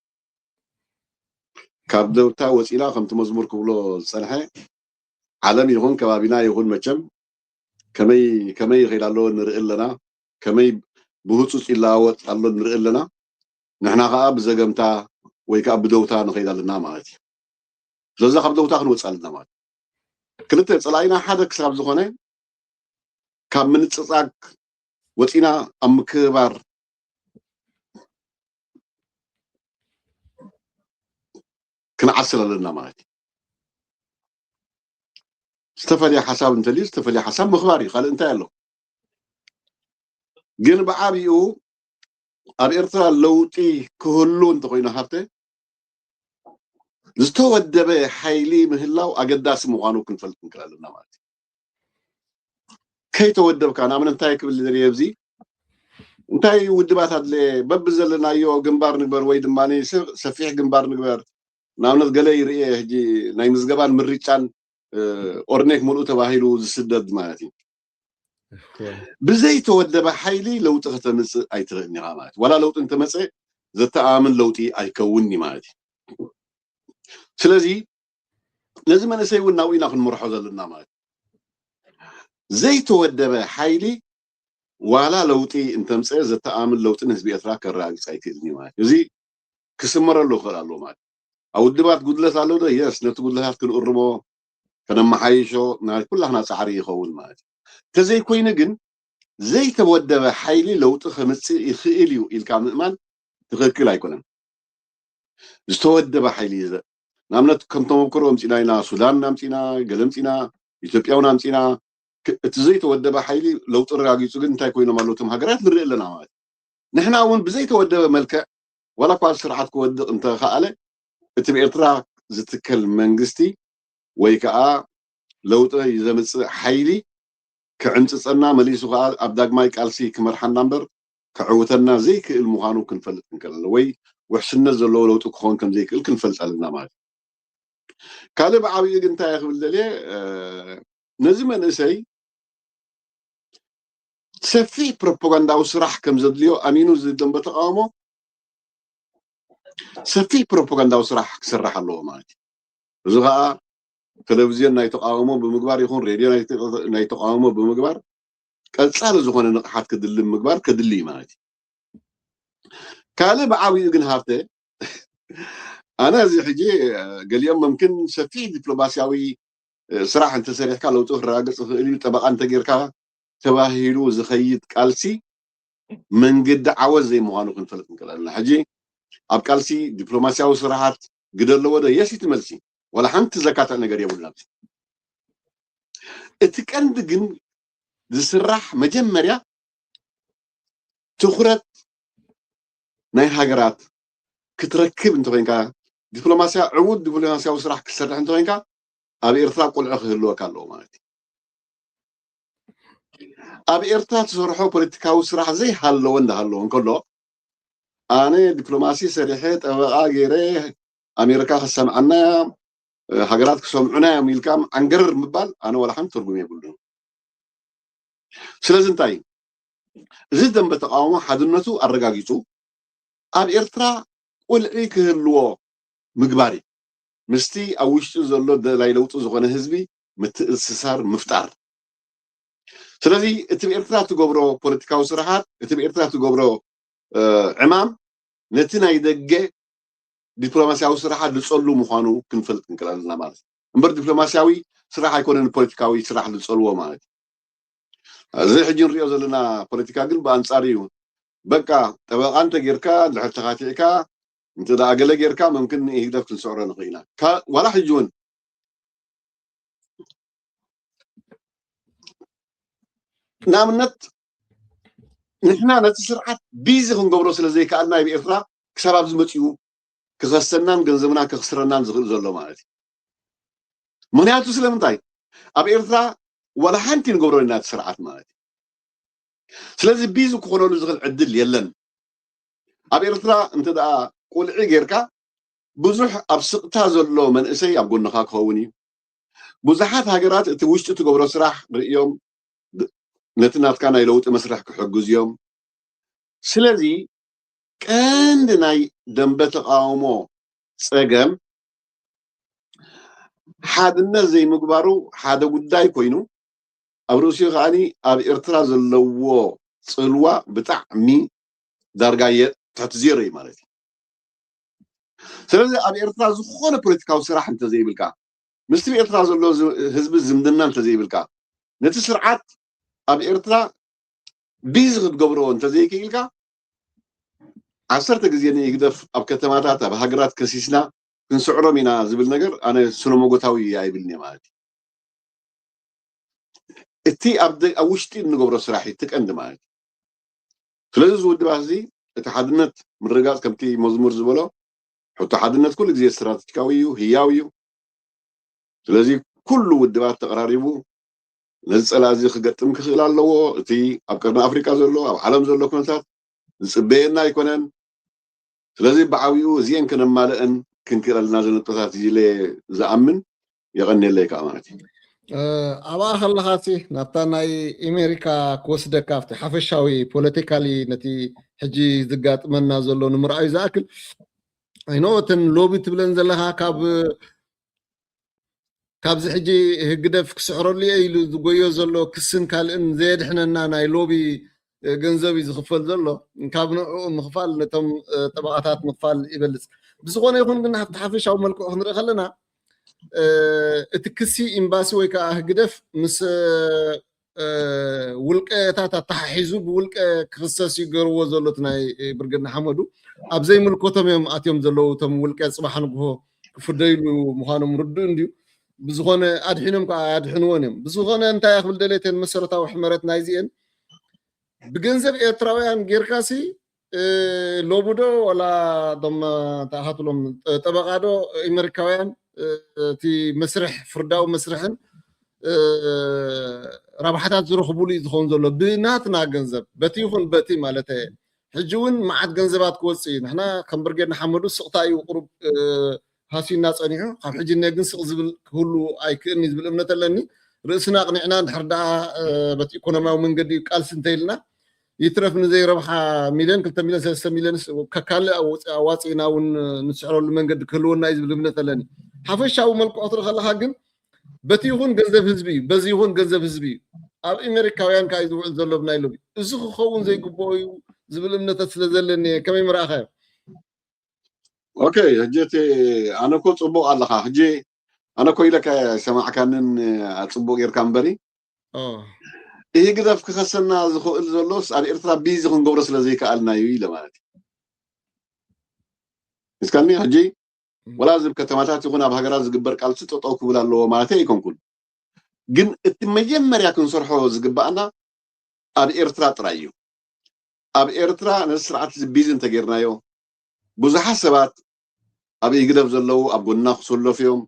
ካብ ደውታ ወፂና ከምቲ መዝሙር ክብሎ ዝፀንሐ ዓለም ይኹን ከባቢና ይኹን መቸም ከመይ ይኸይድ ኣሎ ንርኢ ኣለና ከመይ ብህፁፅ ይለዋወጥ ኣሎ ንርኢ ኣለና ንሕና ከዓ ብዘገምታ ወይ ከዓ ብደውታ ንኸይድ ኣለና ማለት እዩ ስለዚ ካብ ደውታ ክንወፅእ ኣለና ማለት ክልተ ፀላኢና ሓደ ክሳብ ዝኾነ ካብ ምንፅፃግ ወፂና ኣብ ምክባር ክንዓስል ኣለና ማለት እዩ ዝተፈልየ ሓሳብ እንተልዩ ዝተፈልየ ሓሳብ ምኽባር እዩ ካልእ እንታይ ኣሎ ግን ብዓብኡ ኣብ ኤርትራ ለውጢ ክህሉ እንተኮይኑ ሃብተ ዝተወደበ ሓይሊ ምህላው ኣገዳሲ ምዃኑ ክንፈልጥ ክንክእል ኣለና ማለት እዩ ከይተወደብካ ንኣብነት እንታይ ክብል ዝደልየ ኣብዚ እንታይ ውድባት ኣድለየ በቢ ዘለናዮ ግንባር ንግበር ወይ ድማ ሰፊሕ ግንባር ንግበር ንኣብነት ገለ ይርአ ሕጂ ናይ ምዝገባን ምርጫን ኦርኔክ ሙሉእ ተባሂሉ ዝስደድ ማለት እዩ ብዘይተወደበ ሓይሊ ለውጢ ከተምፅእ ኣይትኽእልኒ ኢኻ ማለት ዋላ ለውጢ እንተመፅእ ዘተኣምን ለውጢ ኣይከውንኒ ማለት እዩ ስለዚ ነዚ መንእሰይ እውን ናብኡ ኢና ክንመርሖ ዘለና ማለት ዘይተወደበ ሓይሊ ዋላ ለውጢ እንተምፅእ ዘተኣምን ለውጢ ንህዝቢ ኤርትራ ከረጋግፅ ኣይክእልኒ ማለት እዚ ክስመረሉ ይኽእል ኣሎ ማለት ኣብ ውድባት ጉድለት ኣሎ ዶ የስ ነቲ ጉድለታት ክንቅርቦ ከነመሓይሾ ናይ ኩላህና ፃዕሪ ይኸውን ማለት እዩ ተዘይኮይኑ ግን ዘይተወደበ ሓይሊ ለውጢ ከምፅእ ይኽእል እዩ ኢልካ ምእማን ትክክል ኣይኮነን ዝተወደበ ሓይሊ ንኣብነት ከም ተመክሮ ኣምፂና ኢና ሱዳን ኣምፂና ገለ ኣምፂና ኢትዮጵያ እውን ኣምፂና እቲ ዘይተወደበ ሓይሊ ለውጢ ረጋጊፁ ግን እንታይ ኮይኖም ኣለውቶም ሃገራት ንርኢ ኣለና ማለት ንሕና እውን ብዘይተወደበ መልክዕ ዋላ እኳ ስርዓት ክወድቕ እንተኸኣለ እቲ ብኤርትራ ዝትከል መንግስቲ ويكا لوط يزمص حيلي كعنصصنا مليسو كا اب داغماي قالسي كمرحنا نمبر كعوتنا زي كل مخانو كنفلط نكل وي وحشنا زلو لوط كون كم زي كل كنفلط لنا مال كالي بعبي انت يا خبل دلي نزمن اسي سفي بروباغندا وسرح كم زدليو امينو زدن بتقامو سفي بروباغندا وسرح كسرح الله مالتي زغا تلفزيون ناي تقاومو بمغبار يكون راديو ناي تقاومو بمغبار قصال زغونه نقحات كدل مغبار كدلي مالتي كالي بعاوي ግን هافته انا زي حجي قال يوم ممكن سفي دبلوماسياوي صراحه انت سريحك لو تراقص خيلي طبقا انت غيركا تباهيلو زخيد قالسي من قد عوز زي مغانو كنفلت نكلنا حجي اب قالسي دبلوماسياوي صراحات قدر له ودا يسي تملسي ولا حنت زكاه ነገር የቡላም اتكند ግን ዝስራሕ መጀመሪያ ትኩረት ናይ ሃገራት ክትረክብ እንተ ኮይንካ ዲፕሎማሲያ ዕውድ ዲፕሎማሲያዊ ስራሕ ክሰርሕ እንተ ኮይንካ ኣብ ኤርትራ ቁልዑ ክህልወካ ኣለዎ ማለት ኣብ ኤርትራ ትሰርሖ ፖለቲካዊ ስራሕ ዘይሃለወ እንዳሃለወ እንከሎ ኣነ ዲፕሎማሲ ሰሪሐ ጠበቃ ገይረ ኣሜሪካ ክሰምዓና ሃገራት ክሰምዑና የሚልካም አንገር ምባል ኣነ ወላ ሓንቲ ትርጉም የብሉን ስለዚህ እንታይ እዚ ደንበ ተቃውሞ ሓድነቱ ኣረጋጊጹ ኣብ ኤርትራ ቁልዒ ክህልዎ ምግባሪ ምስቲ ኣብ ውሽጢ ዘሎ ናይ ለውጢ ዝኾነ ህዝቢ ምትእስሳር ምፍጣር ስለዚ እቲ ብኤርትራ ትገብሮ ፖለቲካዊ ስራሓት እቲ ብኤርትራ ትገብሮ ዕማም ነቲ ናይ ደገ ዲፕሎማሲያዊ ስራሓት ዝጸሉ ምዃኑ ክንፈልጥ እንክላልና ማለት እምበር ዲፕሎማሲያዊ ስራሕ ኣይኮነን ፖለቲካዊ ስራሕ ዝጸልዎ ማለት እዚ ሕጂ ንሪኦ ዘለና ፖለቲካ ግን ብኣንጻር እዩ በቃ ጠበቃ እንተ ጌርካ ድሕር ተኻቲዕካ እንተ ዳ ገለ ጌርካ መምክን ይህደፍ ክንስዕሮ ንኽእልና ዋላ ሕጂ እውን ንኣብነት ንሕና ነቲ ስርዓት ቢዚ ክንገብሮ ስለ ዘይከኣልና ኣብ ኤርትራ ክሳብ ኣብዚ መፂኡ ክኸሰናን ገንዘብና ክኽስረናን ዝኽእል ዘሎ ማለት እዩ ምክንያቱ ስለምንታይ ኣብ ኤርትራ ወላ ሓንቲ ንገብሮ ኢና እቲ ስርዓት ማለት እዩ ስለዚ ቢዚ ክኾነሉ ዝኽእል ዕድል የለን ኣብ ኤርትራ እንተ ደኣ ቁልዒ ጌርካ ብዙሕ ኣብ ስቕታ ዘሎ መንእሰይ ኣብ ጎንኻ ክኸውን እዩ ብዙሓት ሃገራት እቲ ውሽጢ ትገብሮ ስራሕ ርእዮም ነቲ ናትካ ናይ ለውጢ መስርሕ ክሕግዙ እዮም ስለዚ ቀንዲ ናይ ደንበ ተቃውሞ ፀገም ሓድነት ዘይምግባሩ ሓደ ጉዳይ ኮይኑ ኣብ ርእሲኡ ከዓኒ ኣብ ኤርትራ ዘለዎ ፅልዋ ብጣዕሚ ዳርጋ ትሕቲ ዜሮ እዩ ማለት እዩ ስለዚ ኣብ ኤርትራ ዝኾነ ፖለቲካዊ ስራሕ እንተዘይብልካ ምስቲ ብኤርትራ ዘሎ ህዝቢ ዝምድና እንተዘይብልካ ነቲ ስርዓት ኣብ ኤርትራ ቢዚ ክትገብሮ እንተዘይክኢልካ 10 ግዜ ንይግደፍ ኣብ ከተማታት ኣብ ሃገራት ከሲስና ክንስዕሮም ኢና ዝብል ነገር ኣነ ስነመጎታዊ ኣይብልኒ ማለት እዩ እቲ ኣብ ውሽጢ ንገብሮ ስራሕ ትቀንዲ ማለት እዩ ስለዚ ዝውድባት እዚ እቲ ሓድነት ምርጋፅ ከምቲ መዝሙር ዝበሎ ሕቶ ሓድነት ኩሉ ግዜ ስትራቴጂካዊ እዩ ህያው እዩ ስለዚ ኩሉ ውድባት ተቀራሪቡ ነዚ ፀላ እዚ ክገጥም ክኽእል ኣለዎ እቲ ኣብ ቀርኒ ኣፍሪካ ዘሎ ኣብ ዓለም ዘሎ ኩነታት ዝፅበየና ኣይኮነን ስለዚ ብዓብኡ እዚአን ከነማልአን ክንክእል ኣለና ዘነጥታት ኢለ ዝኣምን የቐኒየለይ ከዓ ማለት እዩ ኣብኣ ከለኻሲ ናብታ ናይ ኣሜሪካ ክወስደካ ኣብቲ ሓፈሻዊ ፖለቲካሊ ነቲ ሕጂ ዝጋጥመና ዘሎ ንምርኣዩ ዝኣክል ኣይኖትን ሎቢ ትብለን ዘለካ ካብዚ ሕጂ ህግደፍ ክስዕረሉ እየ ኢሉ ዝጎዮ ዘሎ ክስን ካልእን ዘየድሕነና ናይ ሎቢ ገንዘብ እዩ ዝኽፈል ዘሎ ካብ ንዕኡ ምኽፋል ነቶም ጠበቃታት ምኽፋል ይበልፅ ብዝኾነ ይኹን ግን ኣብቲ ሓፈሻዊ መልክዑ ክንርኢ ከለና እቲ ክሲ ኤምባሲ ወይ ከዓ ህግደፍ ምስ ውልቀታት ኣተሓሒዙ ብውልቀ ክክሰስ ይገርዎ ዘሎት ናይ ብርግና ሓመዱ ኣብ ዘይምልከቶም እዮም ኣትዮም ዘለው እቶም ውልቀ ፅባሕ ንግሆ ክፍደይሉ ምዃኖም ርዱእ እንድዩ ብዝኾነ ኣድሒኖም ከዓ ኣድሕንዎን እዮም ብዝኾነ እንታይ ክብል ደለየተን መሰረታዊ ሕመረት ናይዚአን ብገንዘብ ኤርትራውያን ጌርካሲ ሎቡዶ ወላ ዶም ታሃትሎም ጠበቃዶ ኣሜሪካውያን تي مسرح فرداو مسرحن رابحات زرخبوا لي زخون زلو بناتنا جنزب بتي يخون بتي مالته حجون معاد جنزبات كوسين احنا كم برجعنا حملوا سقطاي وقرب هاسي الناس أنيها خاف حجي نجن سقزبل كله أي كأني زبل أمنا تلني رأسنا قنعنا نحردا بتي كنا ما من قدي قال سنتيلنا يترف من زي ربحة مليون كلتا مليون 6 مليون ككال أو واسينا ونسعروا من قد كلونا يزبل أمنا تلني حفش أو ملك أطر خلا حاجن بتي يخون جنزب حزبي بزي يخون جنزب حزبي أب أمريكاويان كايزو زلوا بنايلوبي إزخو خون زي قبوي زبل أمنا تسلزلني كم يمرأ خير اوكي هجيتي انا كنت صبو الله هجي انا كويلك سمع كان صبو غير كامبري ايه كده في خسرنا زلوس على ارترا بيزي خون قبرس لزي كالنا يويله مالتي اسكاني هجي ولا زب كتماتات يكون اب هاغرا زغبر قال سططو كبلالو مالتي يكونكن ግን እቲ መጀመርያ ክንሰርሖ ዝግባአና ኣብ ኤርትራ ጥራይ እዩ ኣብ ኤርትራ ንስርዓት ቢዝ እንተገርናዮ ብዙሓት ሰባት ኣብ ይግደብ ዘለው ኣብ ጎና ክሰለፉ እዮም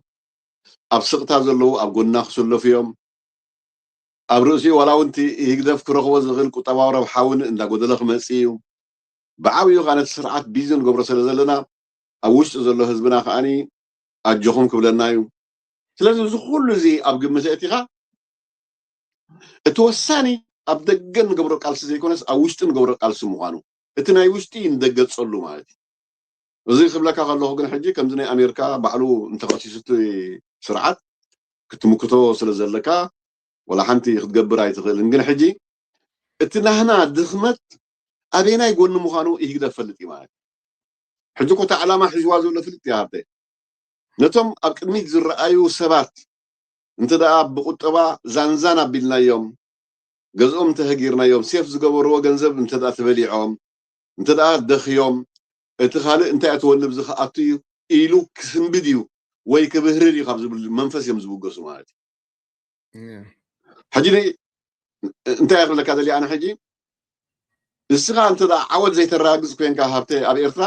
ኣብ ስቕታ ዘለው ኣብ ጎና ክሰለፉ እዮም ኣብ ርእሲ ወላውንቲ ይግደብ ክረኽቦ ዝኽእል ቁጠባዊ ረብሓውን እንዳጎደለ ክመፅእ እዩ ብዓብዩ ኻነት ስርዓት ቢዝ ንገብሮ ስለ ዘለና ኣብ ውሽጢ ዘሎ ህዝብና ከዓኒ ኣጆኹም ክብለና እዩ ስለዚ እዚ ኩሉ እዚ ኣብ ግምት እቲኻ እቲ ወሳኒ ኣብ ደገ ንገብሮ ቃልሲ ዘይኮነስ ኣብ ውሽጢ ንገብሮ ቃልሲ ምዃኑ እቲ ናይ ውሽጢ እንደገጸሉ ማለት እዩ እዚ ክብለካ ከለኹ ግን ሕጂ ከምዚ ናይ ኣሜሪካ ባዕሉ እንተኸሲሱት ስርዓት ክትምክቶ ስለ ዘለካ ወላ ሓንቲ ክትገብር ኣይትኽእልን ግን ሕጂ እቲ ናህና ድኽመት ኣበየናይ ጎኒ ምዃኑ ይግደፍ ፈልጥ እዩ ማለት ሕጂ ኮታ ዓላማ ሒዝዋ ዘሎ ፍልጥ እያ ሃብተ ነቶም ኣብ ቅድሚት ዝረኣዩ ሰባት እንተ ደኣ ብቁጠባ ዛንዛን ኣቢልናዮም ገዝኦም እንተሃጊርናዮም ሴፍ ዝገበርዎ ገንዘብ እንተ ደኣ ተበሊዖም እንተ ደኣ ደኽዮም እቲ ካልእ እንታይ ኣትወልብ ዝኽኣቱ እዩ ኢሉ ክስንብድ እዩ ወይ ክብህርር እዩ ካብ ዝብል መንፈስ እዮም ዝብገሱ ማለት እዩ ሕጂ እንታይ ይኽብለካ ደልየ ኣነ ሕጂ እስኻ እንተ ደኣ ዓወት ዘይተረጋግፅ ኮንካ ሃብተ ኣብ ኤርትራ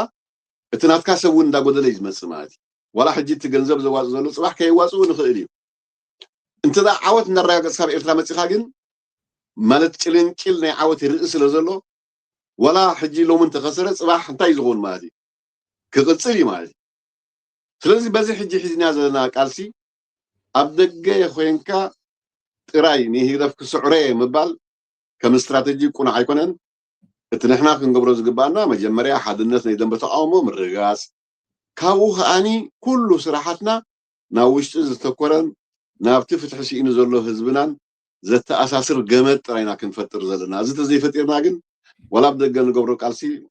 እቲ ናትካ ሰብ እውን እንዳጎደለ እዩ ዝመፅእ ማለት እዩ ولا حجيت جنزب زواج زلوا صباح كي يواصلوا نخيلي انت ذا عاوت نراجع صار إرتلا متخاجن مالت كلنا عاوت الرئيس لزلوا ولا حجي لو من تخسرت صباح انت يزغون مالي كغتصلي مالي فلازم بزي حجي حزنا زلنا قالسي ابدق يا خوينكا تراي ني هدف كسعري مبال كم استراتيجي يكون حيكونن اتنحنا كنقبرو زغبانا مجمريا حدنت نيدن بتقاومو مرغاس كاو خاني كل سراحتنا ناوشت زتكورن نابت فتح شي انو زلو حزبنا زت اساسر جمد راينا كنفطر زلنا زت زي فطرنا كن ولا بدغ نغبرو قالسي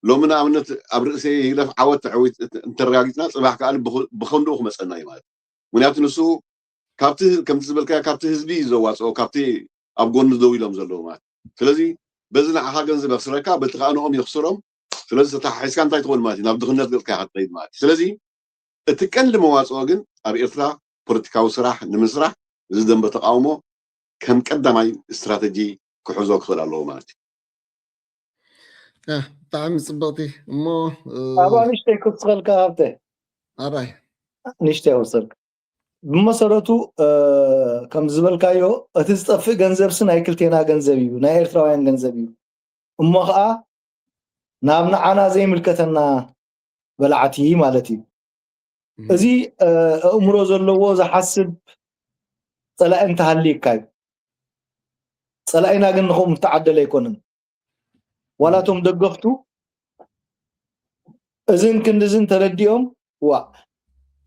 لو من امنت ابرسي يلف عوت عويت انتراغيتنا صباح قال بخندوخ مسنا يمال ونيات نسو كابتي كم تزبلكا كابتي حزبي زواص او كابتي ابغون دويلم زلو مال ስለዚህ በዝና አሃ ገንዘብ አስረካ በትኻኖም ይخسሮም ስለዚህ ተታሒስካ እንታይ ትሆን ማለት ናብ ድኽነት ገልካ ይሓትይድ ማለት ስለዚህ እቲ ቀንዲ መዋጽኦ ግን ኣብ ኤርትራ ፖለቲካዊ ስራሕ ንምስራሕ ዝደንበ ተቃውሞ ከም ቀዳማይ ስትራቴጂ ክሕዞ ክኽእል ኣለዎ ማለት እዩ ብጣዕሚ ፅብቕቲ እሞ ኣባ ንሽተይ ክትስኸልካ ሃብተ ኣራይ ንሽተይ ወሰልካ ብመሰረቱ ከም ዝበልካዮ እቲ ዝጠፍእ ገንዘብስ ናይ ክልቴና ገንዘብ እዩ ናይ ኤርትራውያን ገንዘብ እዩ እሞ ከዓ ናብ ንዓና ዘይምልከተና በላዕቲ ማለት እዩ እዚ እምሮ ዘለዎ ዝሓስብ ፀላኢ እንተሃልይካ እዩ ፀላኢና ግን ንኹም ተዓደለ ኣይኮነን ወላቶም ደገፍቱ እዝን ክንድዝን ተረዲኦም ዋ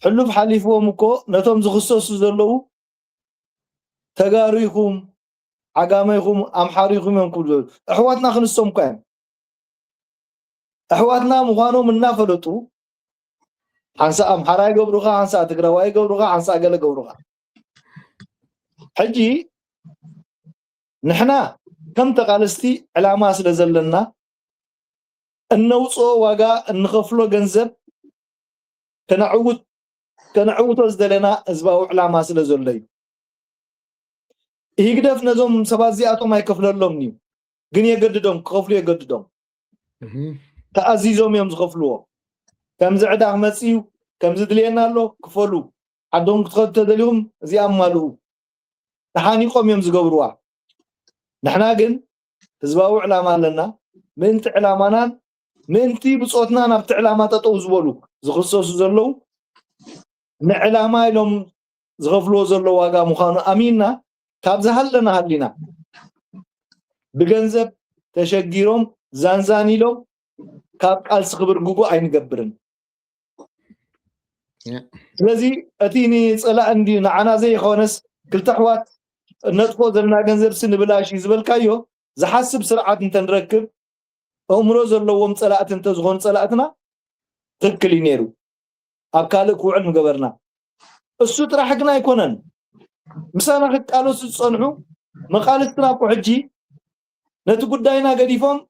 حلف حليفهم እኮ ነቶም ዝኽሰሱ ዘለው ተጋሪኹም ዓጋመይኹም ኣምሓሪኹም እዮም ክብሉ ኣሕዋትና ክንስቶም እኳ እዮም ኣሕዋትና ምዃኖም እናፈለጡ ሓንሳ ኣምሓራይ ገብሩኻ ሓንሳ ትግራዋይ ገብሩኻ ሓንሳ ገለ ገብሩኻ ሕጂ ንሕና ከም ተቃለስቲ ዕላማ ስለ ዘለና እነውፅኦ ዋጋ እንኸፍሎ ገንዘብ كنعوتو زدلنا ازباو علامه سلا زلي يقدف نزوم سبا زياتو ما يكفللهم نيو غن يقددهم كفلو يقددهم تأزيزهم يوم زخفلوه كم زعدا مصيو كم زدلينا له كفلو عندهم تخطط لهم زي أمالو تحانيقهم يوم زقبروا نحنا جن تزباو علامة لنا من تعلامنا من تي بصوتنا نبت علامات تطوزولو زخصوص زلو نعلامة لهم زغفلو زلو واقع مخانو أميننا كابزهل لنا هلنا بجنزب تشجيرهم زانزاني لهم كاب ألس خبر جوجو عين جبرن ስለዚህ أتيني صلاة عندي نعنا زي خونس كل تحوات ندخل زلنا جنزب سن بلاش يزبل كايو زحسب سرعة انت نركب أمره زلوهم صلاة انت زغون صلاةنا تكلي نيرو أكالك وعلم قبرنا السوت راح حقنا يكونن مسانا خد قالوا ستصنعوا مقالتنا كو حجي نتو قداينا قديفهم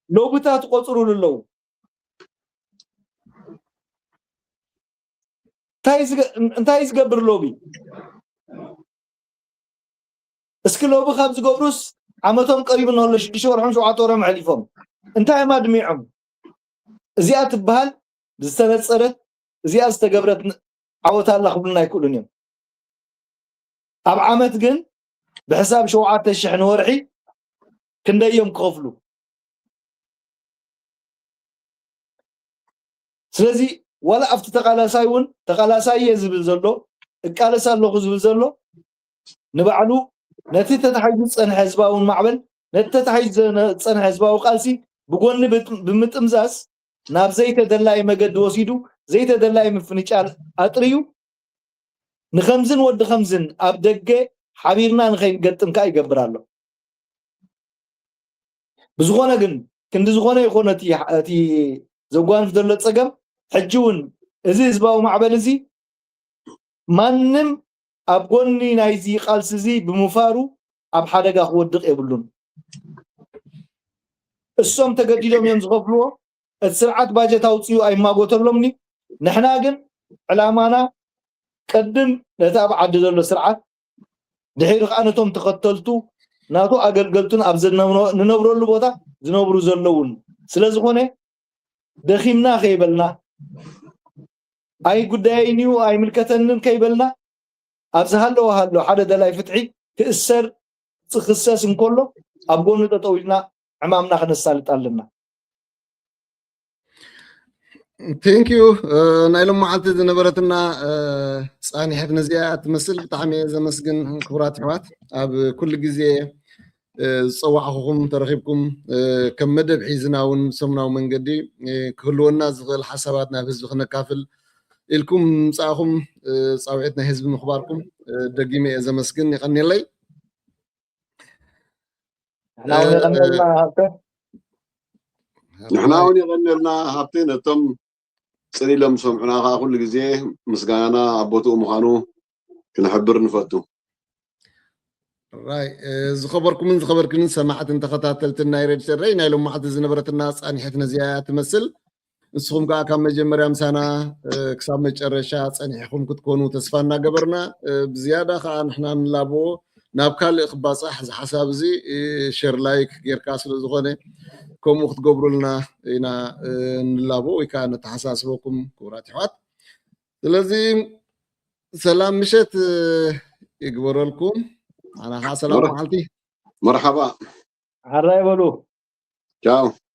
لو بتات قصروا للو انتايز قبر لوبي اسكي لوبي خابز قبروس عمتهم قريب انه هلا شديش ورحم شو عطورهم عليفهم انتاي ما دميعهم زيات بهال بالسنة صرت زيات استقبرت عوتها الله قبلنا يكونون يوم اب عامت جن بحساب شوعات الشحن ورحي كندا يوم كفلو سلازي ولا افت تقالاسايون تقالاساي يزبل زلو اقالسا لو زبل زلو نبعلو نتي تتحيز صن حزباون معبل نتي تتحيز صن حزباو قالسي بغون بمطمزاس ناب زيت دلاي مقد وسيدو زيت دلاي مفنيچال اطريو نخمزن ود خمزن اب دغه حبيرنا نخين قطم كاي يغبرالو بزغونه ግን كند زغونه يخونتي اتي زغوان فدل صقم حجون እዚ ህዝባዊ ማዕበል እዚ ማንም ኣብ ጎኒ ናይዚ ቃልሲ እዚ ብምፋሩ ኣብ ሓደጋ ክወድቕ የብሉን እሶም ተገዲዶም እዮም ዝኸፍልዎ እቲ ስርዓት ባጀት ኣውፅኡ ኣይማጎተሎምኒ ንሕና ግን ዕላማና ቀድም ነታ ኣብ ዓዲ ዘሎ ስርዓት ድሒሩ ከዓ ነቶም ተኸተልቱ ናቱ ኣገልገልቱን ኣብ ዝነብረሉ ቦታ ዝነብሩ ዘለውን ስለዝኾነ ደኺምና ከይበልና أي قداي نيو أي ملكتن كيبلنا أبزهلو هالو حدا دلاي فتحي تأثر تخصص كله أبغون نتطويلنا عمامنا خن السالت علمنا. Thank you. نايلم معلت نبرتنا صاني حفنا زيات مسل بتعمي إذا مسجن كبرات حوات أب كل جزء صواعهم ترغيبكم كم مدى بحيزنا ونسمنا ومن قدي كل الناس الحساباتنا في زخنا كافل إلكم صاحم صاوعتنا حزب مخباركم دقيمة إذا مسكن يغني لي نحن هون يغني لنا هابتين تم سني لهم سمعنا كل جزء مسكانا عبوتو مخانو كنحبر نفتو راي زخبركم سمعت انت خطاتلت النايرج سرينا لهم ما حد زنبرت الناس اني حتنا زيات تمثل نسخم كا كم مجمريا مسانا كساب مጨረሻ صنيحكم كتكونوا تسفانا قبرنا بزياده خا نحنا نلابو نابكال اخباصح حساب زي شير لايك غير كاسل زغونه كم وقت قبروا لنا هنا نلابو وكان نتحساسبكم كورات حوات لازم سلام مشت يقبر لكم انا سلام حالتي مرحبا هراي بلو ciao